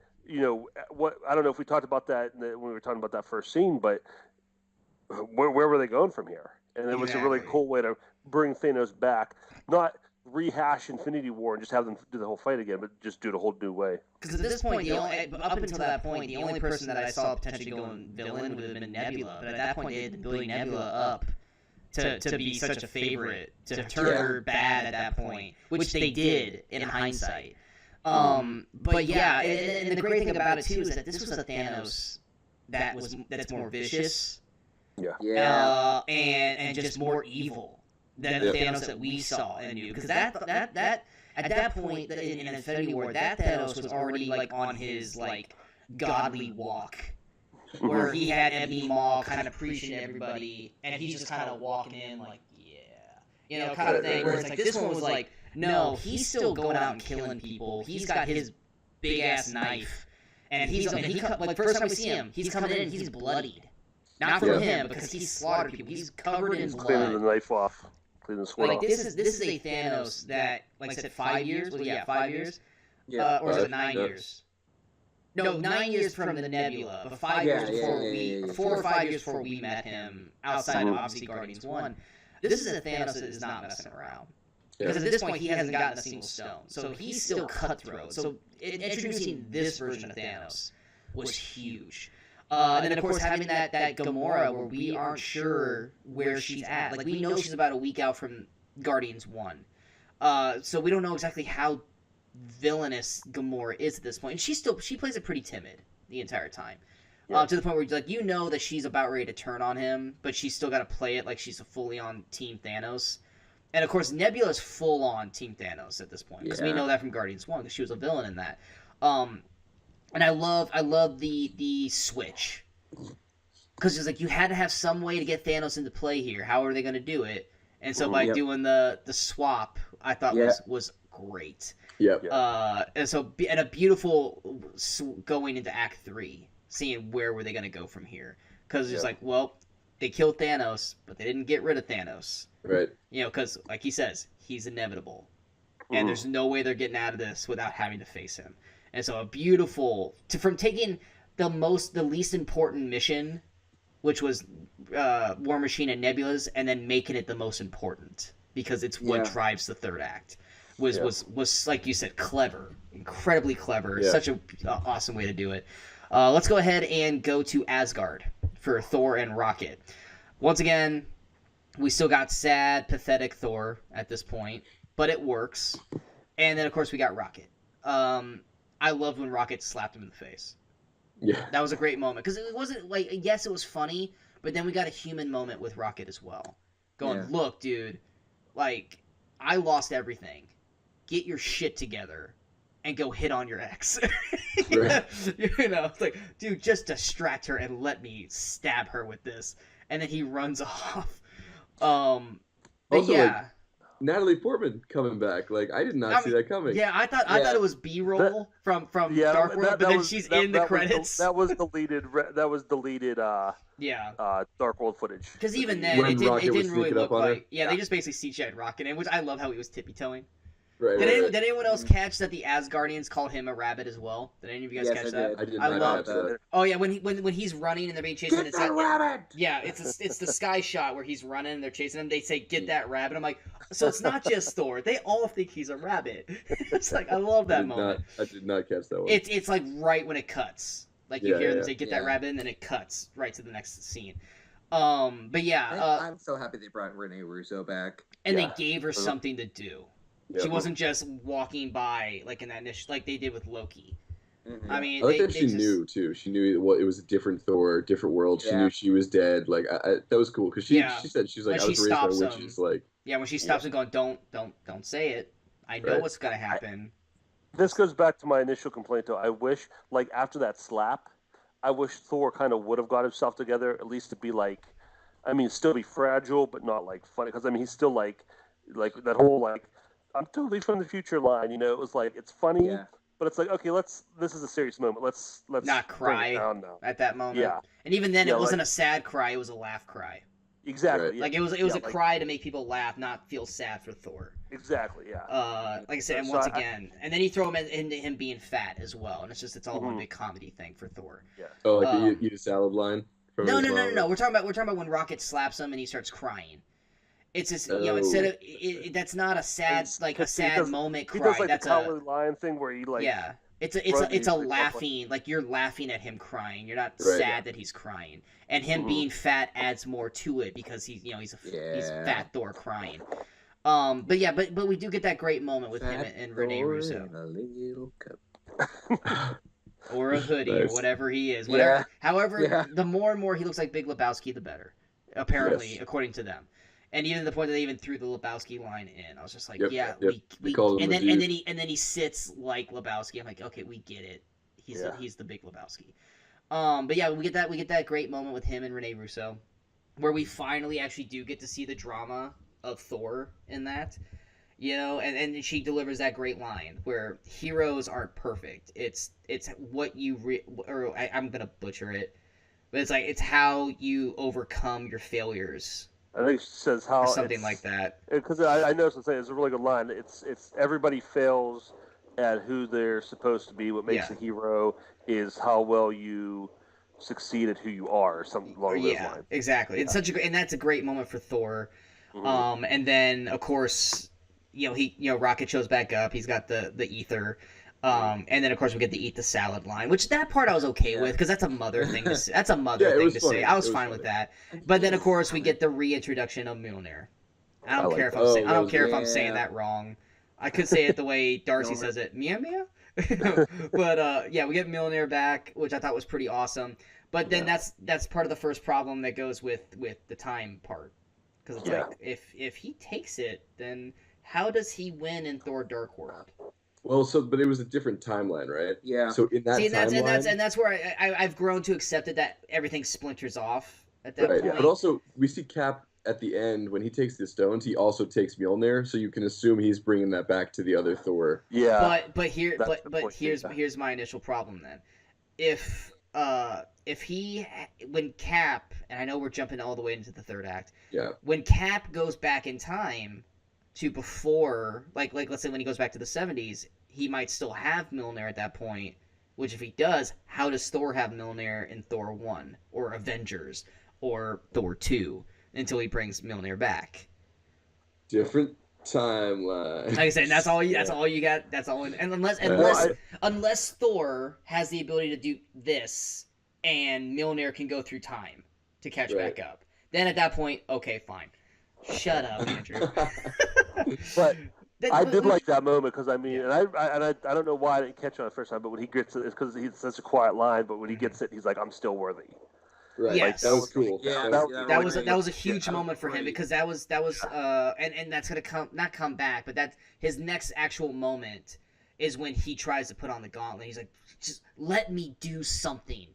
what I don't know if we talked about that when we were talking about that first scene, but where were they going from here? And it was a really Exactly. cool way to bring Thanos back, not rehash Infinity War and just have them do the whole fight again, but just do it a whole new way. Because at this point, up until that point, the only person that I saw potentially going villain would have been Nebula. But at that point, they had been building Nebula up to be such a favorite, to turn her bad at that point, which they did in hindsight. But yeah, and the great thing about it too is that this was a Thanos that's more vicious, Yeah. and just more evil than the Thanos that we saw and knew. Because that at that point in Infinity War, that Thanos was already like on his like godly walk, where he had Ebony Maw kind of preaching to everybody, and he's just kind of walking in like, kind of thing. Where it's like this one was like, no, he's still going out and killing people. He's got his big ass knife, and like first time we see him, he's coming in, he's bloodied. Not from him, because he's slaughtered people. He's covered in Cleaning the blood. knife off. Cleaning the sword Like off. this is a Thanos that, like I said, 5 years. Well, yeah, 5 years. Yeah. Or is it 9 years? No, 9 years from the Nebula, but 5 years before 4 or 5 years before we met him, outside of obviously Guardians 1. This is a Thanos that is not messing around. Because at this point, he hasn't gotten a single stone. So he's still cutthroat. So introducing this version of Thanos was huge. And then, of course, having that Gamora where we aren't sure where she's at. Like, we know she's about a week out from Guardians 1. So we don't know exactly how villainous Gamora is at this point. And she plays it pretty timid the entire time. To the point where, like, you know that she's about ready to turn on him, but she's still got to play it like she's a fully on Team Thanos. And, of course, Nebula's full on Team Thanos at this point. Because we know that from Guardians 1, because she was a villain in that. And I love the switch, because it's like you had to have some way to get Thanos into play here. How are they going to do it? And so by doing the swap, I thought was great. Yep. And a beautiful going into Act 3, seeing where were they going to go from here. Because it's like, well, they killed Thanos, but they didn't get rid of Thanos. Right. Because like he says, he's inevitable, and there's no way they're getting out of this without having to face him. And so a beautiful from taking the least important mission, which was War Machine and Nebula's, and then making it the most important because it's what drives the third act. Was like you said, clever, incredibly clever. Yeah. Such a awesome way to do it. Let's go ahead and go to Asgard for Thor and Rocket. Once again, we still got sad, pathetic Thor at this point, but it works. And then of course we got Rocket. I loved when Rocket slapped him in the face. Yeah. That was a great moment. Because it wasn't like, yes, it was funny, but then we got a human moment with Rocket as well. Going, look, dude, like, I lost everything. Get your shit together and go hit on your ex. It's like, dude, just distract her and let me stab her with this. And then he runs off. Also, yeah. Natalie Portman coming back. Like, I did not see that coming. Yeah, I thought it was B-roll from Dark World, but then she's in the credits. That was deleted. Dark World footage. Because even then, When it Rocket was didn't really sneaking look up on her? like. Yeah, they just basically CGI'd Rocket in, which I love how he was tippy-toeing. Right. Did anyone else catch that the Asgardians call him a rabbit as well? Did any of you guys Yes, catch I that? did. I did I not love catch that. Oh yeah, when he's running and they're being chased, and Get it's that rabbit! yeah, it's the sky shot where he's running and they're chasing him. They say, "Get that rabbit." I'm like, so it's not just Thor. They all think he's a rabbit. It's like I love that moment. I did not catch that one. It's like right when it cuts. Like you hear them say, "Get that Yeah. rabbit," and then it cuts right to the next scene. But yeah, I'm so happy they brought Rene Russo back. and Yeah. they gave her something to do. Yeah. She wasn't just walking by like in that initial, like they did with Loki. Mhm. I mean, I like they that she just, knew too. She knew it was a different Thor, different world. She Yeah. knew she was dead. Like that was cool because she Yeah. said she's like When I was she raised by stops witches. Like Yeah, when she stops and going, don't say it. I know Right. what's gonna happen. This goes back to my initial complaint, though. I wish, like, after that slap, I wish Thor kind of would have got himself together, at least to be like, I mean, still be fragile, but not like funny. Because I mean, he's still like that whole like, I'm totally from the future line. You know, it was like it's funny, Yeah. but it's like okay, this is a serious moment. Let's Not bring cry it down now. at that moment. Yeah. And even then, Yeah, it wasn't like- a sad cry; it was a laugh cry. Exactly. Right. Yeah. Like it was a like- cry to make people laugh, not feel sad for Thor. Exactly. Yeah. Like I said, and So once I- again, and then you throw him into him being fat as well, and it's all one Mhm. big comedy thing for Thor. oh, like Um, the eat a salad line. From No, his no, no, no, mom. no. We're talking about when Rocket slaps him and he starts crying. It's just instead of that's not a sad He sad does- moment He cry. does like That's the Cowardly Lion thing where he like yeah. It's a runs and it's a he's like, laughing like you're laughing at him crying. You're not Right. sad that he's crying, and him Mhm. being fat adds more to it because he's he's Yeah. fat Thor crying. But we do get that great moment with him Fat and Rene Thor Russo, in a little cup. or a hoodie, or Nice. whatever he is. Whatever. Yeah. However, Yeah. the more and more he looks like Big Lebowski, the better. Apparently, Yes. according to them. And even to the point that they even threw the Lebowski line in, I was just like, Yep, yeah, yep. They called him and the then dude. he sits like Lebowski. I'm like, okay, we get it. He's the Big Lebowski. But yeah, we get that great moment with him and Rene Russo, where we finally actually do get to see the drama of Thor in that. And she delivers that great line where heroes aren't perfect. It's what you I'm gonna butcher it, but it's like it's how you overcome your failures I think she says how or something like that. Because I know what I'm saying. It's a really good line. It's everybody fails at who they're supposed to be. What makes Yeah. a hero is how well you succeed at who you are, or something along those Yeah, lines. exactly. It's such a and that's a great moment for Thor. Mhm. And then of course, Rocket shows back up. He's got the ether. And then of course we get the eat the salad line, which that part I was okay Yeah. with because that's a mother thing to say. That's a mother Yeah, it thing was to funny. say. I was It was fine with funny. that. But then of course we get the reintroduction of Mjolnir. I don't I care like if I'm that. saying Oh, I that don't was care if good. I'm saying Yeah. that wrong. I could say it the way Darcy Mjolnir. says it, meow meow. But we get Mjolnir back, which I thought was pretty awesome. But then that's part of the first problem that goes with the time part, because it's Yeah. like if he takes it, then how does he win in Thor: Dark World? Well, but it was a different timeline, right? Yeah. So in that See, and timeline, that's where I've grown to accept it that everything splinters off at that right? point. But also, we see Cap at the end when he takes the stones. He also takes Mjolnir, so you can assume he's bringing that back to the other Thor. Yeah. But That's the point, here's yeah. here's my initial problem then. If when Cap, and I know we're jumping all the way into the third act, Yeah. when Cap goes back in time to before, like let's say when he goes back to the 70s, he might still have Mjolnir at that point. Which if he does, how does Thor have Mjolnir in Thor 1 or Avengers or Thor 2 until he brings Mjolnir back? Different timeline. Like I said, that's all you got. That's all. And unless Thor has the ability to do this, and Mjolnir can go through time to catch Right. back up, then at that point, okay, fine. Shut up, Andrew. But Then- I did like that moment because I mean, and I don't know why I didn't catch it on the first time, but when he gets it, it's because he's such a quiet line. But when he gets it, he's like, "I'm still worthy." Right. Yes. That was cool. Yeah, that was a great. huge Yeah, moment for him great. because that was and that's gonna come back, but that's his next actual moment is when he tries to put on the gauntlet. He's like, just let me do something.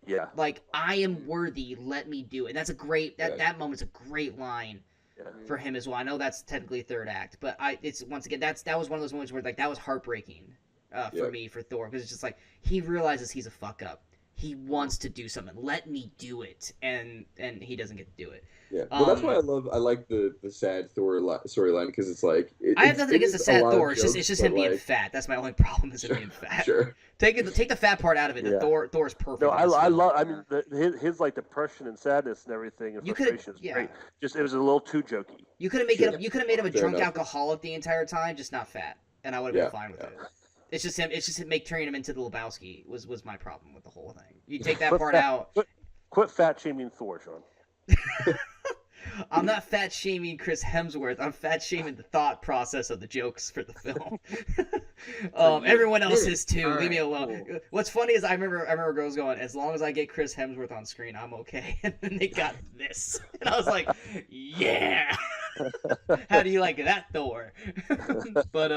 Yeah. Like I am worthy. Let me do it. And that's a great Yeah. that moment's a great line Yeah. for him as well. I know that's technically third act, but it's once again that was one of those moments where like that was heartbreaking for Yeah. me for Thor because it's just like he realizes he's a fuck up. he wants to do something. Let me do it, and he doesn't get to do it. Yeah, well, that's why I like the sad Thor storyline, because it's like I have nothing against the sad Thor. It's just him being like, fat. That's my only problem. Is him being fat. Sure. Take the fat part out of it. Yeah. The Thor's perfect. No, I love. I mean, his like depression and sadness and everything and frustration is great. Just it was a little too jokey. You could have made Sure. You could have made him a Fair drunk enough. alcoholic the entire time, just not fat, and I would have been fine with Yeah. it. It's just him. It's just turning him into the Lebowski was my problem with the whole thing. You take that part out. Quit fat shaming Thor, Sean. I'm not fat shaming Chris Hemsworth. I'm fat shaming the thought process of the jokes for the film. Everyone else is too. All Leave me right, alone. cool. What's funny is I remember girls going, as long as I get Chris Hemsworth on screen, I'm okay. And then they got this, and I was like, yeah. How do you like that, Thor? But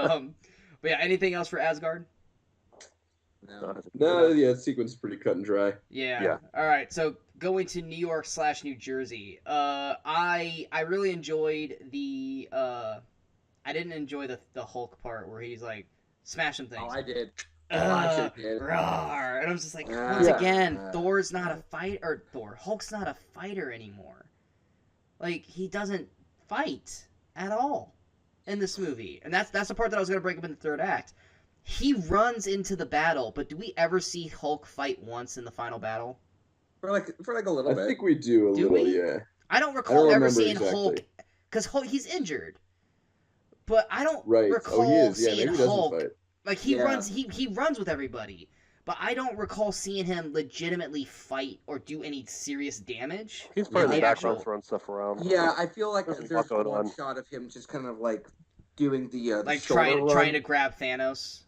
yeah. Anything else for Asgard? No, yeah, the sequence is pretty cut and dry. Yeah. All right. So going to New York / New Jersey. I really enjoyed the. I didn't enjoy the Hulk part where he's like smashing things. Oh, I did. Rawr. And I was just like, Yeah. once again, Thor's not a fighter. Hulk's not a fighter anymore. Like, he doesn't fight at all in this movie, and that's the part that I was gonna break up in the third act. He runs into the battle, but do we ever see Hulk fight once in the final battle? For like a little I bit. think we do a Do little, we? yeah. I don't recall ever remember seeing exactly. Hulk, because he's injured. But I don't Right. recall Oh, he is. Yeah, seeing maybe he doesn't Hulk. fight. Like he Yeah. runs, he runs with everybody. But I don't recall seeing him legitimately fight or do any serious damage. He's probably in the The background actual- throwing stuff around. Yeah, I feel like There's a there's lot going one on. shot of him just kind of like doing the Like shoulder run. trying to grab Thanos.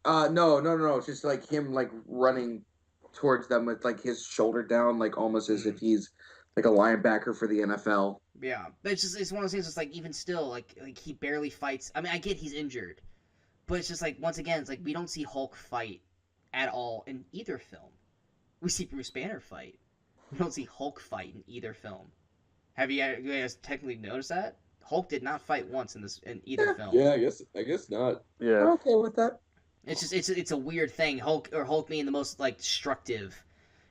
No. It's just like him like running towards them with like his shoulder down, like almost as if he's like a linebacker for the NFL. Yeah, but it's one of those things. It's like even still, like he barely fights. I mean, I get he's injured, but it's just like once again, it's like we don't see Hulk fight at all in either film. We see Bruce Banner fight. We don't see Hulk fight in either film. Have you guys technically noticed that? Hulk did not fight once in either film. Yeah, I guess not. We're Yeah. okay with that. It's just it's a weird thing. Hulk being the most like destructive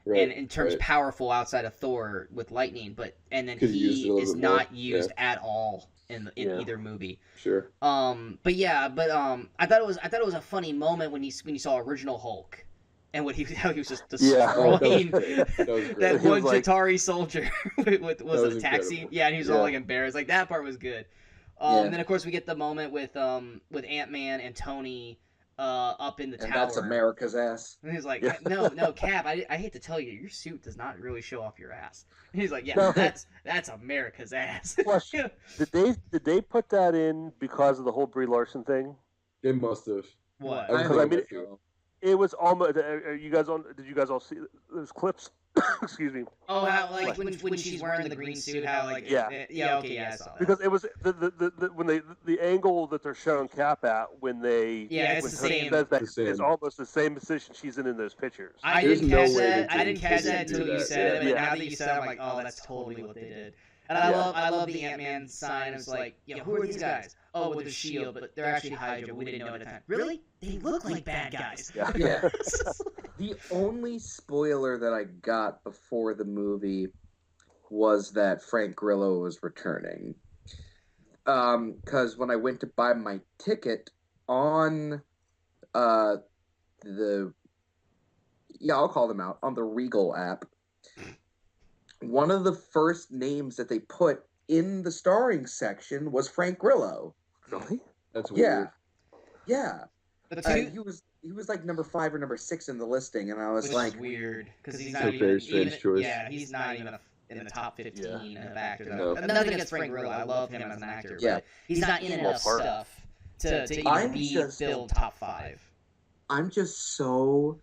Right. and in terms right. powerful outside of Thor with lightning, but and then 'Cause he used it a he little is bit more. not used at all in Yeah. either movie. Sure. But I thought it was a funny moment when you saw original Hulk, and how he was just Yeah. Oh, that was destroying great. That was great. that He was one like- Chitauri soldier with was was it a taxi? incredible. Yeah, and he was all Yeah. like embarrassed. Like that part was good. Yeah. And then of course we get the moment with Ant-Man and Tony up in the And tower. that's America's ass. And he's like, Yeah. no, Cap, I hate to tell you, your suit does not really show off your ass. And he's like, yeah, No. that's America's ass. Question: Did they put that in because of the whole Brie Larson thing? It must have. What? I Because I think mean, so. it was almost. Are you guys on? Did you guys all see those clips? Excuse me. Oh, how like when she's wearing the green suit, how like Yeah. okay, yeah, I saw that. Because it was the when the angle that they're showing Cap at when they Yeah, it's when the Tony same. says that It's the same. it's almost the same position she's in those pictures. I There's didn't no catch way that. they I didn't catch that do until you that. said it. But Yeah. now that you said it, I'm like, oh, that's totally what they did. And Yeah. I love the Ant-Man sign. It's like, who are these guys? Oh, with their shield, but they're actually Hydra. We didn't know at the time. Really? They look like bad guys. Yeah. Yeah. The only spoiler that I got before the movie was that Frank Grillo was returning. Because when I went to buy my ticket on I'll call them out, on the Regal app, one of the first names that they put in the starring section was Frank Grillo. Really? That's Yeah. weird. Yeah. The two, He was like number 5 or number 6 in the listing, and I was which like, is weird because he's It's not a very even, strange choice. yeah, he's not even in the top 15 of actors. No. Nothing against Frank Grillo. I love him as an actor. Yeah. But he's not in enough part. stuff to even I'm be just- filled top 5. I'm just so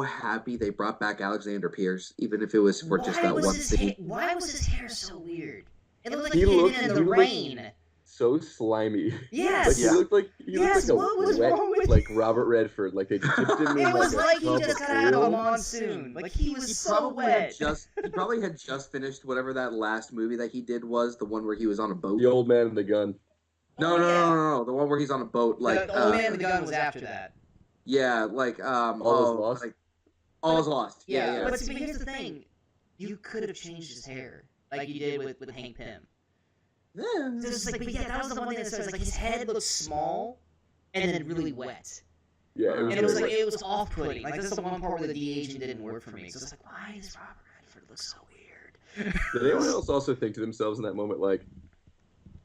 happy they brought back Alexander Pierce, even if it was for just that one scene. Why was his hair so weird? It looked like He he had looked- been in he the looked rain. So slimy. Yes. Like he Yeah. looked like What was a wet, wrong with like Robert Redford. Like they dipped him in It was like a he tub just of got out of a oil. monsoon. Like he was He so probably wet. had just finished whatever that last movie that he did was, the one where he was on a boat. The old man and the gun. No, the one where he's on a boat, like the old man and the gun was after that. yeah, like All is lost? like All's lost. Yeah. But here's the thing: you could have changed his hair like you did with Hank Pym. Yeah. Just like, but yeah, that was the one thing that started. Like his head looked small and then really wet. Yeah, And it was off-putting. Like that's the one part where the de-aging didn't work for me. So it's like, why does Robert Redford look so weird? Did anyone else also think to themselves in that moment, like,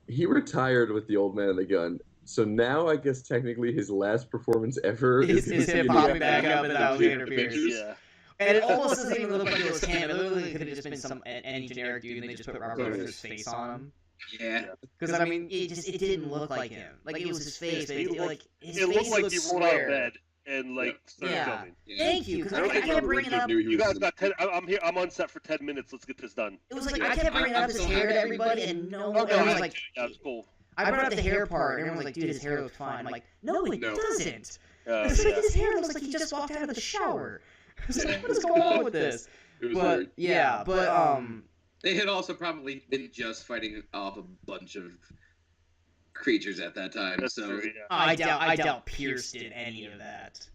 he retired with The Old Man and the Gun, so now I guess technically his last performance ever is him popping back up in the Alligator Avengers? Pierce. Yeah. And it almost doesn't even look like it was him. It literally could have just been any generic dude, and they just put Robert Redford's face on him. Yeah. Because I mean, it didn't look like him. Like it was his face, but his It face looked like he rolled out of square. bed and like started Yeah. filming. Thank you, because I don't I think kept Robert bringing Redford up. knew he You was guys in got 10. I'm here. I'm on set for 10 minutes. Let's get this done. It was like I kept bringing up his hair to everybody, and no one Okay, was like, yeah, it's cool. I brought up the hair part, and everyone was like, dude, his hair looks fine. I'm like, no, it No. doesn't. Yeah. His hair looks like he just walked out of the shower. I was like, what is going on with this? It was But weird. yeah, but They had also probably been just fighting off a bunch of creatures at that time. That's So true, yeah. I doubt Pierce did any of that.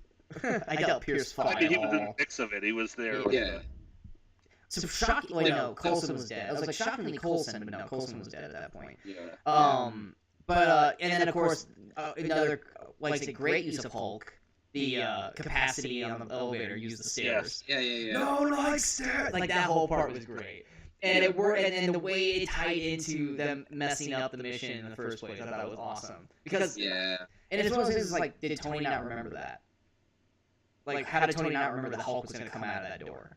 I doubt Pierce fought I mean, he at was in the all. mix of it. He was there. Yeah. So shockingly, no, Coulson was dead. I was like, shockingly Coulson, but no, Coulson was dead at that point. Yeah. But and then of course another like a great use of Hulk, the capacity on the elevator, use the stairs. Yeah. No, like stairs. Like that whole part was great, and it worked. And the way it tied into them messing up the mission in the first place, I thought it was awesome. Because Yeah. and it's one of those things like, did Tony not remember that? Like, how did Tony not remember that Hulk was going to come out of that door?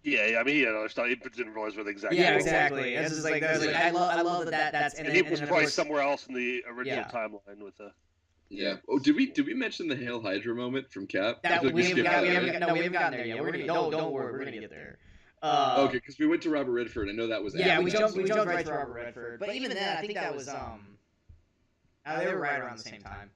Yeah. I mean, he had other stuff. He didn't realize where the exact. Yeah, door was. exactly. It's just like, I love that's And he was probably somewhere else in the original Yeah. timeline with the. Yeah. Oh, did we mention the Hail Hydra moment from Cap? I That feel like we haven't skipped that, right? we haven't gotten there yet. We're gonna don't worry, we're gonna get there. Okay, because we went to Robert Redford. I know that was. Yeah, after we that. jumped right to Robert Redford. But even then, I think that was they were right around the same time.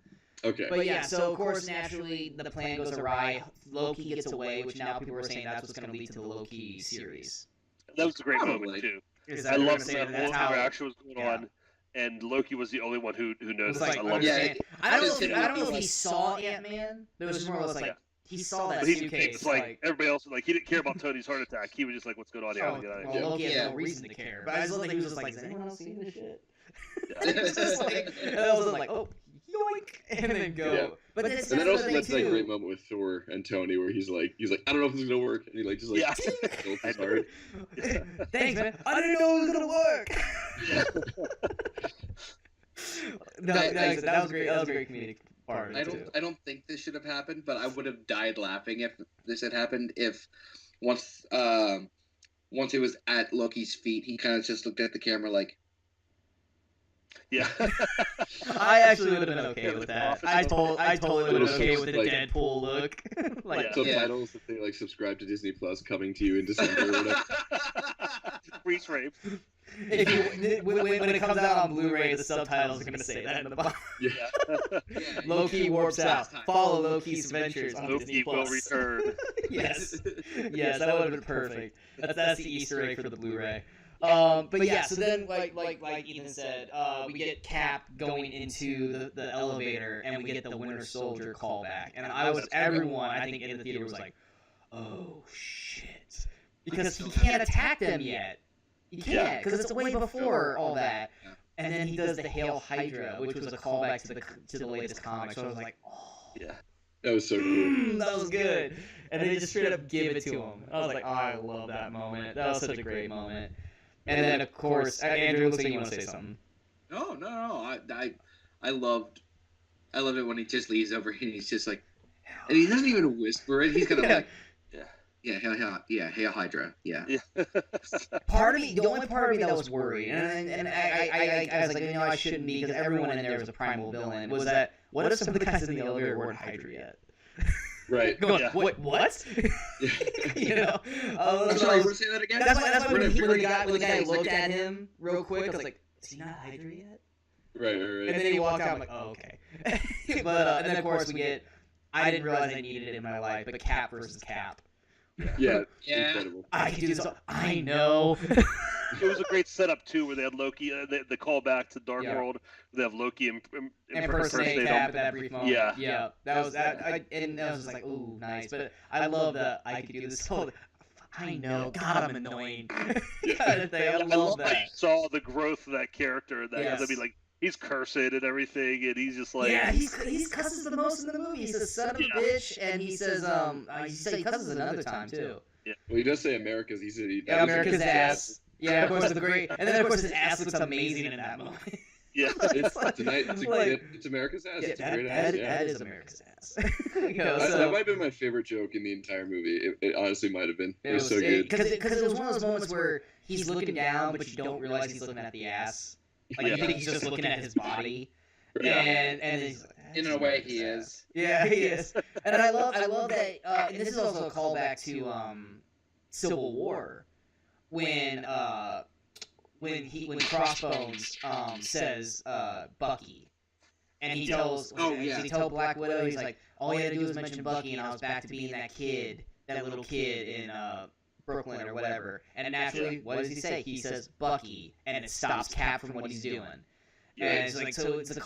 Okay. But yeah, so of course naturally the plan goes awry. Loki gets away, which now people are saying that's what's going to lead to the Loki series. That was a great Probably. moment too. Is I that loved saying that that's whole how interaction was going yeah. on, and Loki was the only one who it noticed. was like I loved Yeah. it. I don't know if he saw Ant-Man. But it was just more or less like Yeah. he saw that But he suitcase. was like everybody else. Like he didn't care about Tony's heart attack. He was just like, "What's going on here? oh, Get out of well, here." Loki has Yeah. no reason to care. But I just love that he was just like, "Is anyone else seeing this shit?" Yeah. It's just like, and I was like, "Oh, yoink," and then go. Yeah. But then And then also that's that's the that thing great too. moment with Thor and Tony where he's like, I don't know if this is gonna work, and he like just like Yeah. tilts his heart. Thanks, man. I didn't know it was gonna work. that was great. That was a great comedic part of it too. I don't think this should have happened, but I would have died laughing if this had happened. If once it was at Loki's feet, he kind of just looked at the camera like, Yeah. I actually would have been okay with that. I totally would have been okay with the Like- Deadpool look. Like, Yeah. Subtitles that they like subscribe to Disney Plus coming to you in December or whatever. Freeze frame. if you, when it comes out on Blu-ray, the subtitles are gonna say that in the bottom. Yeah. yeah, Loki warps out. Follow Loki's adventures on Loki Disney will Plus. return. Yes, yes, that would have been perfect. That's the Easter egg for the Blu-ray. But yeah, so then like Ethan said, we get Cap going into the elevator, and we get the Winter Soldier callback, and everyone I think in the theater was like, oh shit, because he can't attack them yet. He can't because it's way before all that. And then he does the Hail Hydra, which was a callback to the latest comic. So I was like, oh. Yeah. That was so cool. That was good. And they just straight up give it to him. I was like, oh, I love that moment. That was such a great moment. And then, of course, Andrew, looks like you want to say something. No. I loved it when he just leaves over and he's just like, and he doesn't even whisper it. He's gonna like, Hail Hydra, yeah. Part of me, the only part of me that was worried, and I was like, I shouldn't be, because everyone in there was a primal villain, was that, what if some of the guys in the elevator weren't Hydra yet? Right. Going, Yeah. what? You know? I'm sorry, you want to say that again? That's why when the guy looked at him real quick, I was like, is he not Hydra yet? Right. And then he walked out, I'm like, oh, okay. But, and then of course we get, I didn't realize I needed it in my life, but Cap versus Cap. Yeah. Yeah. Incredible. I can do this. I know. it was a great setup too, where they had Loki. The callback to Dark Yeah. World. They have Loki impersonate Cap at that brief moment. Yeah. That was that. And that was just like, ooh, nice. But I love that I could do this whole. I know, God, I'm annoying. kind of thing. I love that. You saw the growth of that character. Yes. I mean, like, he's cursing and everything, and he's just like, yeah, he cusses the most in the movie. He says "son of a bitch," and he says he cusses another time too. Yeah. Well, he does say America's. America's ass. Yeah, of course, the great, and then of course his ass looks amazing in that moment. Yeah, it's America's ass. It's a great ass. That is America's ass. That might have been my favorite joke in the entire movie. It honestly might have been. It was so good. Because it was one of those moments where he's looking down, but you don't realize he's looking at the ass. Like you think he's just looking at his body. Yeah. And he's like, In a way, he is. Yeah, he is. And I love that. And this is also a callback to Civil War, when Crossbones says Bucky, and he tells he told Black Widow, he's like, all you had to do was mention Bucky, and I was back to being that little kid in Brooklyn or whatever. And naturally, what does he say? He says Bucky, and it stops Cap from what he's doing. Yeah, and it's like, so it's a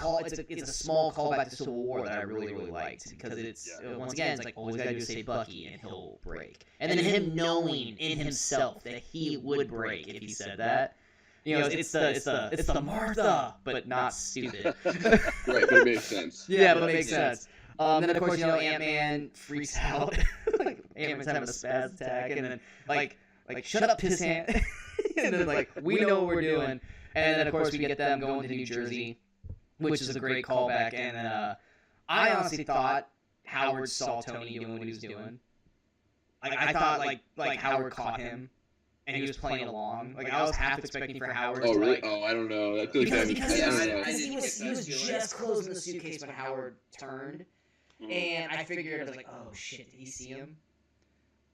small callback to Civil War that I really liked, because it's once again, it's like all he's gotta do is say Bucky and he'll break, and then him knowing in himself that he would break if he said that. You know, it's the Martha, but not stupid. Right, but it makes sense. Yeah, but it makes sense. Then of course, Ant-Man freaks out. Like Ant-Man's having a spaz attack, and then like shut up, pissant. And then like, we know what we're doing. And then of course we get them going to New Jersey, which is a great callback. And then I honestly thought Howard saw Tony doing what he was doing. Like I thought like Howard caught him, and he was playing along. Like I was half expecting for Howard. Oh, to, really? like, Oh, I don't know. I feel like because he was just closing the suitcase when Howard turned, and I figured, I was like, oh shit, did he see him?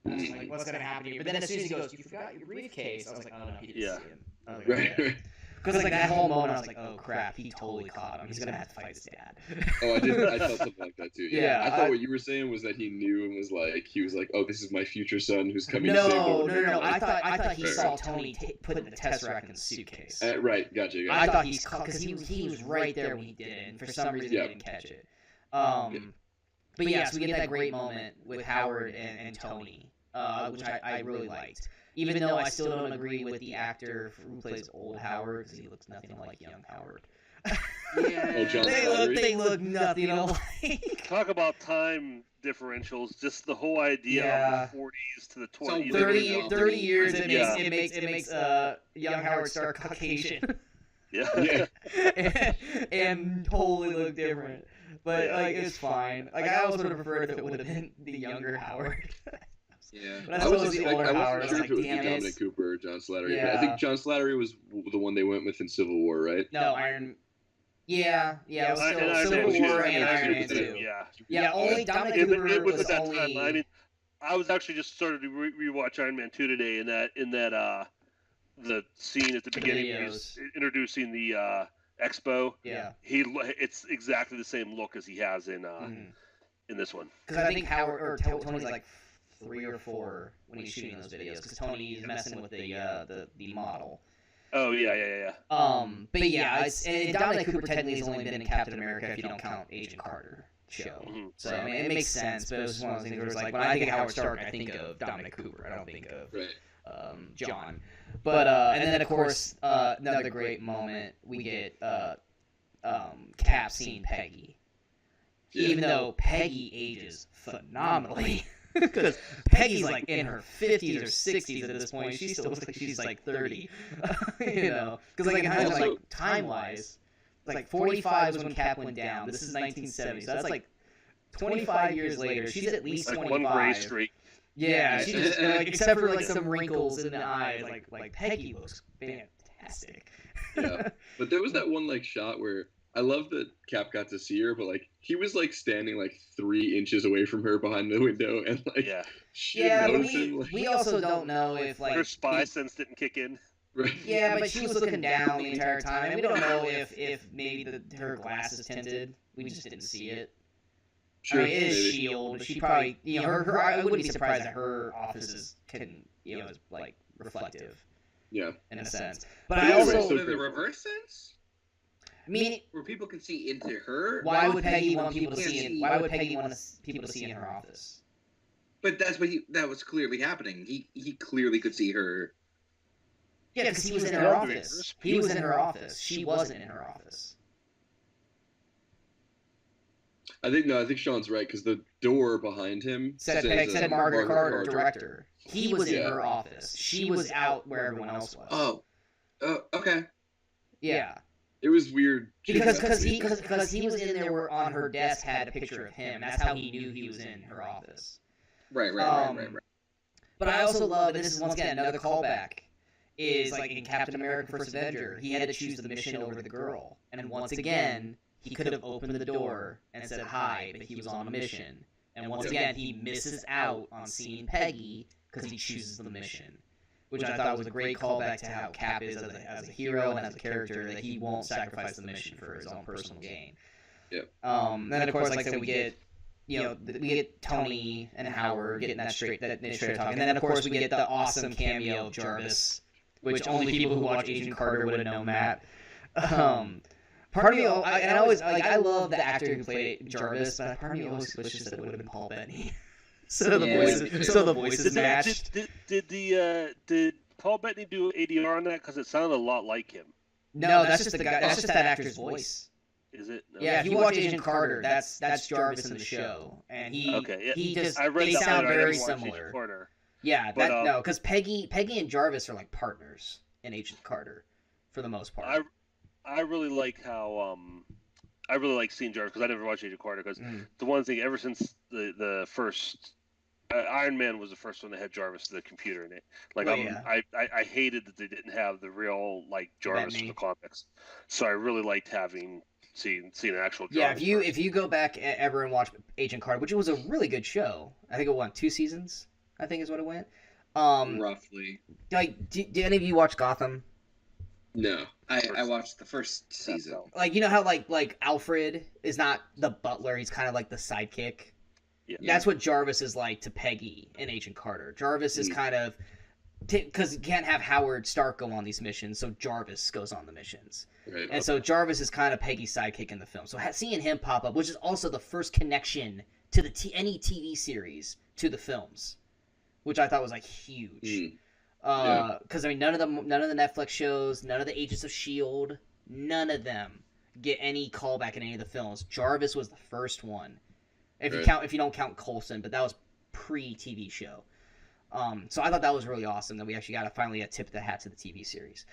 I was like, what's gonna happen here? But then as soon as he goes, you forgot your briefcase, I was like, oh no, he didn't see him. I was like, right. Because like that whole moment, I was like, oh crap, he totally caught him. He's gonna have to fight his dad. Oh, I felt something like that too. Yeah, I thought what you were saying was that he knew and he was like, oh, this is my future son who's coming to save No. over. I thought he saw Tony put the Tesseract in the suitcase. Right, gotcha. I thought he's caught, because he was right there when he did it, and for some reason he didn't catch it. But yeah, so we get that great moment with Howard and Tony, which I really liked. Even though I still don't agree with the actor who plays old Howard, because he looks nothing like young Howard. Yeah. Oh, John Slattery? They look nothing alike. Talk about time differentials. Just the whole idea of the 40s to the 20s. 30 years, it makes young Howard Stark Caucasian. Yeah. and totally look different. But like, it's fine. Like, I always would have preferred if it would have been the younger Howard. Yeah. But I wasn't sure if it was Dominic Cooper or John Slattery. Yeah. I think John Slattery was the one they went with in Civil War, right? No, Iron. Yeah, it was still Civil War and Iron Man 2. Yeah, only Dominic Cooper was at that only... time. I mean, I was actually just started to rewatch Iron Man 2 today, in that the scene at the beginning where he's introducing the Expo. Yeah. It's exactly the same look as he has in this one. Because I think Howard or Tony's like 3 or 4 when he's shooting those videos, because Tony's messing with the model. Oh yeah. But yeah, and Dominic Cooper technically has only been in Captain America if you don't count Agent Carter show. Mm-hmm. So I mean, it makes sense. But it was one of those things where it's like, when I think of Howard Stark, I think of Dominic Cooper. I don't think of John. But and then of course another great moment, we get Cap seeing Peggy. Yeah. Even though Peggy ages phenomenally. Because Peggy's like in her 50s or 60s at this point. She still looks like she's like 30. You know? Because like time-wise, like 45 was when Cap went down. This is 1970. So that's like 25 years later. She's at least 25. Like one gray streak. Yeah, she just, like, except for like some wrinkles in the eyes, like Peggy looks fantastic. Yeah, but there was that one like shot where I love that Cap got to see her, but like he was like standing like 3 inches away from her behind the window, and like she didn't notice him. Like... we also don't know if like her spy sense didn't kick in. Right. Yeah, but she was looking down the entire time, and we don't know if maybe her glass is tinted. We just didn't see it. Sure, I mean, it is S.H.I.E.L.D., but she probably, her I wouldn't be surprised that her office is like reflective. Yeah. in a sense. But Yeah, I also, right, so in the reverse sense, I mean, where people can see into her. why would Peggy want people to can't see? Why would Peggy want people to see in her office? But that's what that was clearly happening. He clearly could see her. Yeah, because he was in her office. He was in her office. She wasn't in her office. I think Sean's right because the door behind him Said Margaret Carter, director. He was in her office. She was out where everyone else was. Oh, okay. Yeah. It was weird. Because he was in there where on her desk had a picture of him. That's how he knew he was in her office. Right. But I also love, and this is once again another callback, is like in Captain America: First Avenger, he had to choose the mission over the girl, and once again he could have opened the door and said hi, but he was on a mission, and once again he misses out on seeing Peggy because he chooses the mission, which I thought was a great callback to how Cap is as a hero and as a character, that he won't sacrifice the mission for his own personal gain. Yep. Then of course, like I said, we get Tony and Howard getting that straight talk, and then of course we get the awesome cameo of Jarvis, which only people who watch Agent Carter would have known that. Part of me, I love the actor who played Jarvis, but part of me always wishes that it would have been Paul Bettany. So the voices matched. Did Paul Bettany do ADR on that? Because it sounded a lot like him. No, that's just the guy. That's just that actor's voice. Is it? No. Yeah, if you watch Agent Carter, that's Jarvis in the show, and they sound very similar. Yeah, because Peggy and Jarvis are like partners in Agent Carter, for the most part. I really like how I really like seeing Jarvis because I never watched Agent Carter because the one thing ever since the first Iron Man was the first one that had Jarvis the computer in it. Like I hated that they didn't have the real like Jarvis from the comics, so I really liked seeing an actual Jarvis. Yeah, if you go back ever and watch Agent Carter, which was a really good show, I think it went 2 seasons. I think is what it went. Roughly. Like, did any of you watch Gotham? No. I watched the first season. Like, you know how like Alfred is not the butler; he's kind of like the sidekick. Yeah. That's what Jarvis is like to Peggy in Agent Carter. Jarvis is kind of because you can't have Howard Stark go on these missions, so Jarvis goes on the missions. Right. And so Jarvis is kind of Peggy's sidekick in the film. So seeing him pop up, which is also the first connection to any TV series to the films, which I thought was like huge. Because I mean, none of the Netflix shows, none of the Agents of S.H.I.E.L.D., none of them get any callback in any of the films. Jarvis was the first one, if you don't count Coulson, but that was pre-TV show. So I thought that was really awesome that we actually got to finally tip the hat to the TV series.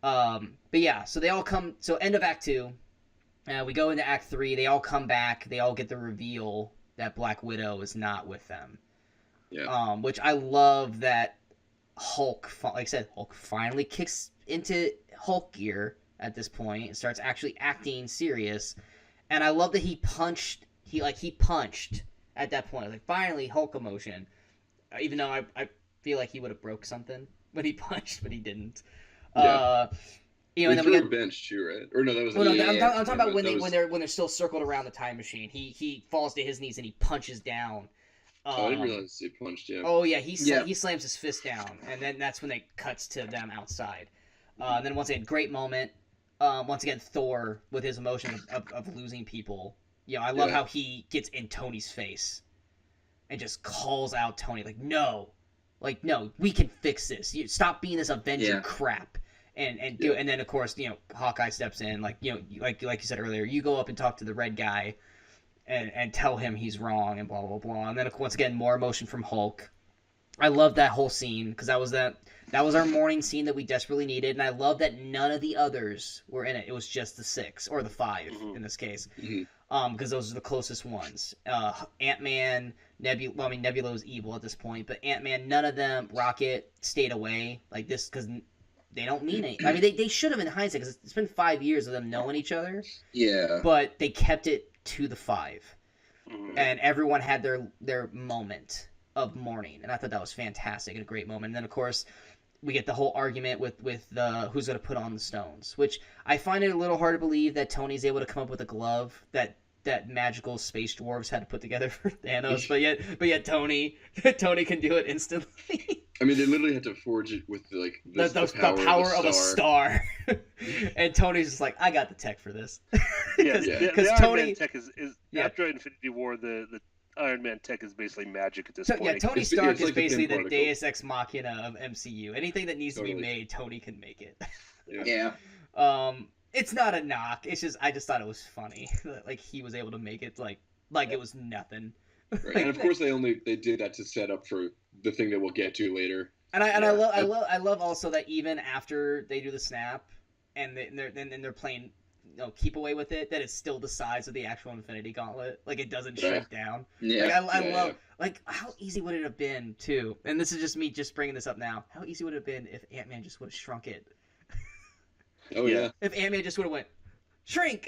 But yeah, so they all come. So end of Act 2, we go into Act 3. They all come back. They all get the reveal that Black Widow is not with them. Yeah. Which I love that Hulk, like I said, Hulk finally kicks into Hulk gear at this point and starts actually acting serious. And I love that he punched at that point. Like, finally, Hulk emotion. Even though I feel like he would have broke something when he punched, but he didn't. Yeah. And then we got a bench too, right? Or no, that was. Well, no, I'm talking about when they're still circled around the time machine. He falls to his knees and he punches down. I didn't realize he punched him. Oh yeah, he slams his fist down, and then that's when it cuts to them outside. And then once again, great moment. Once again, Thor with his emotion of losing people. I love how he gets in Tony's face and just calls out Tony no, we can fix this. You stop being this Avenger crap, and do. And then of course Hawkeye steps in like you said earlier. You go up and talk to the red guy. And tell him he's wrong and blah, blah, blah. And then, once again, more emotion from Hulk. I love that whole scene because that was our morning scene that we desperately needed. And I love that none of the others were in it. It was just the 6 or the 5 in this case. Because those are the closest ones. Ant-Man, Nebula. Well, I mean, Nebula was evil at this point. But Ant-Man, none of them. Rocket stayed away like this because they don't mean it. I mean, they should have in hindsight because it's been 5 years of them knowing each other. Yeah. But they kept it to the 5, and everyone had their moment of mourning, and I thought that was fantastic and a great moment. And then of course we get the whole argument with the who's going to put on the stones, which I find it a little hard to believe that Tony's able to come up with a glove that magical space dwarves had to put together for Thanos, but yet Tony can do it instantly. I mean, they literally had to forge it with The power of a star. And Tony's just like, I got the tech for this. Because Because Iron Tony Man tech is after Infinity War, the Iron Man tech is basically magic at this point. Yeah, Tony Stark it's is like the basically Pym the particle. Deus Ex Machina of MCU. Anything that needs to be Totally. made, Tony can make it. Yeah. Yeah. It's not a knock. It's just I just thought it was funny that like he was able to make it like it was nothing. Right. And of course, they did that to set up for the thing that we'll get to later. And I love also that even after they do the snap and they're playing keep away with it, that it's still the size of the actual Infinity Gauntlet. Like it doesn't shrink down. Yeah. Like I love like how easy would it have been too? And this is just me just bringing this up now. How easy would it have been if Ant-Man just would have shrunk it? Oh yeah. If Ant-Man just would have went shrink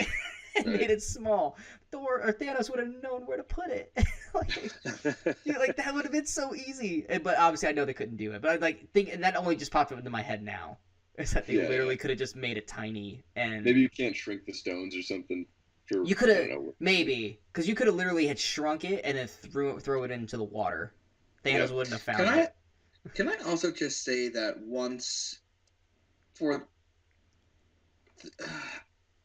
and Right. made it small, Thor or Thanos would have known where to put it. like that would have been so easy. But obviously, I know they couldn't do it. But I think, and that only just popped up into my head now. Is that they literally could have just made it tiny and Maybe you can't shrink the stones or something. You could have maybe because you could have literally had shrunk it and then throw it into the water. Thanos wouldn't have found it. Can I also just say that once for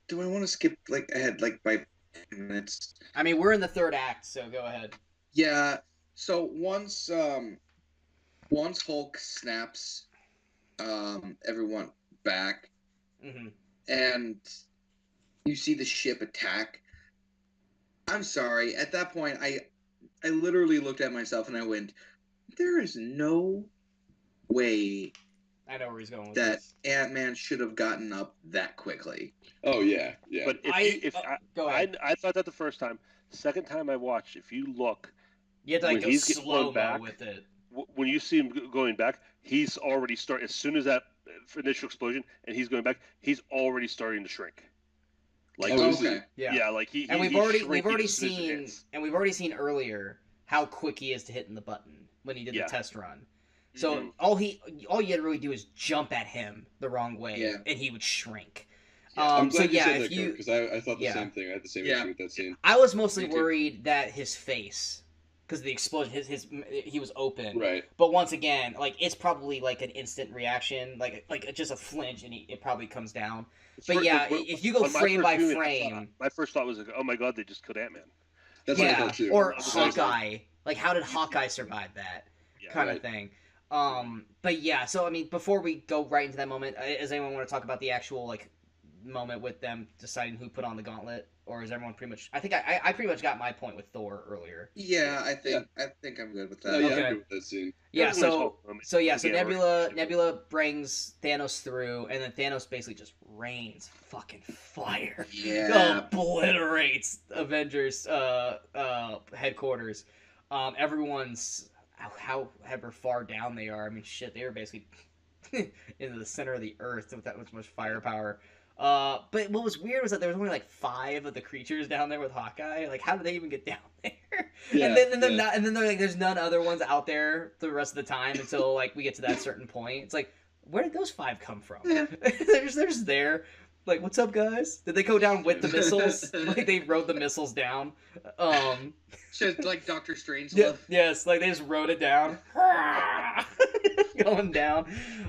do I want to skip like ahead like by minutes? I mean, we're in the third act, so go ahead. Yeah. So once Hulk snaps everyone back Mm-hmm. and you see the ship attack, I'm sorry. At that point, I literally looked at myself and I went, there is no way I know where he's going with that this. Ant-Man should have gotten up that quickly. Oh yeah. But Go ahead. I thought that the first time. Second time I watched, if you look, You have to when go he's getting slow blown back, with it. when you see him going back, he's already starting. As soon as that initial explosion, and he's going back, he's already starting to shrink. Like Oh, is okay. Yeah. like he. And we've he's already shrinking as soon as it seen hits. earlier how quick he is to hitting the button when he did the test run. So Mhm. all you had to really do is jump at him the wrong way, Yeah. and he would shrink. I'm glad So you yeah, said if that you, because I thought the same thing. I had the same issue with that scene. I was mostly Me too. worried that his face, because the explosion, he was open. Right. But once again, like it's probably like an instant reaction, like just a flinch, and it probably comes down. But yeah, if you go on my frame first by viewing, frame, my first thought was like, "Oh my god, they just killed Ant-Man." That's what I yeah, thought too. or I was like- Hawkeye. Like, how did Hawkeye survive that Yeah. kind Right. of thing? But yeah, so I mean, before we go right into that moment, does anyone want to talk about the actual like moment with them deciding who put on the gauntlet, or is everyone pretty much? I think I pretty much got my point with Thor earlier. Yeah, I think I'm good with that. No, yeah, Okay. I'm good with that scene. Yeah, That was a nice so whole moment. so Again, we're- Nebula brings Thanos through, and then Thanos basically just rains fucking fire. Yeah. Obliterates Avengers headquarters. Everyone's however far down they are. I mean, shit, they were basically into the center of the earth with that much firepower. But what was weird was that there was only like 5 of the creatures down there with Hawkeye. Like, how did they even get down there? Yeah, and then they're like, there's none other ones out there the rest of the time until like we get to that certain point. It's like, where did those 5 come from? Yeah. they're just there. Like, what's up, guys? Did they go down with the missiles? Like, they rode the missiles down. Just like Doctor Strange. Yes, like they just rode it down. Going down.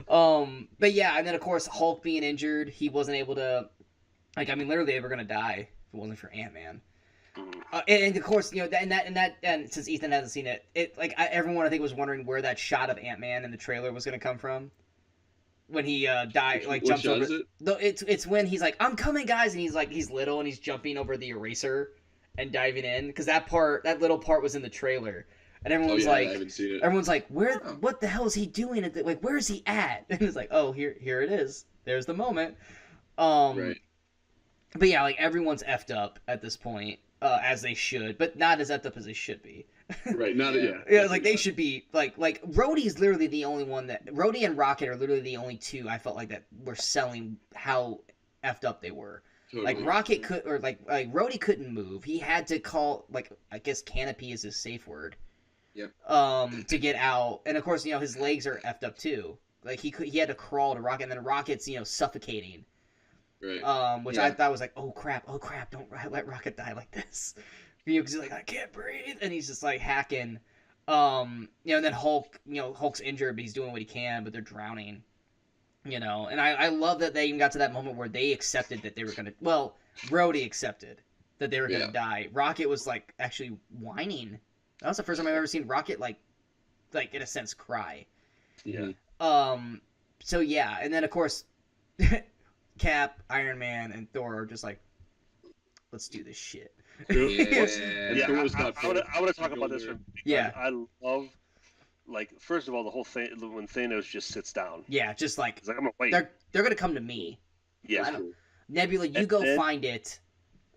But yeah, and then of course Hulk being injured, he wasn't able to, like, I mean, literally they were gonna die if it wasn't for Ant-Man. And of course, you know, and since Ethan hasn't seen it, everyone I think was wondering where that shot of Ant-Man in the trailer was gonna come from. When he died, like What jumps shot over. is it? No, it's when he's like, "I'm coming, guys," and he's little and he's jumping over the eraser and diving in, because that little part was in the trailer, and everyone's I haven't seen it. everyone's like, what the hell is he doing? Like, where is he at? And it's like, oh, here it is. There's the moment. Right. But yeah, like everyone's effed up at this point, as they should, but not as effed up as they should be. Right. Not yeah. Yeah, like they should be like Rhodey's literally the only one that Rhodey and Rocket are literally the only 2 I felt like that were selling how effed up they were. Totally. Like Rocket could, or like Rhodey couldn't move. He had to call, like, I guess canopy is his safe word. Yep. To get out, and of course, you know, his legs are effed up too. Like he had to crawl to Rocket, and then Rocket's, you know, suffocating. Right. Which I thought was like, oh crap, don't let Rocket die like this. You know, because he's like, I can't breathe, and he's just like hacking. And then Hulk's injured, but he's doing what he can, but they're drowning. And I love that they even got to that moment where they accepted that they were gonna. Well, Rhodey accepted that they were gonna die. Rocket was like actually whining. That was the first time I've ever seen Rocket like in a sense cry. Yeah. So yeah, and then of course, Cap, Iron Man, and Thor are just like, let's do this shit. Yeah, I want to talk about this one. Yeah. I love, like, first of all, the whole thing when Thanos just sits down. Yeah, just like, he's like, I'm gonna wait. They're gonna come to me. Yeah. Nebula, you go find it.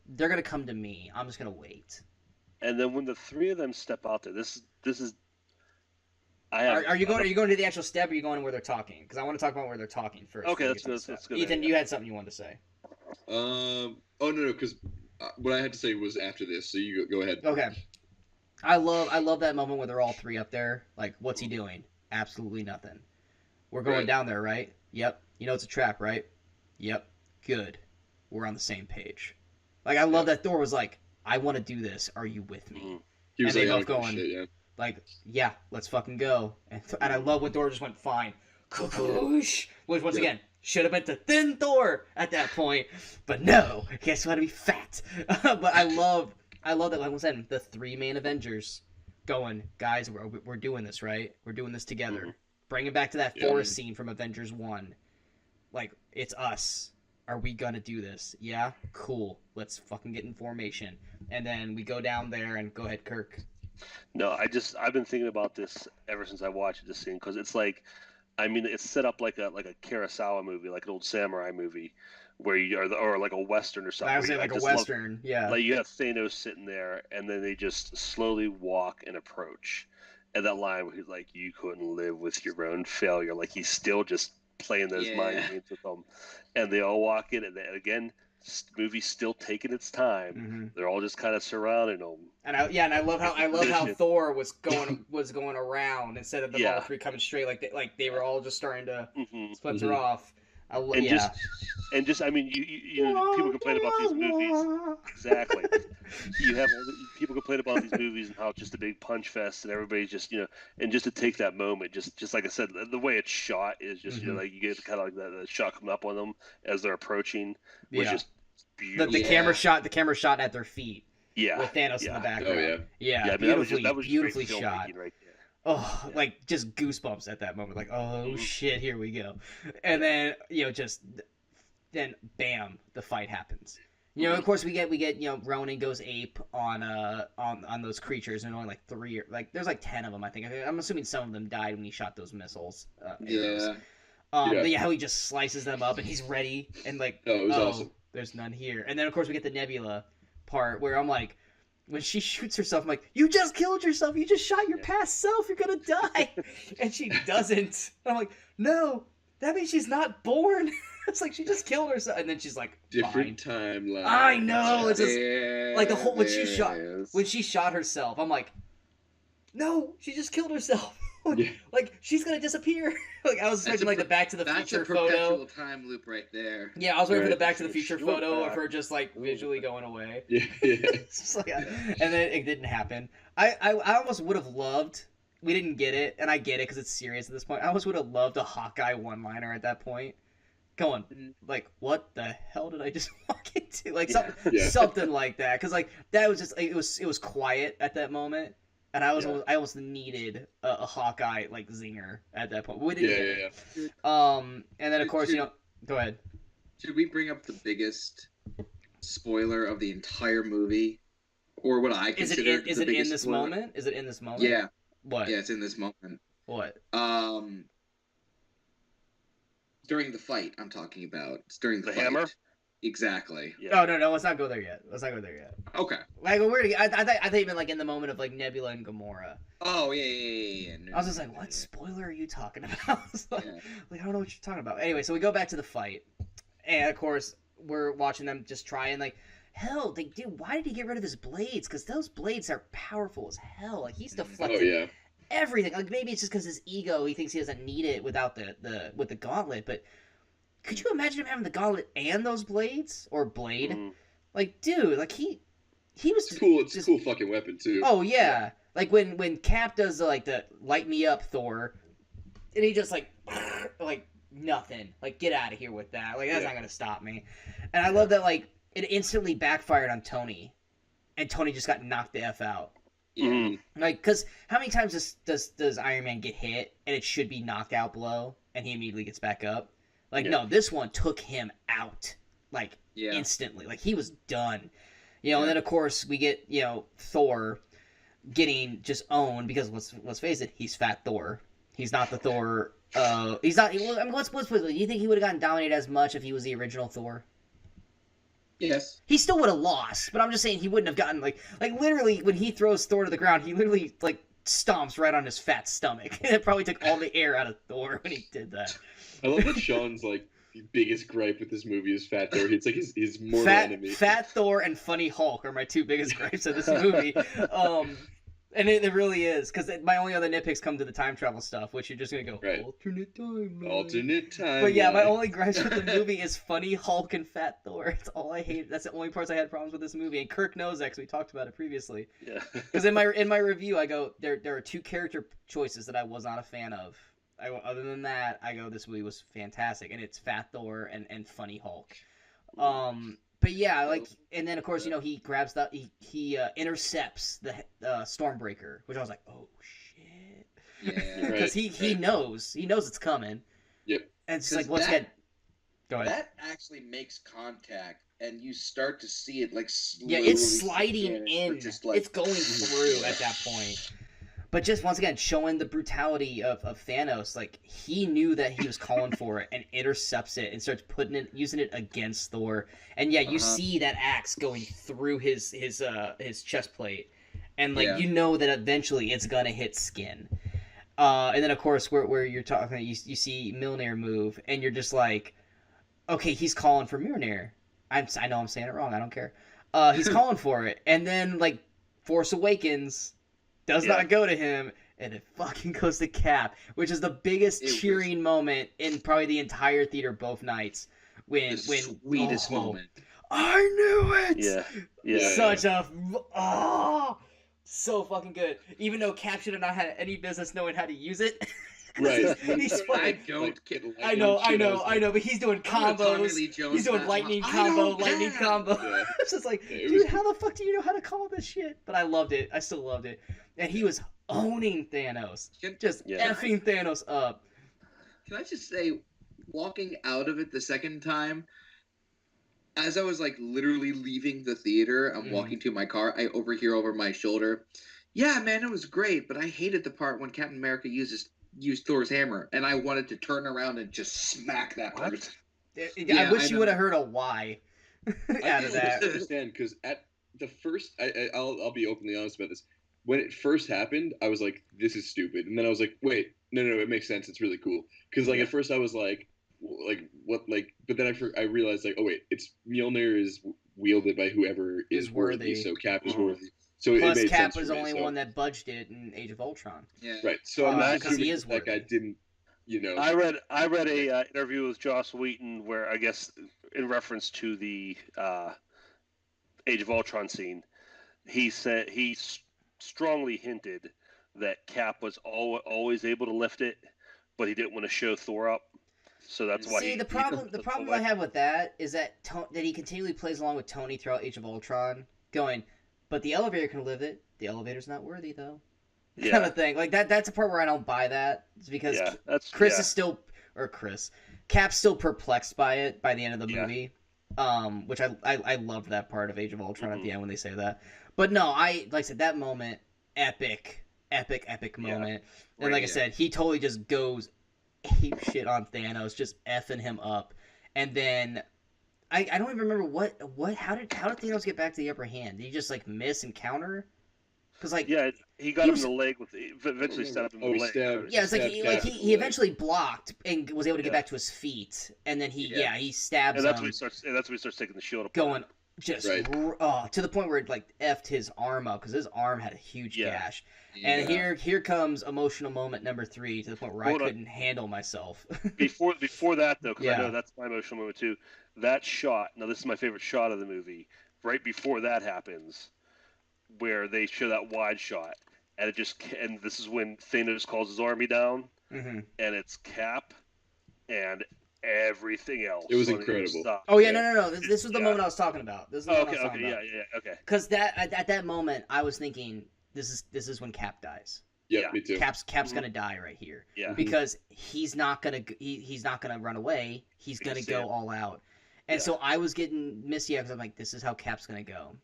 They're gonna come to me. I'm just gonna wait. And then when the three of them step out there, this is. Are you going to the actual step, or are you going where they're talking? Because I want to talk about where they're talking first. Okay, that's good. Ethan, you had something you wanted to say. Oh no, because what I had to say was after this. So you go ahead. Okay. I love that moment where they're all three up there. Like, what's he doing? Absolutely nothing. We're going down there, right? Yep. You know it's a trap, right? Yep. Good. We're on the same page. Like, I love that Thor was like, I want to do this. Are you with me? Mm-hmm. He was and they like, both going. Shit, yeah. Like, yeah, let's fucking go. And I love when Thor just went, fine. Kukush! Which, once again, should have been to thin Thor at that point. But no, he has to be fat. But I love that, like I said, the three main Avengers going, guys, we're doing this, right? We're doing this together. Mm-hmm. Bring it back to that forest scene from Avengers 1. Like, it's us. Are we gonna do this? Yeah? Cool. Let's fucking get in formation. And then we go down there and go ahead, Kirk. No, I've been thinking about this ever since I watched this scene, because it's like, I mean, it's set up like a Kurosawa movie, like an old samurai movie, where you are, or like a western or something. I would say like a western, yeah. Like you have Thanos sitting there, and then they just slowly walk and approach, and that line where he's like, "You couldn't live with your own failure," like he's still just playing those mind games with them, and they all walk in, and then again. Movie's still taking its time. Mm-hmm. They're all just kind of surrounding them. And I love how Thor was going around instead of all three coming straight. Like they were all just starting to splinter off. I mean, you people complain about these movies. Exactly. You have people complain about these movies and how it's just a big punch fest, and everybody's just and just to take that moment, just like I said, the way it's shot is just like you get kind of like the shot coming up on them as they're approaching, which is beautiful. The camera shot at their feet. Yeah. With Thanos in the background. Oh yeah. I mean, that was beautifully shot. Right there. Oh, like just goosebumps at that moment. Like, oh shit, here we go. And then then bam, the fight happens. Of course we get Ronan goes ape on those creatures, and only like three, like there's like 10 of them. I think I'm assuming some of them died when he shot those missiles. Arrows. But how he just slices them up, and he's ready, and like it was awesome. There's none here. And then of course we get the Nebula part where I'm like, when she shoots herself, I'm like, you just killed yourself. You just shot your past self. You're going to die. And she doesn't. And I'm like, no, that means she's not born. It's like she just killed herself. And then she's like, different timeline. I know. It's just like the whole, when she shot herself, I'm like, no, she just killed herself. Like she's gonna disappear. Like I was expecting like the Back to the Future photo. That's a perpetual time loop right there. Yeah, I was waiting for the Back to the Future photo of her just like visually going away. Yeah. And then it didn't happen. I almost would have loved. We didn't get it, and I get it because it's serious at this point. I almost would have loved a Hawkeye one-liner at that point. Going like, what the hell did I just walk into? Like something like that. Because like that was just it was quiet at that moment. And I almost needed a Hawkeye like zinger at that point. We didn't get it. And then of course go ahead. Should we bring up the biggest spoiler of the entire movie, or what I consider is it in this moment? Is it in this moment? Yeah. What? Yeah, it's in this moment. What? During the fight, I'm talking about. It's during the fight. Hammer. Exactly. Yeah. No, let's not go there yet. Okay. Like I thought you meant like in the moment of like Nebula and Gamora. Oh yeah. No, I was just like, what spoiler are you talking about? Like I don't know what you're talking about. Anyway, so we go back to the fight, and of course we're watching them just try and like, hell, why did he get rid of his blades? Because those blades are powerful as hell. Like he's deflecting everything. Like maybe it's just because his ego, he thinks he doesn't need it without the gauntlet, but. Could you imagine him having the gauntlet and those blades? Or blade? Like, dude, like he was... It's cool. It's a cool fucking weapon, too. Oh, yeah. Like when Cap does the light me up Thor, and he just like nothing. Like, get out of here with that. Like, that's not gonna stop me. And I love that it instantly backfired on Tony, and Tony just got knocked the F out. Yeah. Like, because how many times does Iron Man get hit and it should be knocked out blow, and he immediately gets back up? Like, no, this one took him out instantly. Like, he was done. And then of course we get Thor getting just owned because let's face it, he's Fat Thor. He's not the Thor. He's not. I mean, let's put it. Do you think he would have gotten dominated as much if he was the original Thor? Yes. He still would have lost, but I'm just saying he wouldn't have gotten like literally when he throws Thor to the ground, he literally stomps right on his fat stomach. It probably took all the air out of Thor when he did that. I love that Sean's biggest gripe with this movie is Fat Thor. It's like his mortal enemy. Fat Thor and Funny Hulk are my two biggest gripes of this movie. And it really is, because my only other nitpicks come to the time travel stuff, which you're just going to go, alternate timeline. Alternate timeline. But yeah, my only gripes with the movie is Funny Hulk and Fat Thor. It's all I hate. That's the only parts I had problems with this movie. And Kirk knows that, because we talked about it previously. Yeah. Because in my review, I go, there are two character choices that I was not a fan of. Other than that, I go, this movie was fantastic. And it's Fat Thor and Funny Hulk. But yeah, and then of course, he grabs he intercepts the Stormbreaker, which I was like, oh shit, Yeah. because he knows it's coming. Yep. And it's just like, let's get. Go ahead. That actually makes contact, and you start to see it slowly. Yeah, it's sliding in. Just it's going through at that point. But just once again, showing the brutality of Thanos, he knew that he was calling for it and intercepts it and starts using it against Thor. And yeah, you see that axe going through his chest plate, and you know that eventually it's gonna hit skin. And then of course where you're talking, you see Mjolnir move, and you're just like, okay, he's calling for Mjolnir. I know I'm saying it wrong. I don't care. He's calling for it, and then Force Awakens does not go to him, and it fucking goes to Cap, which is the biggest cheering moment in probably the entire theater both nights. When sweetest moment. I knew it. Yeah. Such a so fucking good. Even though Cap should have not had any business knowing how to use it. Right. I know, but he's doing combos. He's doing lightning combo. Yeah. It's just dude, how the fuck do you know how to call this shit? But I loved it. I still loved it. And he was owning Thanos. Just effing Thanos up. Can I just say, walking out of it the second time, as I was literally leaving the theater, I'm walking to my car, I overhear over my shoulder, yeah, man, it was great, but I hated the part when Captain America used Thor's hammer, and I wanted to turn around and just smack that person. I wish you would have heard a why out of that. I understand, because at the first, I'll be openly honest about this. When it first happened, I was like, this is stupid. And then I was like, wait, no, it makes sense. It's really cool. Because at first I was like, what, but then I realized, oh wait, it's Mjolnir is wielded by whoever is worthy. So Cap is worthy. So plus, it made Cap sense was the only one that budged it in Age of Ultron. Yeah. Right. So I'm not because he is that guy didn't, I read a interview with Joss Whedon where I guess in reference to the Age of Ultron scene, he said he strongly hinted that Cap was always able to lift it, but he didn't want to show Thor up. So that's why. See, the problem I have with that is that he continually plays along with Tony throughout Age of Ultron, going, but the elevator can lift it. The elevator's not worthy, though. Kind of thing. That's a part where I don't buy that. It's because Chris is still, Cap's still perplexed by it by the end of the movie. Which I loved that part of Age of Ultron at the end when they say that. But no, like I said, that moment, epic moment. And like I said, he totally just goes ape shit on Thanos, just effing him up. And then I don't even remember how did Thanos get back to the upper hand? Did he just miss and counter? Because he got him in the leg eventually stabbed him in the leg. It's he eventually blocked and was able to get back to his feet, and then he stabs and that's him. when he starts taking the shield apart. Going just to the point where it effed his arm up because his arm had a huge gash. And here comes emotional moment number 3 to the point where I couldn't handle myself. before that though, because I know that's my emotional moment too. That shot. Now this is my favorite shot of the movie. Right before that happens, where they show that wide shot, and and this is when Thanos calls his army down, Mm-hmm. and it's Cap, and everything else. It was on the other incredible. side. Oh yeah, Yeah. no. This was the Yeah. moment I was talking about. This is the Oh, moment okay, I was talking about. yeah, okay. Because at that moment, I was thinking, this is when Cap dies. Yeah, Yeah. me too. Cap's Mhm. gonna die right here Yeah. because he's not gonna run away. He's gonna go all out. And Yeah. so I was getting misty because I'm like, this is how Cap's gonna go.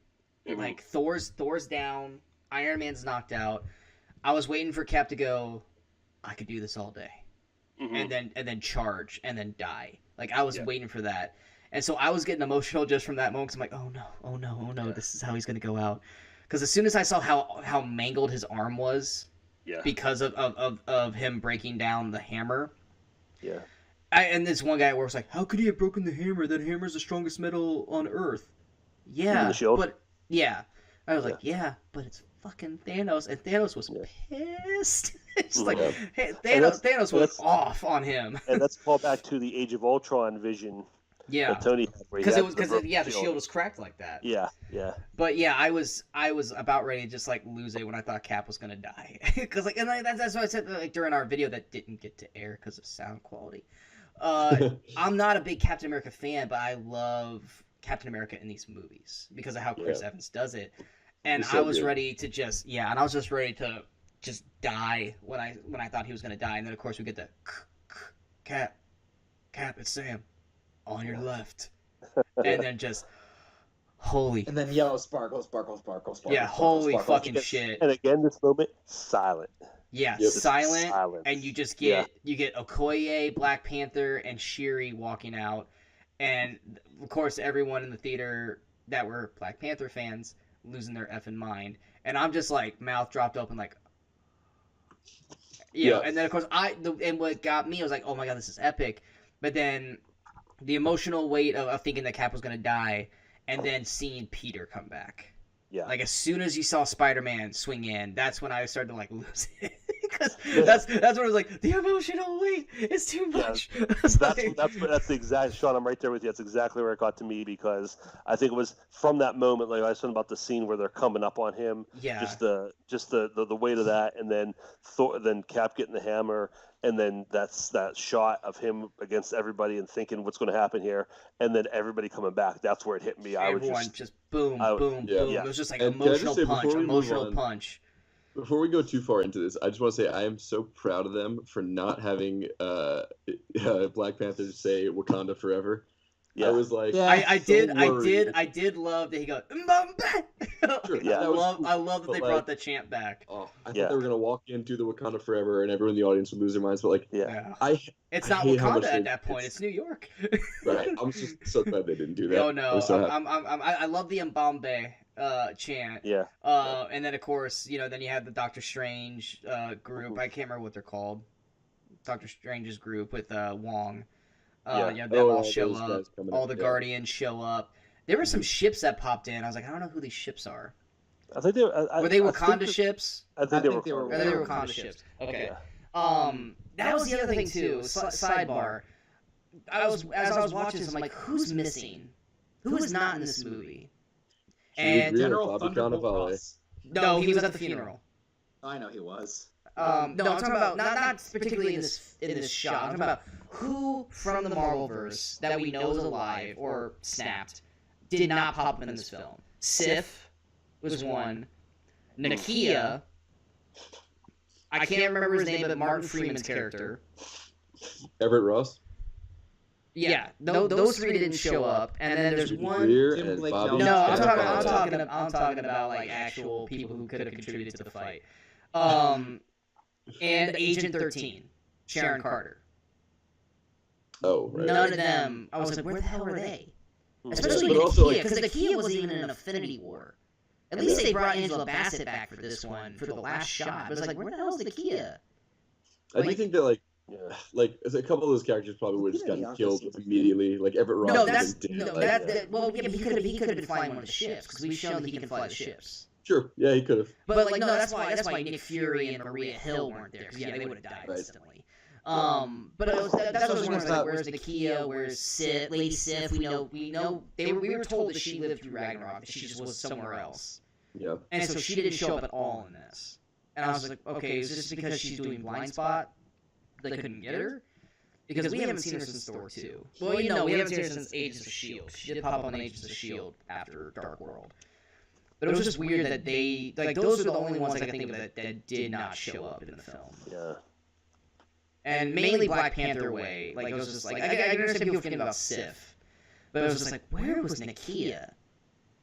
Mhm. Like Thor's down, Iron Man's knocked out. I was waiting for Cap to go, I could do this all day. Mhm. And then charge and then die. Like I was Yeah. waiting for that, and so I was getting emotional just from that moment. 'Cause I'm like, oh no, Yeah. this is how he's gonna go out. Because as soon as I saw how mangled his arm was Yeah. because of him breaking down the hammer, Yeah. and this one guy at work was like, how could he have broken the hammer? That hammer's the strongest metal on Earth. Yeah, the shield? but yeah, I was like, yeah, but it's fucking Thanos, and Thanos was pissed. It's like, Yeah. hey, And Thanos was that's- off on him. And that's call back to the Age of Ultron vision Yeah, that Tony had. where he because had the shield was cracked like that. Yeah, yeah. But yeah, I was about ready to just like lose it when I thought Cap was gonna die. Because like, and that's what I said like during our video that didn't get to air because of sound quality. I'm not a big Captain America fan, but I love Captain America in these movies because of how Chris Evans does it. And He's so I was good. ready to just ready to just die when I thought he was gonna die, and then of course we get the Cap, it's Sam, on your left, and then just holy And then yellow sparkle, sparkle, sparkle, sparkle. yeah, sparkle, holy sparkle. fucking shit. And again, this moment, silent. Yeah, Yep. silent, Silence. and you just get Okoye, Black Panther, and Shuri walking out, and of course everyone in the theater that were Black Panther fans losing their effing mind, and I'm just like mouth dropped open like, Yeah. and then of course and what got me, I was like, oh my god, this is epic, but then the emotional weight of thinking that Cap was gonna die, and then seeing Peter come back. Yeah. Like as soon as you saw Spider-Man swing in, that's when I started to like lose it. Because that's when I was like, the emotional weight is too much. That's the exact shot. I'm right there with you. That's exactly where it got to me because I think it was from that moment, like I was talking about the scene where they're coming up on him. Yeah. Just the weight of that, and then then Cap getting the hammer, and then that shot of him against everybody and thinking what's going to happen here, and then everybody coming back. That's where it hit me. Everyone just boom, I- boom, yeah. boom. Yeah. It was just like And can I just emotional say, punch, before we move emotional on- punch. Before we go too far into this, I just want to say I am so proud of them for not having Black Panther say Wakanda forever. Yeah. I was like, Yeah. I so did worried. love that he goes Mbambe! Sure, Yeah. that was cool, I love that but, they like, brought the chant back. Oh, I thought Yeah. they were gonna walk into the Wakanda forever, and everyone in the audience would lose their minds. But like, Yeah. It's I not hate how much Wakanda they- at that point. it's- It's New York. right, I'm just so glad they didn't do that. Oh I no, was so happy. I love the Mbambe chant. Yeah. And then of course, then you have the Doctor Strange group. I can't remember what they're called. Doctor Strange's group with Wong. Yeah. Them all all show those up. guys coming All up, the yeah. Guardians show up. There were some ships that popped in. I was like, I don't know who these ships are. I think they Were they Wakanda ships? I think they were. they were Or they were Wakanda Wakanda ships. Okay. Yeah. That was the other thing too. Sidebar. As I was watching this, I'm like, who's missing? Who is not in this movie? And Greer, General Bobby Thunderbolt Cannavale. Ross. no, he was at the funeral. I know he was. No, I'm talking about not particularly in this shot. I'm talking about who from the Marvelverse that we know is alive or snapped did not pop up in this film. Sif was one. Nakia. I can't remember his name, but Martin Freeman's character. Everett Ross, Yeah, those three didn't show up, and then there's one. Greer, Tim and Blake Bobby. No, I'm Cannavale. talking about like actual people who could have contributed to the fight. And Agent 13, Sharon Carter. Oh, right. None of them. I was like, where the hell are they? Especially But also, Nakia, like- because Nakia wasn't even in an Affinity War. At least they brought Angela Bassett back for this one, for the last shot. But it's like, where the hell is Nakia? I do like- think that like a couple of those characters probably would have just gotten killed immediately. Like Everett Ross. No, even that's did, no, like, that. Well, yeah, but he could have been flying one of the ships because we've shown that he can fly the ships. Sure, yeah, he could have. But like, no, that's why Nick Fury and Maria Hill weren't there. 'Cause, yeah, they would have died Right. instantly. But it was, that's what I was wondering. Like, where's Nakia? Where's Sif? Lady Sif? We know. We were told that she lived through Ragnarok. That she just was somewhere else. Yeah. And so she didn't show up at all in this. and I was like, okay, is this because she's doing Blind Spot? They couldn't get her? Because we haven't seen her since Thor 2. Well, we haven't seen her since Agents of S.H.I.E.L.D. She did pop up on Agents of S.H.I.E.L.D. after Dark World. But it was just weird that they, like, those are the only ones I can think of that did not show up in the film. Yeah. And mainly Black Panther way. Like, it was just like, I understand people forgetting about Sif. But it was just like, where was Nakia?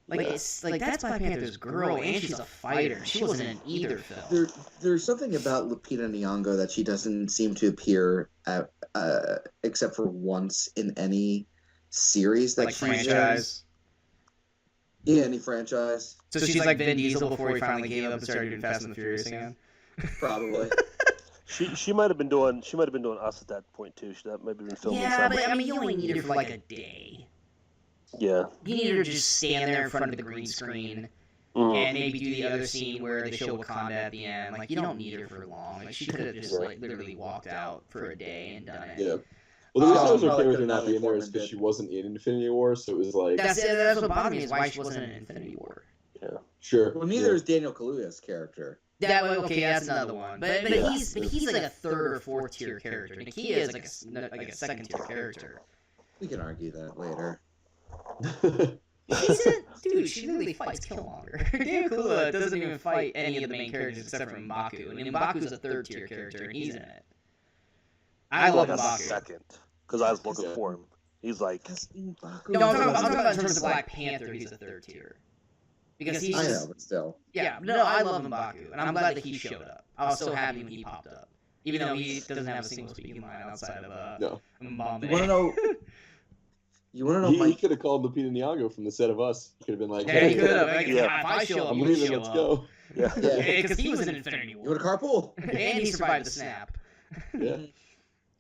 Like, it's like, that's Black Panther's girl, and she's a fighter. She wasn't in either film. There's something about Lupita Nyong'o that she doesn't seem to appear at, except for once in any series that Like she's franchise. in. Yeah, any franchise. So she's like Vin Diesel before he finally gave up and started doing Fast and the Furious again? Probably. She might have been doing Us at that point too. That might have been filming Yeah, something. but I mean, you only need her for like a day. Yeah. You need her to just stand there in front of the green screen and maybe do the other scene where they show Wakanda at the end. Like, you don't need her for long. Like, she could have just like literally walked out for a day and done it. Yeah. Well, the reason I was Probably okay with her could've not done being there it is for because a she wasn't in Infinity War, so it was like... That's what bothered me is why she wasn't in Infinity War. Yeah. Sure. Well, neither is Daniel Kaluuya's character. That okay, that's another one. But he's like a third or fourth tier character. Nakia is like a second tier character. We can argue that later. Dude, she literally fights Killmonger. Daniel Kaluuya doesn't even fight any of the main characters except for M'Baku. And M'Baku's a third tier character, and he's in it. I love M'Baku. Second, because I was looking for him. He's like... No, I'm talking about in terms of Black Panther, he's a third tier. Because he's I just... know, but still. Yeah, no, I love M'Baku, and I'm glad that he showed up. I was so happy when he popped up. Even though he doesn't have a single speaking line outside of Bombay. You want to know? He Mike? could have called Lupita Nyong'o from the set of Us. He could have been like, Yeah, he could have. hey, If I show up, I'm you leaving, show let's up. go. Yeah. Because he was in Infinity You War. want to carpool? And he survived the snap. Yeah.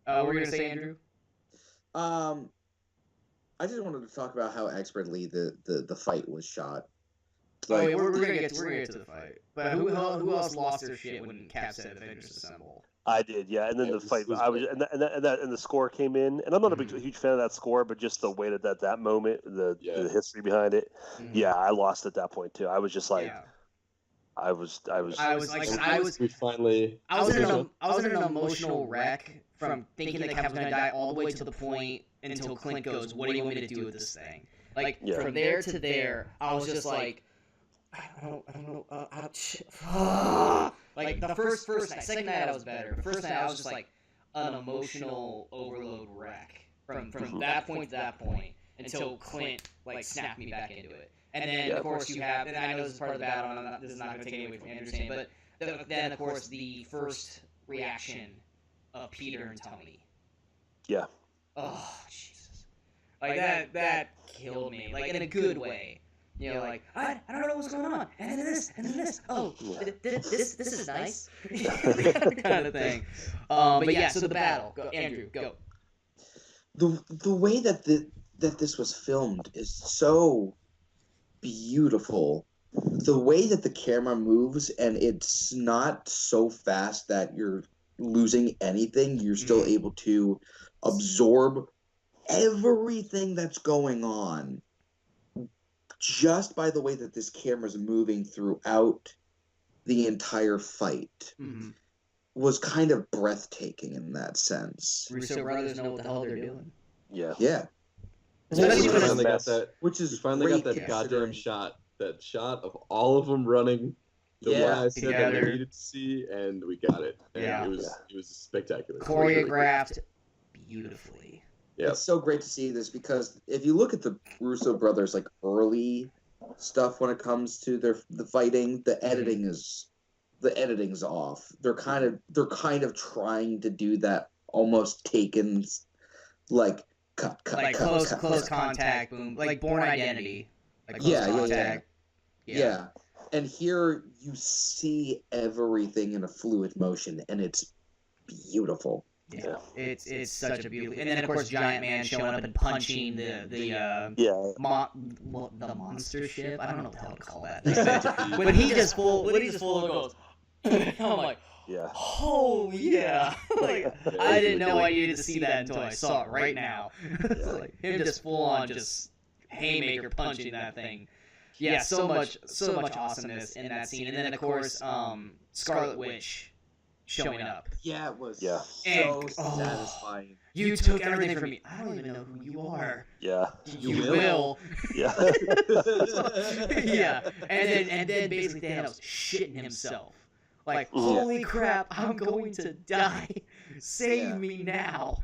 What were you going to say, Andrew? I just wanted to talk about how expertly the fight was shot. Like, we're gonna get to the fight. But who else lost their shit when Cap said Avengers Assemble? I did, yeah. And then Yeah, the fight, was I was, and the score came in, and I'm not a huge fan of that score, but just the way that moment, the history behind it, yeah, I lost at that point too. I was just like, I was in an emotional wreck from thinking that Cap was gonna die all the way to the point until Clint goes, "What do you want me to do with this thing?" Like from there to there, I was just like, I don't know. Like the first night, second night I was better. The first night I was just like an emotional overload wreck from that point to that point until Clint like snapped me back into it. And then of course you have, and I know this is part of the battle, and this is not going to take any away from Andrew's saying, but then of course the first reaction of Peter and Tony. Yeah. Oh Jesus! Like that killed me, like in a good way. You know, like, I don't know what's going on, and then this, oh, this is nice, kind of thing. But yeah, so the battle, go, Andrew, go. The way that this was filmed is so beautiful. The way that the camera moves, and it's not so fast that you're losing anything. You're still able to absorb everything that's going on. Just by the way that this camera's moving throughout the entire fight was kind of breathtaking in that sense. Russo brothers know what the hell they're doing. Yeah. Yeah. We finally got that. Which is We finally got great that goddamn considering- shot. That shot of all of them running the way I said that together. we needed to see, and we got it. And Yeah. it was spectacular. Choreographed beautifully. Yeah. It's so great to see this because if you look at the Russo brothers like early stuff when it comes to the fighting, the editing's off. They're kind of trying to do that almost Taken like cut Like cut, close contact, boom, like Born Identity. Like close Yeah. contact. Yeah. And here you see everything in a fluid motion, and it's beautiful. Yeah, it's such a beautiful. And then of course Giant Man showing up and punching the monster ship. I don't know what the hell to call that thing. When he just full goes, I'm like, oh yeah. Like I didn't know I needed to see that until I saw it right now. Like him just full on just haymaker punching that thing. Yeah, so much awesomeness in that scene, and then of course, Scarlet Witch showing up. Yeah, it was Yeah. so And- satisfying. You took everything from me. I don't even know who you are. Yeah. You will. Yeah. Yeah, and then basically Thanos shitting himself. Like, Mhm. holy crap, I'm going to die. Save Yeah. me now.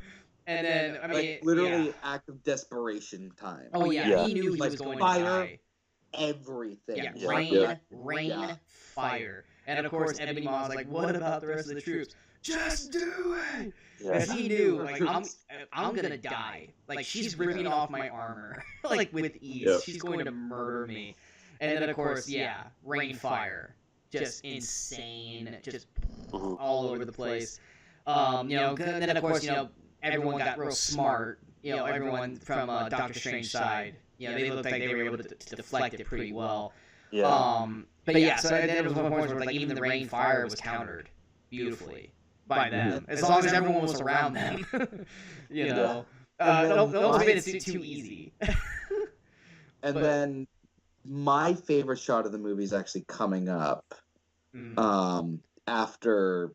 And then, I mean, Like literally yeah. act of desperation time. Oh yeah, Yeah. he knew he Like, was going to fire. die. Everything. Yeah, Yeah. rain, Yeah. rain, Yeah. fire. And of course, Ebony Maw's like, what about the rest of the troops? Just do it! Yeah. Because he knew, like, I'm gonna die. Like, she's ripping off my armor, like, with ease. Yeah. She's going to murder me. And then, of course, yeah, rain, fire. Just insane. Just Mhm. all over the place. And then, of course, everyone got real smart. Everyone from Doctor Strange's side. They looked like they were able to deflect it pretty well. Yeah. But yeah, so there was one point where like even the rain fire was countered beautifully by them, as long as everyone was around them. you know, don't made it too easy. And But- then my favorite shot of the movie is actually coming up after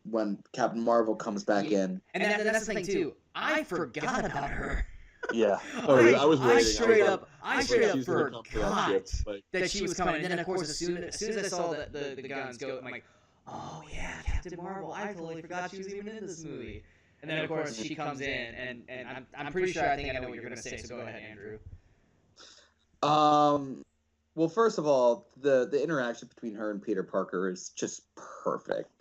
when Captain Marvel comes back in. And that's the thing too. I forgot about her. Yeah. Oh, I was waiting. I straight up Like, forgot she's gonna come for that ship. Like, that she was coming. And then of course, as soon as I saw the guns go, I'm like, oh yeah, Captain Marvel. I totally forgot she was even in this movie. And then of course she comes in, and I'm pretty sure I think I know what you're gonna say. So go ahead, Andrew. Well, first of all, the interaction between her and Peter Parker is just perfect.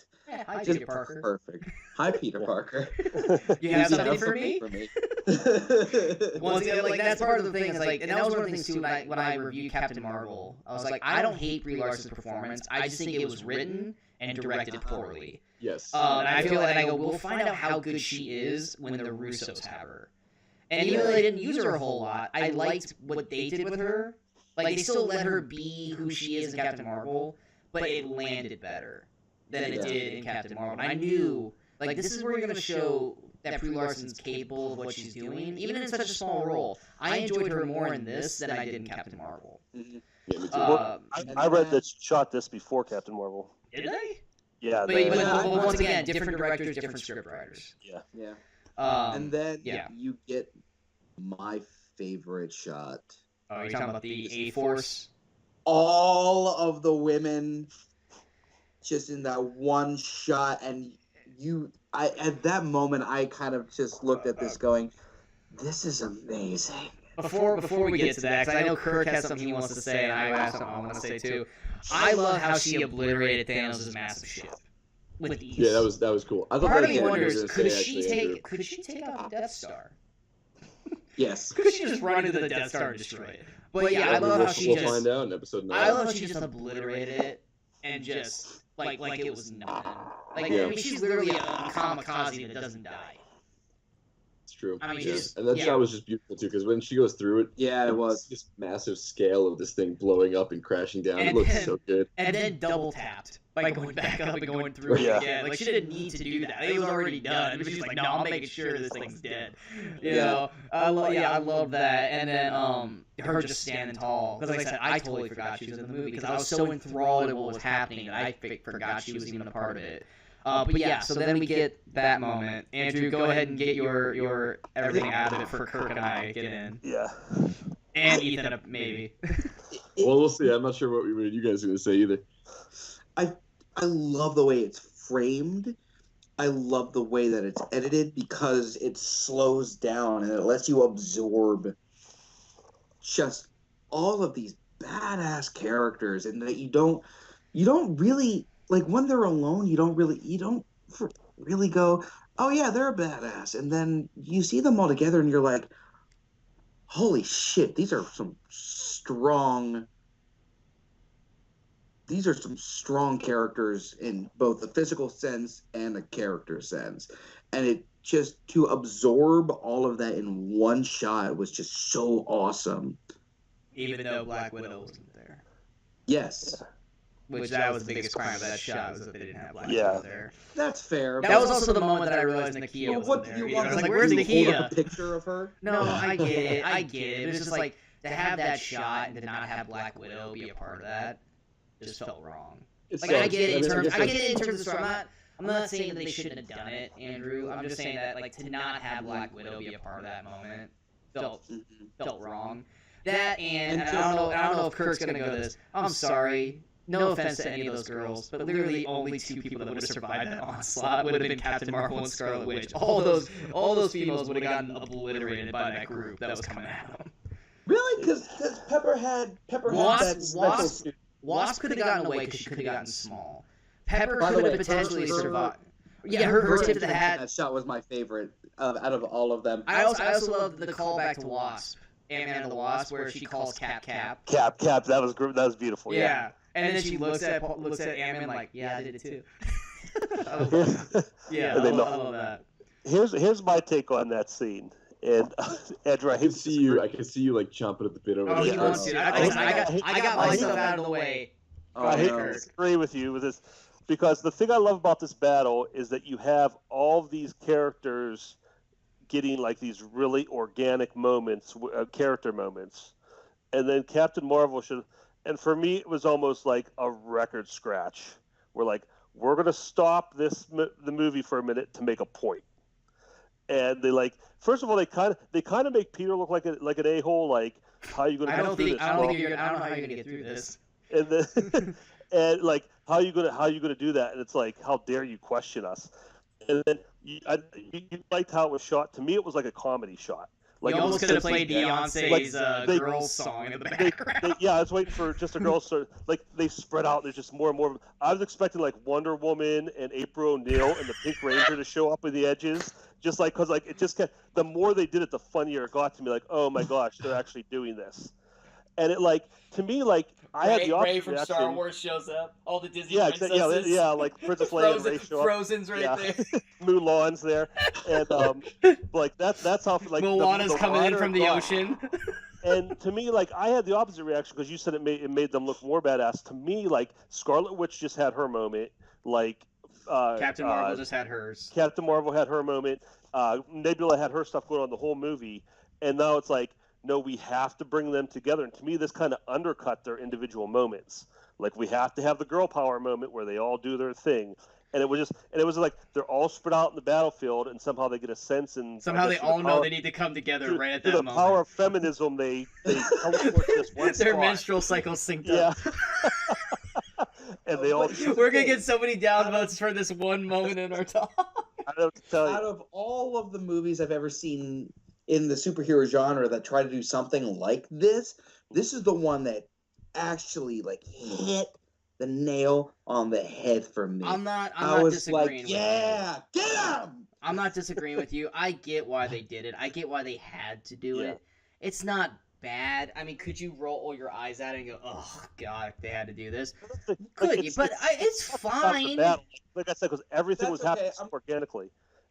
Hi, Just Peter Parker. perfect. Hi, Peter Parker. You have You something for me? Once again, like that's part of the thing. Is like, and that was one of the things too. When I reviewed Captain Marvel, I was like, I don't hate Brie Larson's performance. I just think it was written and directed poorly. yes. And I feel like, and I go, we'll find out how good she is when the Russos have her. And even though they didn't use her a whole lot, I liked what they did with her. Like, they still let her be who she is in Captain Marvel, but it landed better than it did in Captain Marvel. And I knew, like, this is where you're going to show that Brie Larson's capable of what she's doing, even in such a small role. I enjoyed her more in this than I did in Captain Marvel. Yeah, me too. I read that she shot this before Captain Marvel. Did they? Yeah. But once again, different directors, different script writers. Yeah. And And then yeah. you get my favorite shot. oh, you're talking about the A-Force? All of the women just in that one shot, and at that moment I kind of just looked at this going, this is amazing. Before we get to that, because I know Kirk has something he wants to say, and I have something I want to say too. I love how she obliterated Thanos' massive ship with ease. Yeah, that was cool. I thought Part that of me was what you were wonders, gonna could say, she actually, Andrew. take out the Death Star? Yes. Could she just run into the Death Star and destroy it? But yeah, I love how she we'll just. find out in episode 9. I love how she just obliterated it and just like it was nothing. Like Yeah. I mean, she's literally a kamikaze that doesn't die. It's true. I mean, yeah. just- And that yeah. shot was just beautiful too, because when she goes through it, Yeah, it was. this massive scale of this thing blowing up and crashing down. And it looks then- so good. And then double tapped by going back up and going through Yeah. it again. Like she didn't need to do that. It was already done. But she's like, no, I'm making sure this thing's dead. You know, I love that. And then her just standing tall, because like I said, I totally forgot she was in the movie because I was so enthralled in what was happening that I forgot she was even a part of it. But yeah, so then we get that moment. Andrew, go ahead and get your everything out of it for Kirk and I get in, Yeah. and Ethan maybe. Well, we'll see. I'm not sure what you guys are going to say either. I love the way it's framed. I love the way that it's edited because it slows down and it lets you absorb just all of these badass characters, and that you don't really like when they're alone. You don't really go, oh yeah, they're a badass, and then you see them all together and you're like, holy shit, these are some strong characters in both the physical sense and the character sense. And it just, to absorb all of that in one shot was just so awesome. Even though Black Widow wasn't there. Yes. Which that was the biggest crime of that shot, was that they didn't have Black Yeah. Widow there. That's fair. That was also the moment that I realized Nakia But wasn't what do there. you I want? was like, Do where's you hold up Nakia? a picture of her? No, I get it. It was just like, to have that shot and to not have Black Widow be a part of that just felt wrong. It's Like I sucks. get it in I terms. guess I get it in terms of the story. I'm not saying that they shouldn't have done it, Andrew. I'm just saying that like to not have Black Widow be a part of that moment felt wrong. That and I don't know if Kirk's gonna go to this. I'm sorry. No offense to any of those girls, but literally only two people that would have survived that onslaught would have been Captain Marvel and Scarlet Witch. All those females would have gotten obliterated by that group that was coming at them. Really? Because Pepper had that special suit. Wasp could have gotten away because she could have gotten small. Pepper By the could have way, potentially her- survived. Yeah, her tip to the hat. That shot was my favorite out of all of them. I also love the callback to Wasp, Ant-Man and the Wasp, where she calls Cap. Cap. That was beautiful. Yeah. And then she looks at Ant-Man like, yeah, I did it too. Yeah, I love that. Here's my take on that scene. And Andrew, I can see you like chomping at the bit over Oh, he there. wants to. I got myself out of the way. I hate to disagree with you with this, because the thing I love about this battle is that you have all of these characters getting like these really organic moments, character moments, and then Captain Marvel should. And for me, it was almost like a record scratch. We're gonna stop the movie for a minute to make a point. And they first of all, they kind of make Peter look like an a-hole. Like, how are you gonna go through this? I don't know how you're gonna get through this. And then and how are you gonna do that? And it's like, how dare you question us? And then you liked how it was shot. To me, it was like a comedy shot. Like, you almost could have played Beyonce's Girls song in the background. I was waiting for just a girl. So they spread out. There's just more and more. I was expecting like Wonder Woman and April O'Neil and the Pink Ranger to show up with the edges. Just because it just kept, the more they did it, the funnier it got to me. Like, oh my gosh, they're actually doing this. And it to me I had the opposite Ray from reaction. Star Wars shows up. All the Disney princesses. Yeah, like Princess Leia and Ray show up. Frozen's right there. Mulan's there, and that's how Moana's the coming in from the ocean. And to me, I had the opposite reaction because you said it made them look more badass. To me, Scarlet Witch just had her moment. Captain Marvel just had hers. Captain Marvel had her moment. Nebula had her stuff going on the whole movie, and now it's no, we have to bring them together. And to me, this kind of undercut their individual moments. We have to have the girl power moment where they all do their thing. And it was they're all spread out in the battlefield, and somehow they get a sense, and somehow they all know they need to come together right at that moment. The power of feminism, they teleport this one Their spot. menstrual cycle synced up. Yeah. And they all. We're gonna get so many downvotes for this one moment in our talk. I don't know what to tell you. Out of all of the movies I've ever seen in the superhero genre that try to do something like this is the one that actually hit the nail on the head for me. I'm not disagreeing with you. Yeah, get him! I'm not disagreeing with you. I get why they did it. I get why they had to do it. It's not bad. I mean, could you roll your eyes at it and go, oh, God, they had to do this? Could you? But it's fine. Like I said, because everything was happening organically.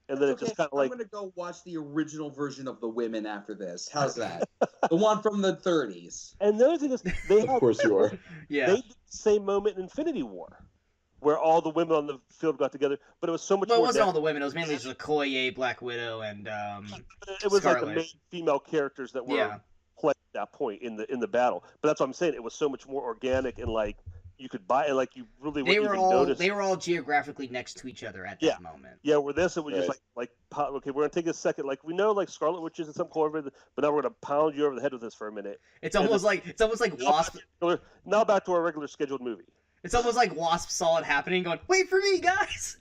And then it just kind of I'm going to go watch the original version of The Women after this. How's that? The one from the 30s. And the other thing is, Of course you are. Yeah. They did the same moment in Infinity War, where all the women on the field got together, but it was so much more. It wasn't all the women. It was mainly just Okoye, Black Widow, and it was Scarlet. the main female characters that were played at that point in the battle. But that's what I'm saying. It was so much more organic and you could buy it, you really wouldn't even notice. They were all geographically next to each other at that moment. Yeah, where this it was just okay, we're gonna take a second. We know Scarlet Witch is in some corner, but now we're gonna pound you over the head with this for a minute. It's almost like Wasp. Now back to our regular scheduled movie. It's almost like Wasp saw it happening, going, "Wait for me, guys!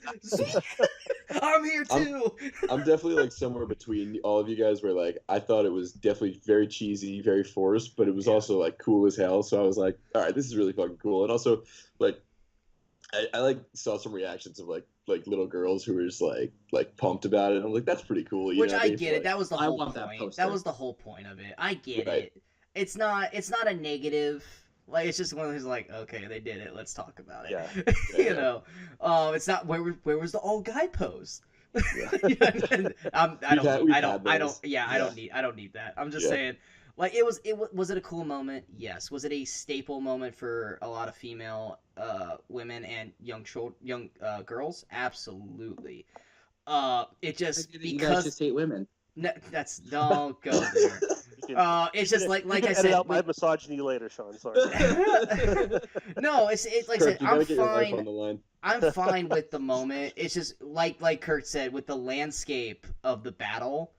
I'm here too." I'm definitely somewhere between all of you guys, where I thought it was definitely very cheesy, very forced, but it was also cool as hell. So I was like, all right, this is really fucking cool. And also I saw some reactions of little girls who were just pumped about it. And I'm like, that's pretty cool. Which I get it. That was the whole want that point. poster. That was the whole point of it. I get it. It's not a negative. It's just one of those okay, they did it. Let's talk about it. Yeah. You know, it's not where was the old guy pose? I don't need that. I'm just saying, was it a cool moment? Yes. Was it a staple moment for a lot of female women and young girls? Absolutely. It just You guys just hate women. No, don't go there. It's just like I edit said. out my misogyny later, Sean. Sorry. No, it's like I Kirk, said. you I'm gotta get your life fine. on the line. I'm fine with the moment. It's just like Kurt said, with the landscape of the battle,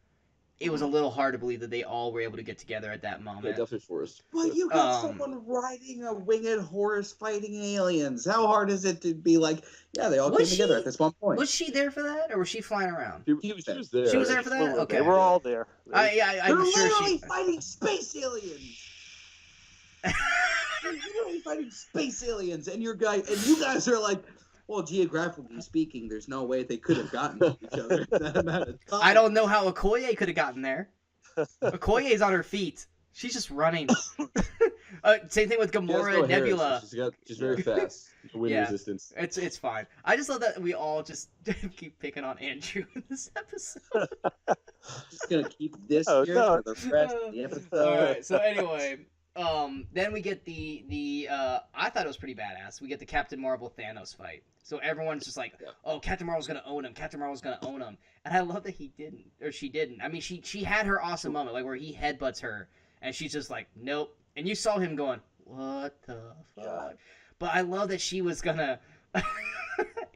it was a little hard to believe that they all were able to get together at that Yeah, moment. definitely forced. But you got Um, someone riding a winged horse fighting aliens. How hard is it to be like, yeah, they all Was came together she- at this one point? Was she there for that, or was she flying around? She, She was she there. was there. She was there for that? Okay. They were all there. I'm They're sure literally she. fighting space aliens. They're literally fighting space aliens, and you guys are like, well, geographically speaking, there's no way they could have gotten to each other in that amount of time. I don't know how Okoye could have gotten there. Okoye's on her feet. She's just running. Same thing with She has Gamora no and hair, Nebula. so she's very fast. Wind Yeah. resistance. It's fine. I just love that we all just keep picking on Andrew in this episode. Just gonna keep this Oh, here no. for the rest of the episode. All right. So anyway, then we get the I thought it was pretty badass. We get the Captain Marvel Thanos fight. So everyone's just like, oh, Captain Marvel's gonna own him. Captain Marvel's gonna own him. And I love that he didn't, or she didn't. I mean, she had her awesome moment, like where he headbutts her, and she's just like, nope. And you saw him going, what the fuck? Yeah. But I love that she was gonna,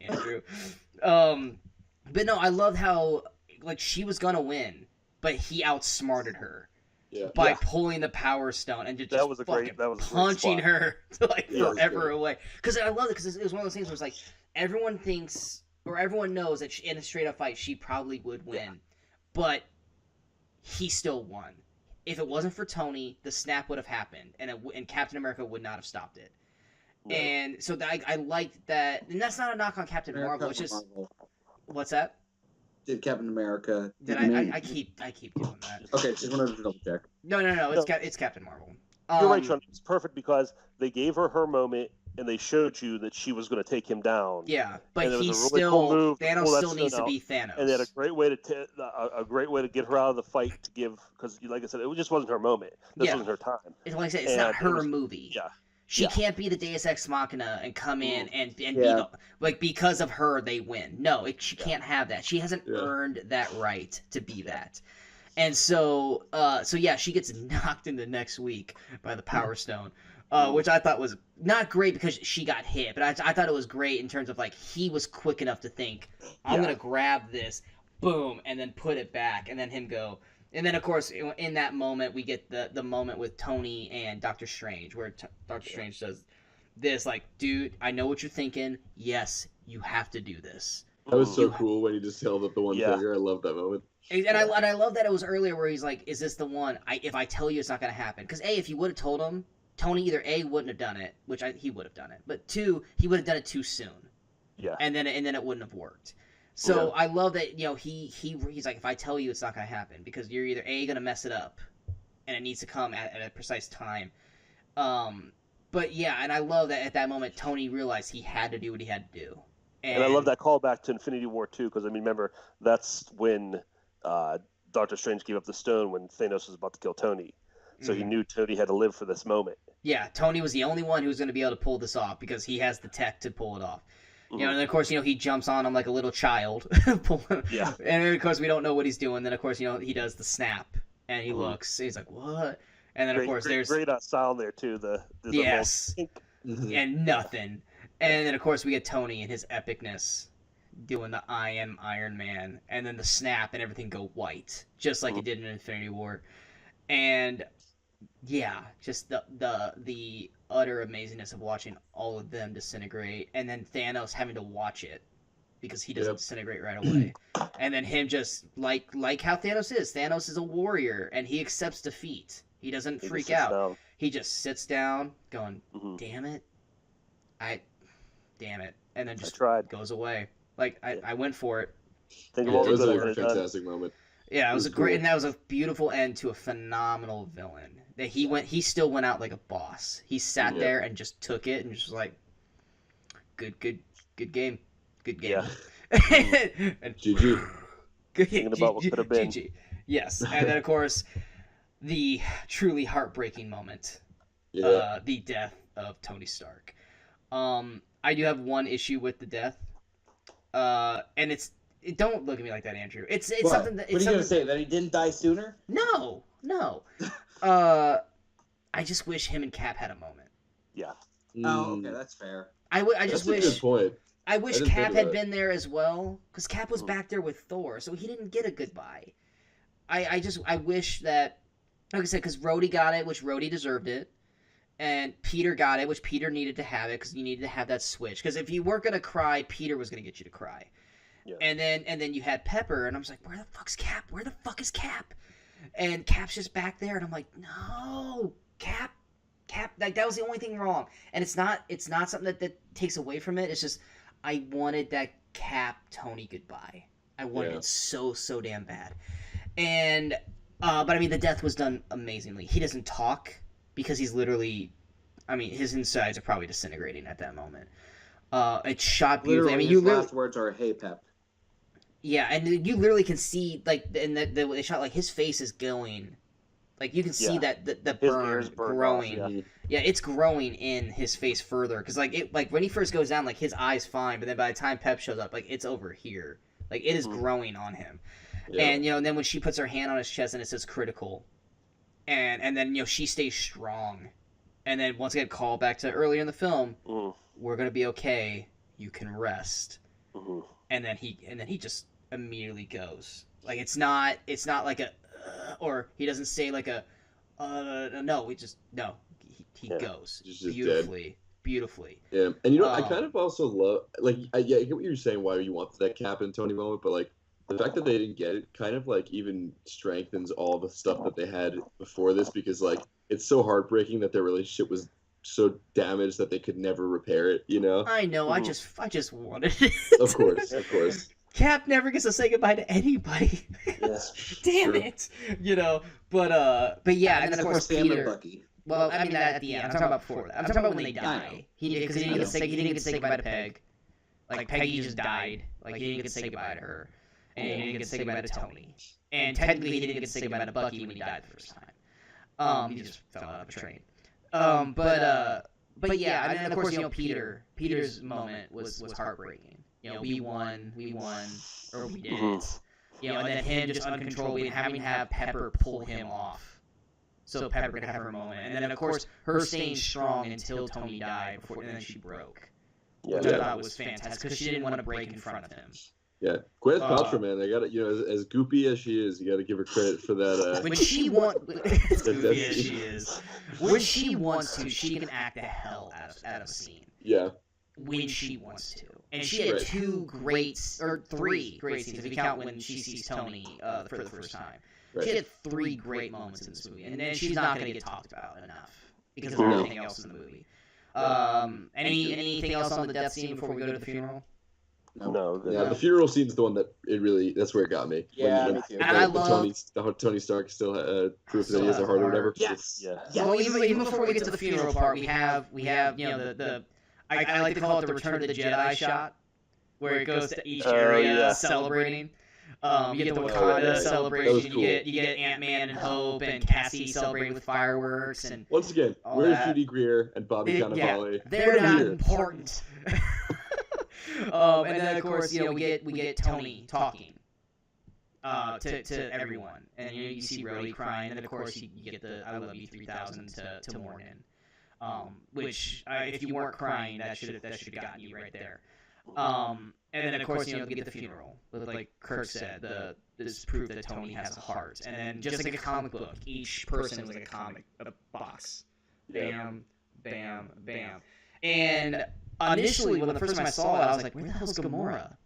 Andrew. But no, I love how like she was gonna win, but he outsmarted her. Yeah. By pulling the Power Stone and just That was a fucking great- that was a great punching spot. her like Yeah, it was forever good. away. Because I love it because it was one of those things where it's like everyone thinks or everyone knows that in a straight up fight she probably would win, but he still won. If it wasn't for Tony, the snap would have happened, and Captain America would not have stopped it. No. And so I liked that, and that's not a knock on Captain Marvel. It's just Marvel. what's that? Did Captain America? Did you mean- I keep doing that? Okay, just wanted to double check. No, it's No. it's Captain Marvel. You're right, Sean. It's perfect because they gave her moment and they showed you that she was going to take him down. Yeah, but And it was he's a really still cool move to Thanos pull that still needs to stone be Thanos. And they had a great way to a great way to get her out of the fight to give because, like I said, it just wasn't her moment. This Yeah. wasn't her time. It's like I said, it's and not it her was- movie. Yeah. She Yeah. can't be the Deus Ex Machina and come in and be Yeah. the, like because of her they win. No, she Yeah. can't have that. She hasn't Yeah. earned that right to be that. And so yeah, she gets knocked into next week by the Power Stone, which I thought was not great because she got hit, but I thought it was great in terms of like he was quick enough to think, I'm Yeah. gonna grab this, boom, and then put it back, and then him go. And then, of course, in that moment, we get the moment with Tony and Doctor Strange, where Doctor Strange says this, like, dude, I know what you're thinking. Yes, you have to do this. That was so You- cool when he just held up the one Yeah. finger. I love that moment. And I love that it was earlier where he's like, is this the one? If I tell you, it's not going to happen. Because, A, if you would have told him, Tony either, A, wouldn't have done it, which he would have done it, but 2, he would have done it too soon. Yeah. And then it wouldn't have worked. So I love that, he's like, if I tell you, it's not going to happen because you're either A, going to mess it up and it needs to come at a precise time. But yeah, and I love that at that moment, Tony realized he had to do what he had to do. And I love that callback to Infinity War 2 because, I mean, remember, that's when Doctor Strange gave up the stone when Thanos was about to kill Tony. So he knew Tony had to live for this moment. Yeah, Tony was the only one who was going to be able to pull this off because he has the tech to pull it off. You know, and then of course, he jumps on him like a little child. Yeah. And then of course, we don't know what he's doing. Then of course, he does the snap and he looks. He's like, what? And then of course, there's great sound there too. The yes, Mhm. and nothing. And then of course, we get Tony and his epicness doing the I am Iron Man, and then the snap and everything go white, just like it did in Infinity War. And yeah, just the utter amazingness of watching all of them disintegrate, and then Thanos having to watch it because he doesn't disintegrate right away, and then him just like how Thanos is. Thanos is a warrior, and he accepts defeat. He doesn't freak out. Down. He just sits down, going, Mhm. "Damn it, damn it," and then I just tried. goes away. Like I went for it. Think of Yeah, all it was the a good I've done. fantastic moment. Yeah, it was a great, cool. and that was a beautiful end to a phenomenal villain. That he still went out like a boss. He sat Yeah. there and just took it and just was like, good game, good game. Yeah. And GG. good Thinking about what could have been. GG. Yes, and then of course, the truly heartbreaking moment, Yeah. the death of Tony Stark. I do have one issue with the death, and don't look at me like that, Andrew. It's What? something that What are you gonna say? That he didn't die sooner? No. I just wish him and Cap had a moment. Yeah. Oh, okay, that's fair. I just That's a good wish point. I wish didn't Cap think had about it. been there as well, because Cap was back there with Thor, so he didn't get a goodbye. I wish that, like I said, because Rhodey got it, which Rhodey deserved it, and Peter got it, which Peter needed to have it, because you needed to have that switch. Because if you weren't gonna cry, Peter was gonna get you to cry. Yeah. And then you had Pepper, and I was like, where the fuck's Cap? Where the fuck is Cap? And Cap's just back there, and I'm like, no, Cap, like that was the only thing wrong. And it's not something that takes away from it. It's just I wanted that Cap Tony goodbye. I wanted it so damn bad. And but I mean, the death was done amazingly. He doesn't talk because he's literally, I mean, his insides are probably disintegrating at that moment. It's shot beautifully. Literally, I mean, his last words are, "Hey, Pep." Yeah, and you literally can see, like, in the shot, like, his face is going, like, you can see that the burn growing. Off, yeah, it's growing in his face further, because, like, when he first goes down, like, his eye's fine, but then by the time Pep shows up, like, it's over here. Like, it is growing on him. Yeah. And, and then when she puts her hand on his chest and it says critical, and then, she stays strong. And then, once again, call back to earlier in the film, we're gonna be okay, you can rest. And then he just immediately goes. Like, it's not like a or he doesn't say like a no, he goes Just beautifully. Yeah, and I kind of also love, like, I get what you're saying, why you want that Cap and Tony moment, but like the fact that they didn't get it kind of like even strengthens all the stuff that they had before this, because like it's so heartbreaking that their relationship was so damaged that they could never repair it. I know. I just wanted it. Of course. Cap never gets to say goodbye to anybody. Yes. Damn it. But yeah, and then of course Sam Peter. and Bucky. Well, I mean that at the end. I'm talking about before that. I'm talking about when they die. He didn't get to say goodbye to Peg. Like, Peggy just died. Like, he didn't get to say goodbye to her, and he didn't get to say goodbye to Tony. And technically, he didn't get to say goodbye to Bucky when he died the first time. He just fell out of a train. But yeah, and then of course, Peter's moment was heartbreaking. We won, or we didn't. And then him just uncontrollably and having to have Pepper pull him off, so Pepper could have her moment. And then of course, her staying strong until Tony died and then she broke. Which I thought was fantastic because she didn't want to break in front of him. Yeah, Gwyneth Paltrow, man, I got to, as goopy as she is, you got to give her credit for that. When she wants, goopy as she is, when she wants to, she can act the hell out of a scene. Yeah. When she wants to, and she had three great scenes if you count when she sees Tony for the first time. Right. She had 3 great moments in this movie, and then she's not going to get talked about enough because of everything else in the movie. Anything else on the death scene before we go to the funeral? No. Yeah, the funeral scene's the one that that's where it got me. Yeah, me too. And I love Tony Stark still proof that he has a heart or whatever. Yes. Yeah. Well, even before we get to the funeral part, we have the I like to call it the Return of the Jedi shot, where it goes to each area celebrating. You get the Wakanda celebration. Cool. You get Ant-Man and Hope and Cassie celebrating with fireworks. And once again, where's Judy Greer and Bobby Cannavale? They're not important. And then of course, we get Tony talking to everyone, and you see Rhodey crying, and then of course you get the "I Love You 3000" to Morgan. Which if you weren't crying, that should have gotten you right there. And then of course we get the funeral, like Kirk said, this proof that Tony has a heart, and then just like a comic book, each person was like a box, bam, bam, bam. And initially, when the first time I saw it, I was like, where the hell's Gamora?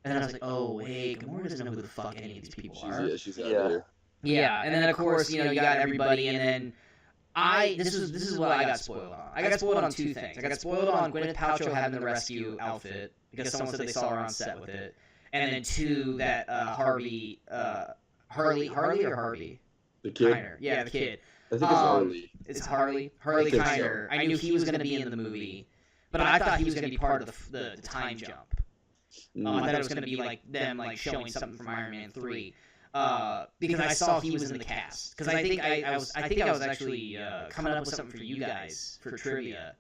And then I was like, oh wait, Gamora doesn't know who the fuck any of these people are. She's out there. Yeah, and then of course you got everybody, and then. This is what I got spoiled on. I got spoiled on 2 things. I got spoiled on Gwyneth Paltrow having the rescue outfit because someone said they saw her on set with it, and then 2 that Harvey, Harley or Harvey, the kid. Kiner. Yeah, the kid. I think it's Harley. It's Harley Kiner. So. I knew he was going to be in the movie, but I thought he was going to be part of the time jump. I thought it was going to be like them showing something from Iron Man 3. Because I saw he was in the cast. Because I think I was actually coming up with something for you guys for trivia,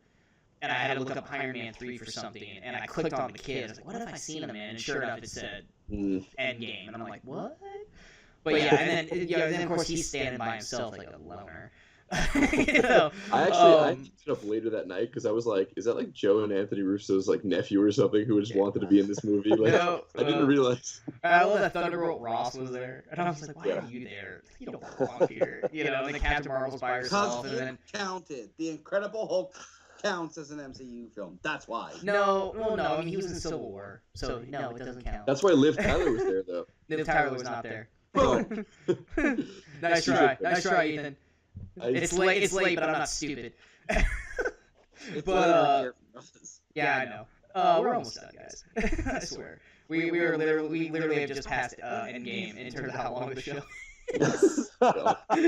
and I had to look up Iron Man 3 for something, and I clicked on the kid. I was like, what have I seen him in? And sure enough, it said Endgame, and I'm like, what? But yeah, and then of course he's standing by himself like a loner. You know? I picked it up later that night because I was like, is that like Joe and Anthony Russo's like nephew or something who just wanted to be in this movie? Like, No, I didn't realize. I love that Thunderbolt Ross was there, and I was like, why are you there? You don't belong here. You know, and then Captain Marvel's by herself, Because and then counted. The Incredible Hulk counts as an MCU film. That's why. no, I mean he was in Civil War, so no, it doesn't count. That's why Liv Tyler was there though. Liv Tyler was not there. Boom. Nice try, Ethan. It's late, but I'm not stupid. But yeah, I know. We're almost done, guys. I swear. We literally have just passed Endgame in terms of how long the show is.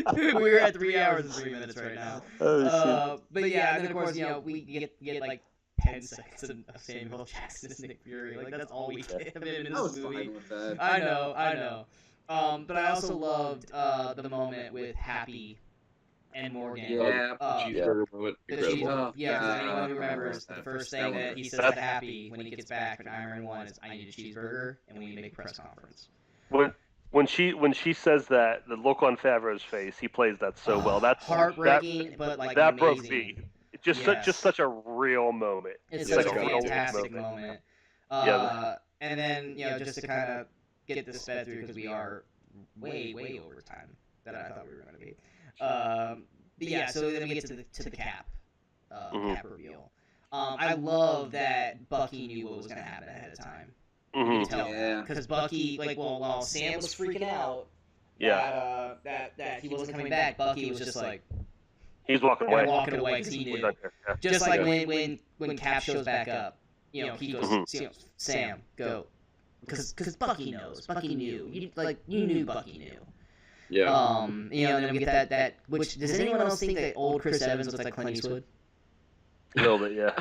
We're at 3 hours and 3 minutes right now. But yeah, and then of course, we get like 10 seconds of Samuel Jackson as Nick Fury. Like that's all we get of him in I was this movie. fine with that. I know. But I also loved the moment with Happy and Morgan. Yeah. Cheeseburger moment. The Incredible. because anyone who remembers, the first thing that he says to Happy when he gets back from Iron Man 1 is, I need a cheeseburger, and we need to make a press conference. When she says that, the look on Favreau's face, he plays that so well. That's heartbreaking, but like that amazing. broke me. Just such a real moment. It's like such a a real fantastic moment. And then just to kind of get this sped through because we are way over time than I thought we were going to be. But yeah, so then we get to the Cap reveal. I love that Bucky knew what was going to happen ahead of time. Because Bucky, while Sam was freaking out, that he wasn't coming back, Bucky was just like, he's walking away because he knew. Just like when Cap shows back up, he goes, Sam, go, because Bucky knows. Bucky knew. You knew Bucky knew. Yeah. And then we get that. Which does anyone else think that old Chris Evans looks like Clint Eastwood? A little bit, yeah.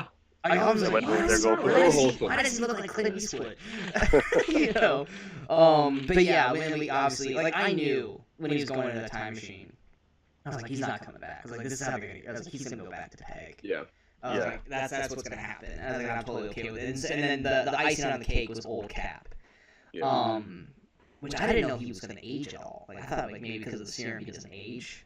I was like, why does he look like Clint Eastwood? But yeah, when we obviously, I knew when he was going into the time machine, I was like, he's not coming back. I was like, this is how they're gonna. He's gonna go back to Peg. Yeah. I was like, that's what's gonna happen. And I was like, I'm totally okay with it. And then the icing on the cake was old Cap. Yeah. Which I didn't know he was gonna age at all. I thought maybe because of the serum he doesn't age.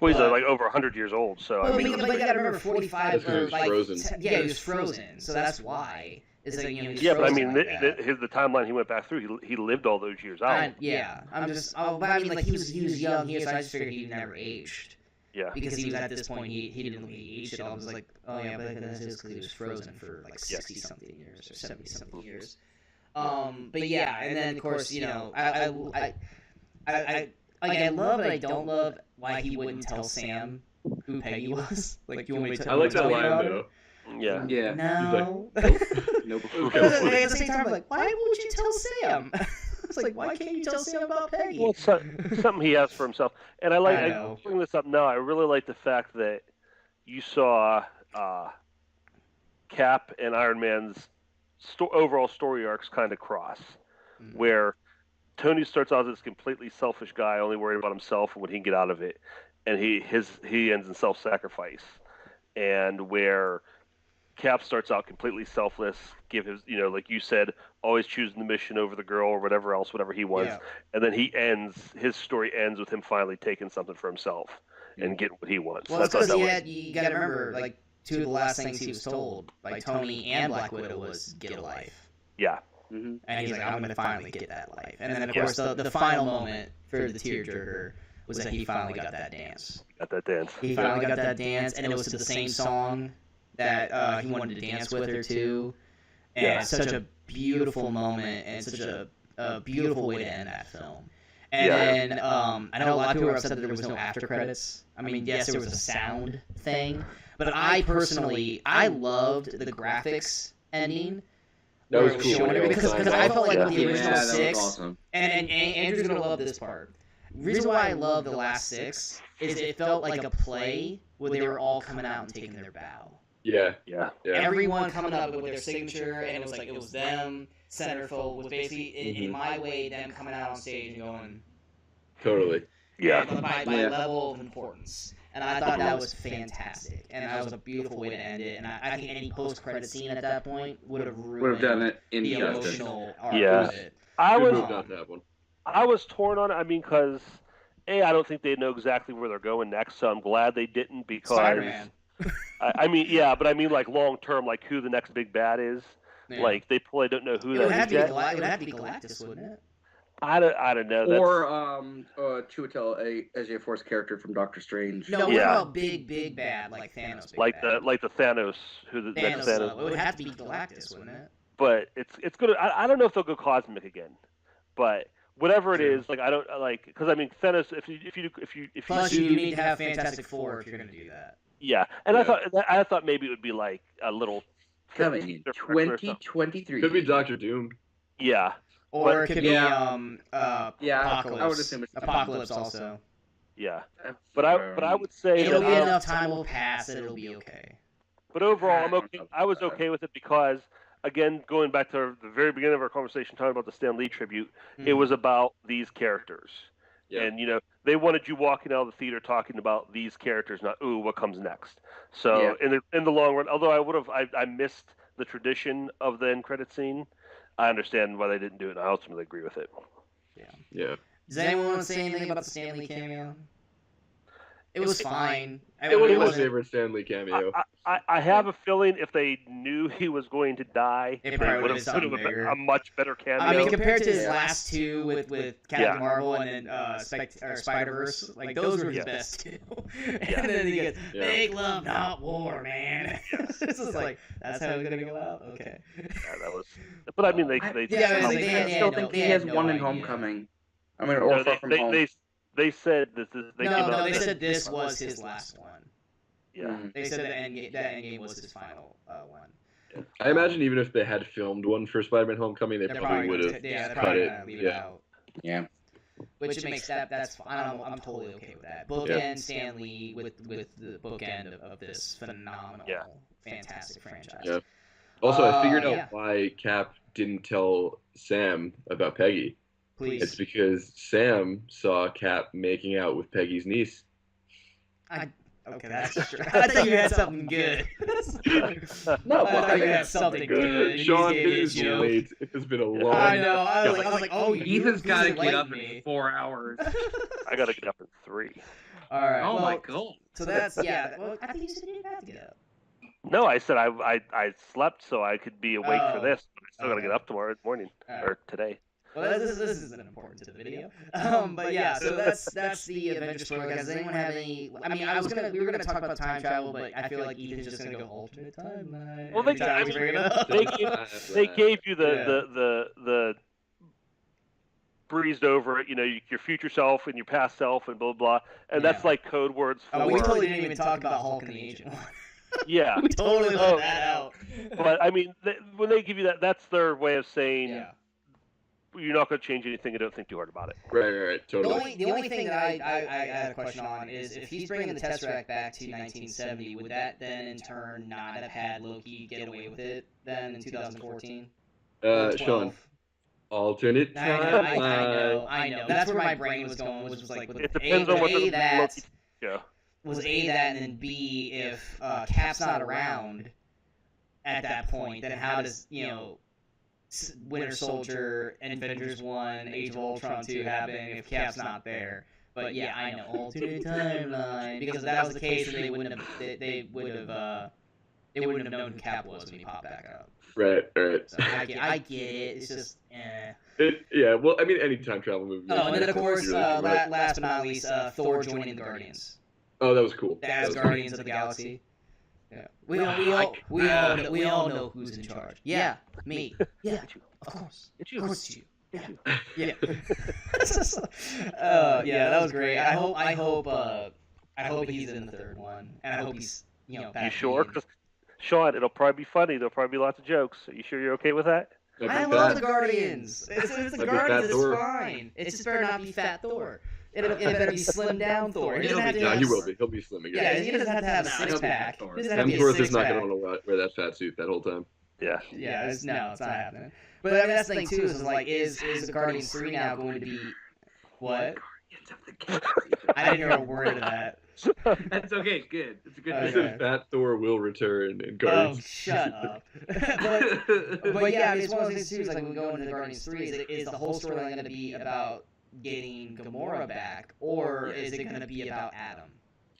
Well, he's over 100 years old, so. But you gotta remember, 45. He was frozen. He was frozen, so that's why. It's like, yeah, but I mean, the timeline he went back through, he lived all those years out. But I mean, he was young here, so I just figured he never aged. Yeah. Because he was at this point, he didn't look aged at all. I was like, oh yeah, but that's just because he was frozen for 60-something years or 70-something years. But yeah, and then of course, I love and I don't love why he wouldn't tell Sam who Peggy was. You want me to? I like that line though. Yeah. No. Nope. But at the same time, I'm like, why won't you tell Sam? It's like, why can't you tell Sam about Peggy? Well, it's something he has for himself. And I bring this up now. I really like the fact that you saw Cap and Iron Man's overall story arcs kind of cross, where Tony starts out as this completely selfish guy, only worried about himself and what he can get out of it, and he ends in self-sacrifice, and where Cap starts out completely selfless, give his, like you said, always choosing the mission over the girl or whatever he wants, and then his story ends with him finally taking something for himself and getting what he wants. Well, that's because you got to remember, two of the last things he was told by Tony and Black Widow was get a life. Yeah. Mm-hmm. And he's like, I'm going to finally get that life. And then, of course, the final moment for the tearjerker was that he finally got that dance. He finally got that dance, and it was to the same song that he wanted to dance with her, too. And it's such a beautiful moment, and such a beautiful way to end that film. And then I know a lot of people were upset that there was no after credits. I mean, yes, there was a sound thing. But I personally, I loved the graphics ending. That was cool. Because I felt like the original 6, awesome. and Andrew's going to love this part. The reason why I love the last 6 is it felt like a play where they were all coming out and taking their bow. Yeah. Everyone coming up with their signature, and it was them, Centerfold, was basically, in my way, them coming out on stage and going... Totally. Yeah. By level of importance. And I thought that was fantastic, and that was a beautiful way to end it. And I think any post-credit scene at that point would have ruined done it the injustice. emotional arc Yeah. of it. I I was torn on it. I mean, because I don't think they know exactly where they're going next, so I'm glad they didn't because Spider-Man. I mean, yeah, but I mean like long term, like who the next big bad is. Yeah. Like they probably don't know who It would that have is to be yet. it would have to be Galactus, wouldn't it? I don't know. That's, Or Chiwetel Ejiofor's character from Doctor Strange. No, what Yeah. about big bad like Thanos? Big like bad? the Thanos, who the next Thanos. It would have to be Galactus, wouldn't it? But it's gonna. I don't know if they'll go cosmic again, but whatever it is, like I don't like because I mean Thanos. If you Plus, do, you need to have Fantastic Four if you're going to do that. yeah, and Yeah. I thought maybe it would be like a little Coming in different or something. 2023. Could be Doctor Doom. Yeah, Or it could be Yeah, Apocalypse. I would assume it's Apocalypse also. yeah. But I would say It'll that, be enough time will pass that it'll be okay. But overall, I'm okay. I was okay with it because, again, going back to the very beginning of our conversation, talking about the Stan Lee tribute, it was about these characters. Yeah. And, they wanted you walking out of the theater talking about these characters, not, ooh, what comes next. So, in the long run, although I missed the tradition of the end credit scene, I understand why they didn't do it, and I ultimately agree with it. Yeah. Does anyone want to say anything about the Stan Lee cameo? It was fine. It was my favorite Stan Lee cameo. I have a feeling if they knew he was going to die, It they probably would would've have been put something bigger. a much better cameo. I mean, compared to his last two with Captain Yeah. Marvel and then Spider-Verse, like those were his best two. And then he goes, "Make love, not war, man." It's just like that's how it's gonna go out. Okay. Yeah, that was. But I mean, they Yeah, I still think he has one in Homecoming. I mean, or Far From Home. they said this is they came out. No, they said this was his last one. Yeah. They said that Endgame was his final one. I imagine even if they had filmed one for Spider-Man: Homecoming, they They're probably would have they're cut probably it. gonna leave it Yeah. out. Yeah. Which makes that's fine. I'm totally okay with that. Bookend Stan Lee with the bookend of this phenomenal, fantastic franchise. Yeah. Also, I figured out yeah. why Cap didn't tell Sam about Peggy. Please. It's because Sam saw Cap making out with Peggy's niece. Okay, that's true. I thought you had something good. No, I thought you had something good. Sean, You it just gave me a is joke. late. It has been a long. I know. I was like, oh, Ethan's got to get up me. in 4 hours. I gotta get up in 3. All right. Oh well, my god. So that's Well, I think you said you didn't have to get up. No, I said I slept so I could be awake for this, but I still gotta get up tomorrow morning or today. Well, this isn't important to the video. But yeah, so that's the Avengers story, guys. Does anyone have any? I mean, we were gonna talk about time travel, but I feel like Ethan's just gonna go alternate timeline. Well, they gave you the breezed over it, your future self and your past self and blah blah, and that's like code words for. We totally didn't even talk about Hulk and the Agent One. Yeah, we totally left that out. But I mean, when they give you that, that's their way of saying you're not going to change anything and don't think too hard about it. Right, totally. The only thing that I had a question on is if he's bringing the Tesseract back to 1970, would that then in turn not have had Loki get away with it then in 2014? Sean. Alternate timeline. I know. That's where my brain was going. Was like, it depends on what the Loki. Yeah. Was A that, and then B if Cap's not around at that point, then how does Winter Soldier, Avengers 1, Age of Ultron 2 happen if Cap's not there? But yeah, I know alternate timeline because if that was the case, then they wouldn't have known who Cap was when he popped back up. Right. So I get it. It's just Well, I mean, any time travel movie. Oh, and then of course, last but not least, Thor joining the Guardians. Oh, that was cool. As Guardians of the Galaxy. Yeah. We all know who's in charge. Yeah, me. Yeah, of course. Of course it's you. Yeah. That was great. I hope he's in the third one, and I hope he's back. You sure? Because Sean, it'll probably be funny. There'll probably be lots of jokes. Are you sure you're okay with that? I love the Guardians. It's the Guardians. It's fine. It's just better not be Fat Thor. It better be slim down Thor. He will be. He'll be slim again. Yeah, he doesn't have to have a six pack. Hemsworth is not going to want to wear that fat suit that whole time. Yeah. Yeah, it's not happening. But I mean, that's the thing too. Is the Guardians 3 now going to be what? I didn't hear a word of that. That's okay. Good. It's a good. I said Fat Thor will return in Guardians. Oh, shut up. but yeah, I mean, it's one of those things too. Is like when we go into the Guardians 3, is the whole storyline going to be about getting Gamora back, or is it going to be about Adam?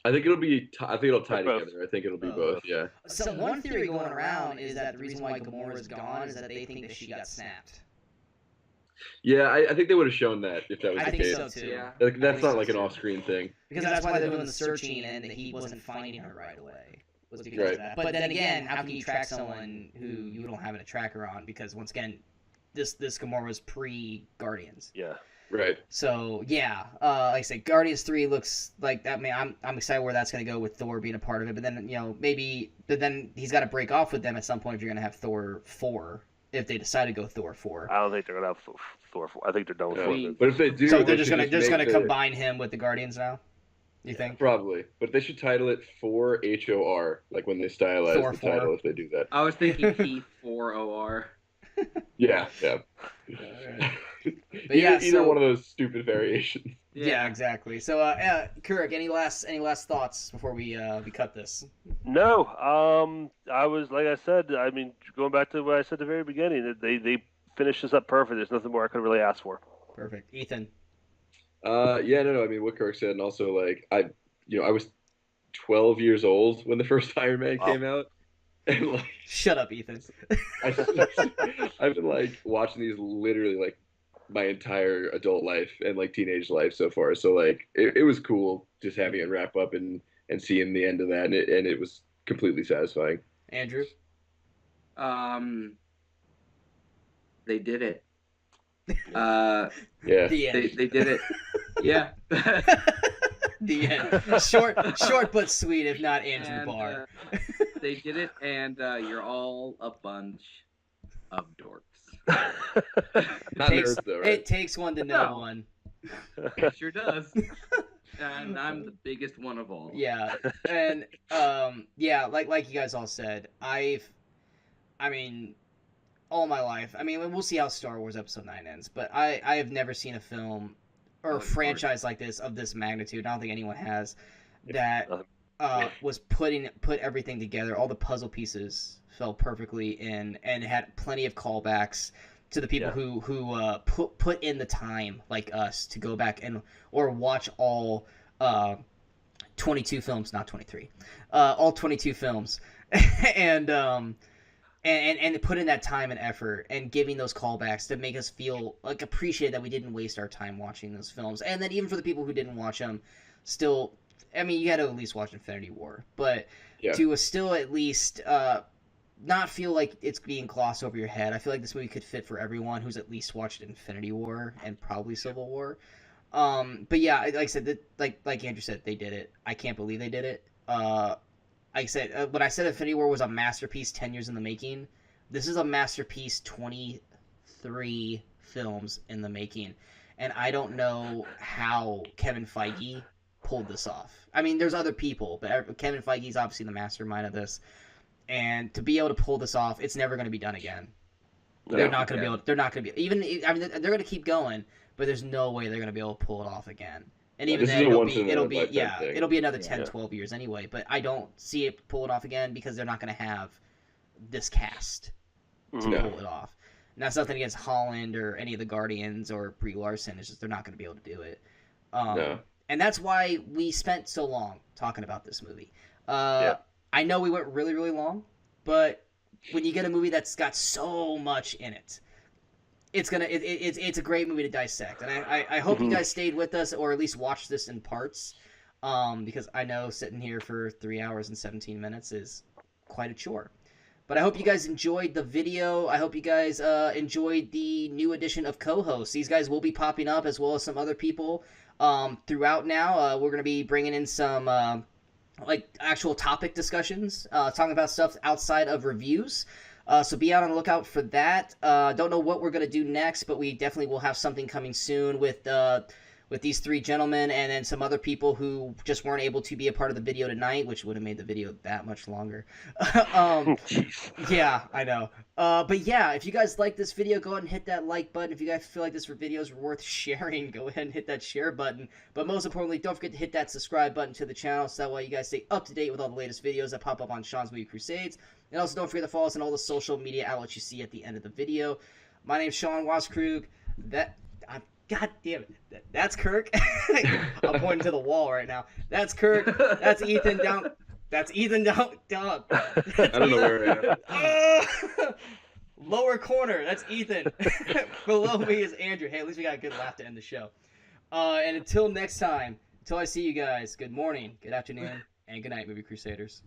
I think it'll be. I think it'll tie Both. together. I think it'll be Both. both. Yeah. So one theory going around is that the reason why Gamora is gone is that they think that she got snapped. Yeah, I think they would have shown that if that was I the think case. so too. Yeah. Like, that's think not so, like an too. off-screen thing. Because that's why they're doing the searching, and he wasn't finding her right away. Was because Right. of that. But then again, how can you track someone who you don't have a tracker on? Because once again, this Gamora was pre-Guardians. Yeah. Right. So yeah, like I said, Guardians 3 looks like that. I mean, I'm excited where that's going to go with Thor being a part of it. But then but then he's got to break off with them at some point if you're going to have Thor 4. If they decide to go Thor 4. I don't think they're gonna have Thor 4. I think they're done with We- Thor. But if they do, So they they're just should gonna make combine him with the Guardians now. You think? Probably, but they should title it 4HOR, like when they stylize Thor the 4. title. If they do that, I was thinking P4OR. yeah. But yeah, either so- one of those stupid variations. Yeah, exactly. So, Kurik, any last thoughts before we cut this? No, I was like I said. I mean, going back to what I said at the very beginning, they finished this up perfect. There's nothing more I could really ask for. Perfect, Ethan. Yeah, no. I mean, what Kirk said, and also like I was 12 years old when the first Iron Man came out, and like Shut up, Ethan. I've been like watching these literally like my entire adult life and like teenage life so far. So like it was cool just having it wrap up and seeing the end of that, and it was completely satisfying. Andrew. They did it. Yeah. The end. They did it. Yeah. The end. Short but sweet, if not Andrew And, Barr. They did it, and you're all a bunch of dorks. Not Takes- nerds though, right? It takes one to know No. one. It sure does. And I'm the biggest one of all. Yeah, and yeah, like you guys all said, I mean, all my life. I mean, we'll see how Star Wars Episode 9 ends, but I have never seen a film or a franchise like this of this magnitude. I don't think anyone has that was put everything together. All the puzzle pieces fell perfectly in, and had plenty of callbacks to the people who put in the time, like us, to go back and or watch all 22 films, not 23, all 22 films, and put in that time and effort and giving those callbacks to make us feel like appreciate that we didn't waste our time watching those films. And then even for the people who didn't watch them, still, I mean, you had to at least watch Infinity War, but to still at least not feel like it's being glossed over your head. I feel like this movie could fit for everyone who's at least watched Infinity War and probably Civil War. But yeah, like I said, like Andrew said, they did it. I can't believe they did it. Like I said, when I said Infinity War was a masterpiece 10 years in the making, this is a masterpiece 23 films in the making. And I don't know how Kevin Feige pulled this off. I mean, there's other people, but Kevin Feige's obviously the mastermind of this. And to be able to pull this off, it's never going to be done again. They're not going to be able. They're not going to be even. I mean, they're going to keep going, but there's no way they're going to be able to pull it off again. And even then, it'll be another 10, 12 years anyway. But I don't see it pull it off again because they're not going to have this cast to pull it off. And that's nothing against Holland or any of the Guardians or Brie Larson. It's just they're not going to be able to do it. And that's why we spent so long talking about this movie. I know we went really, really long, but when you get a movie that's got so much in it, it's a great movie to dissect. And I hope you guys stayed with us or at least watched this in parts, because I know sitting here for 3 hours and 17 minutes is quite a chore. But I hope you guys enjoyed the video. I hope you guys enjoyed the new edition of co-hosts. These guys will be popping up as well as some other people throughout now. We're going to be bringing in some like actual topic discussions, talking about stuff outside of reviews. So be out on the lookout for that. Don't know what we're going to do next, but we definitely will have something coming soon with these three gentlemen and then some other people who just weren't able to be a part of the video tonight, which would have made the video that much longer. Yeah, I know. But yeah, if you guys like this video, go ahead and hit that like button. If you guys feel like this video is worth sharing, go ahead and hit that share button. But most importantly, don't forget to hit that subscribe button to the channel so that way you guys stay up to date with all the latest videos that pop up on Sean's Movie Crusades. And also don't forget to follow us on all the social media outlets you see at the end of the video. My name's Sean Waskrug. God damn it. That's Kirk. I'm pointing to the wall right now. That's Kirk. That's Ethan down. That's Ethan down. I don't know where I am. Lower corner. That's Ethan. Below me is Andrew. Hey, at least we got a good laugh to end the show. And until next time, until I see you guys, good morning, good afternoon, and good night, Movie Crusaders.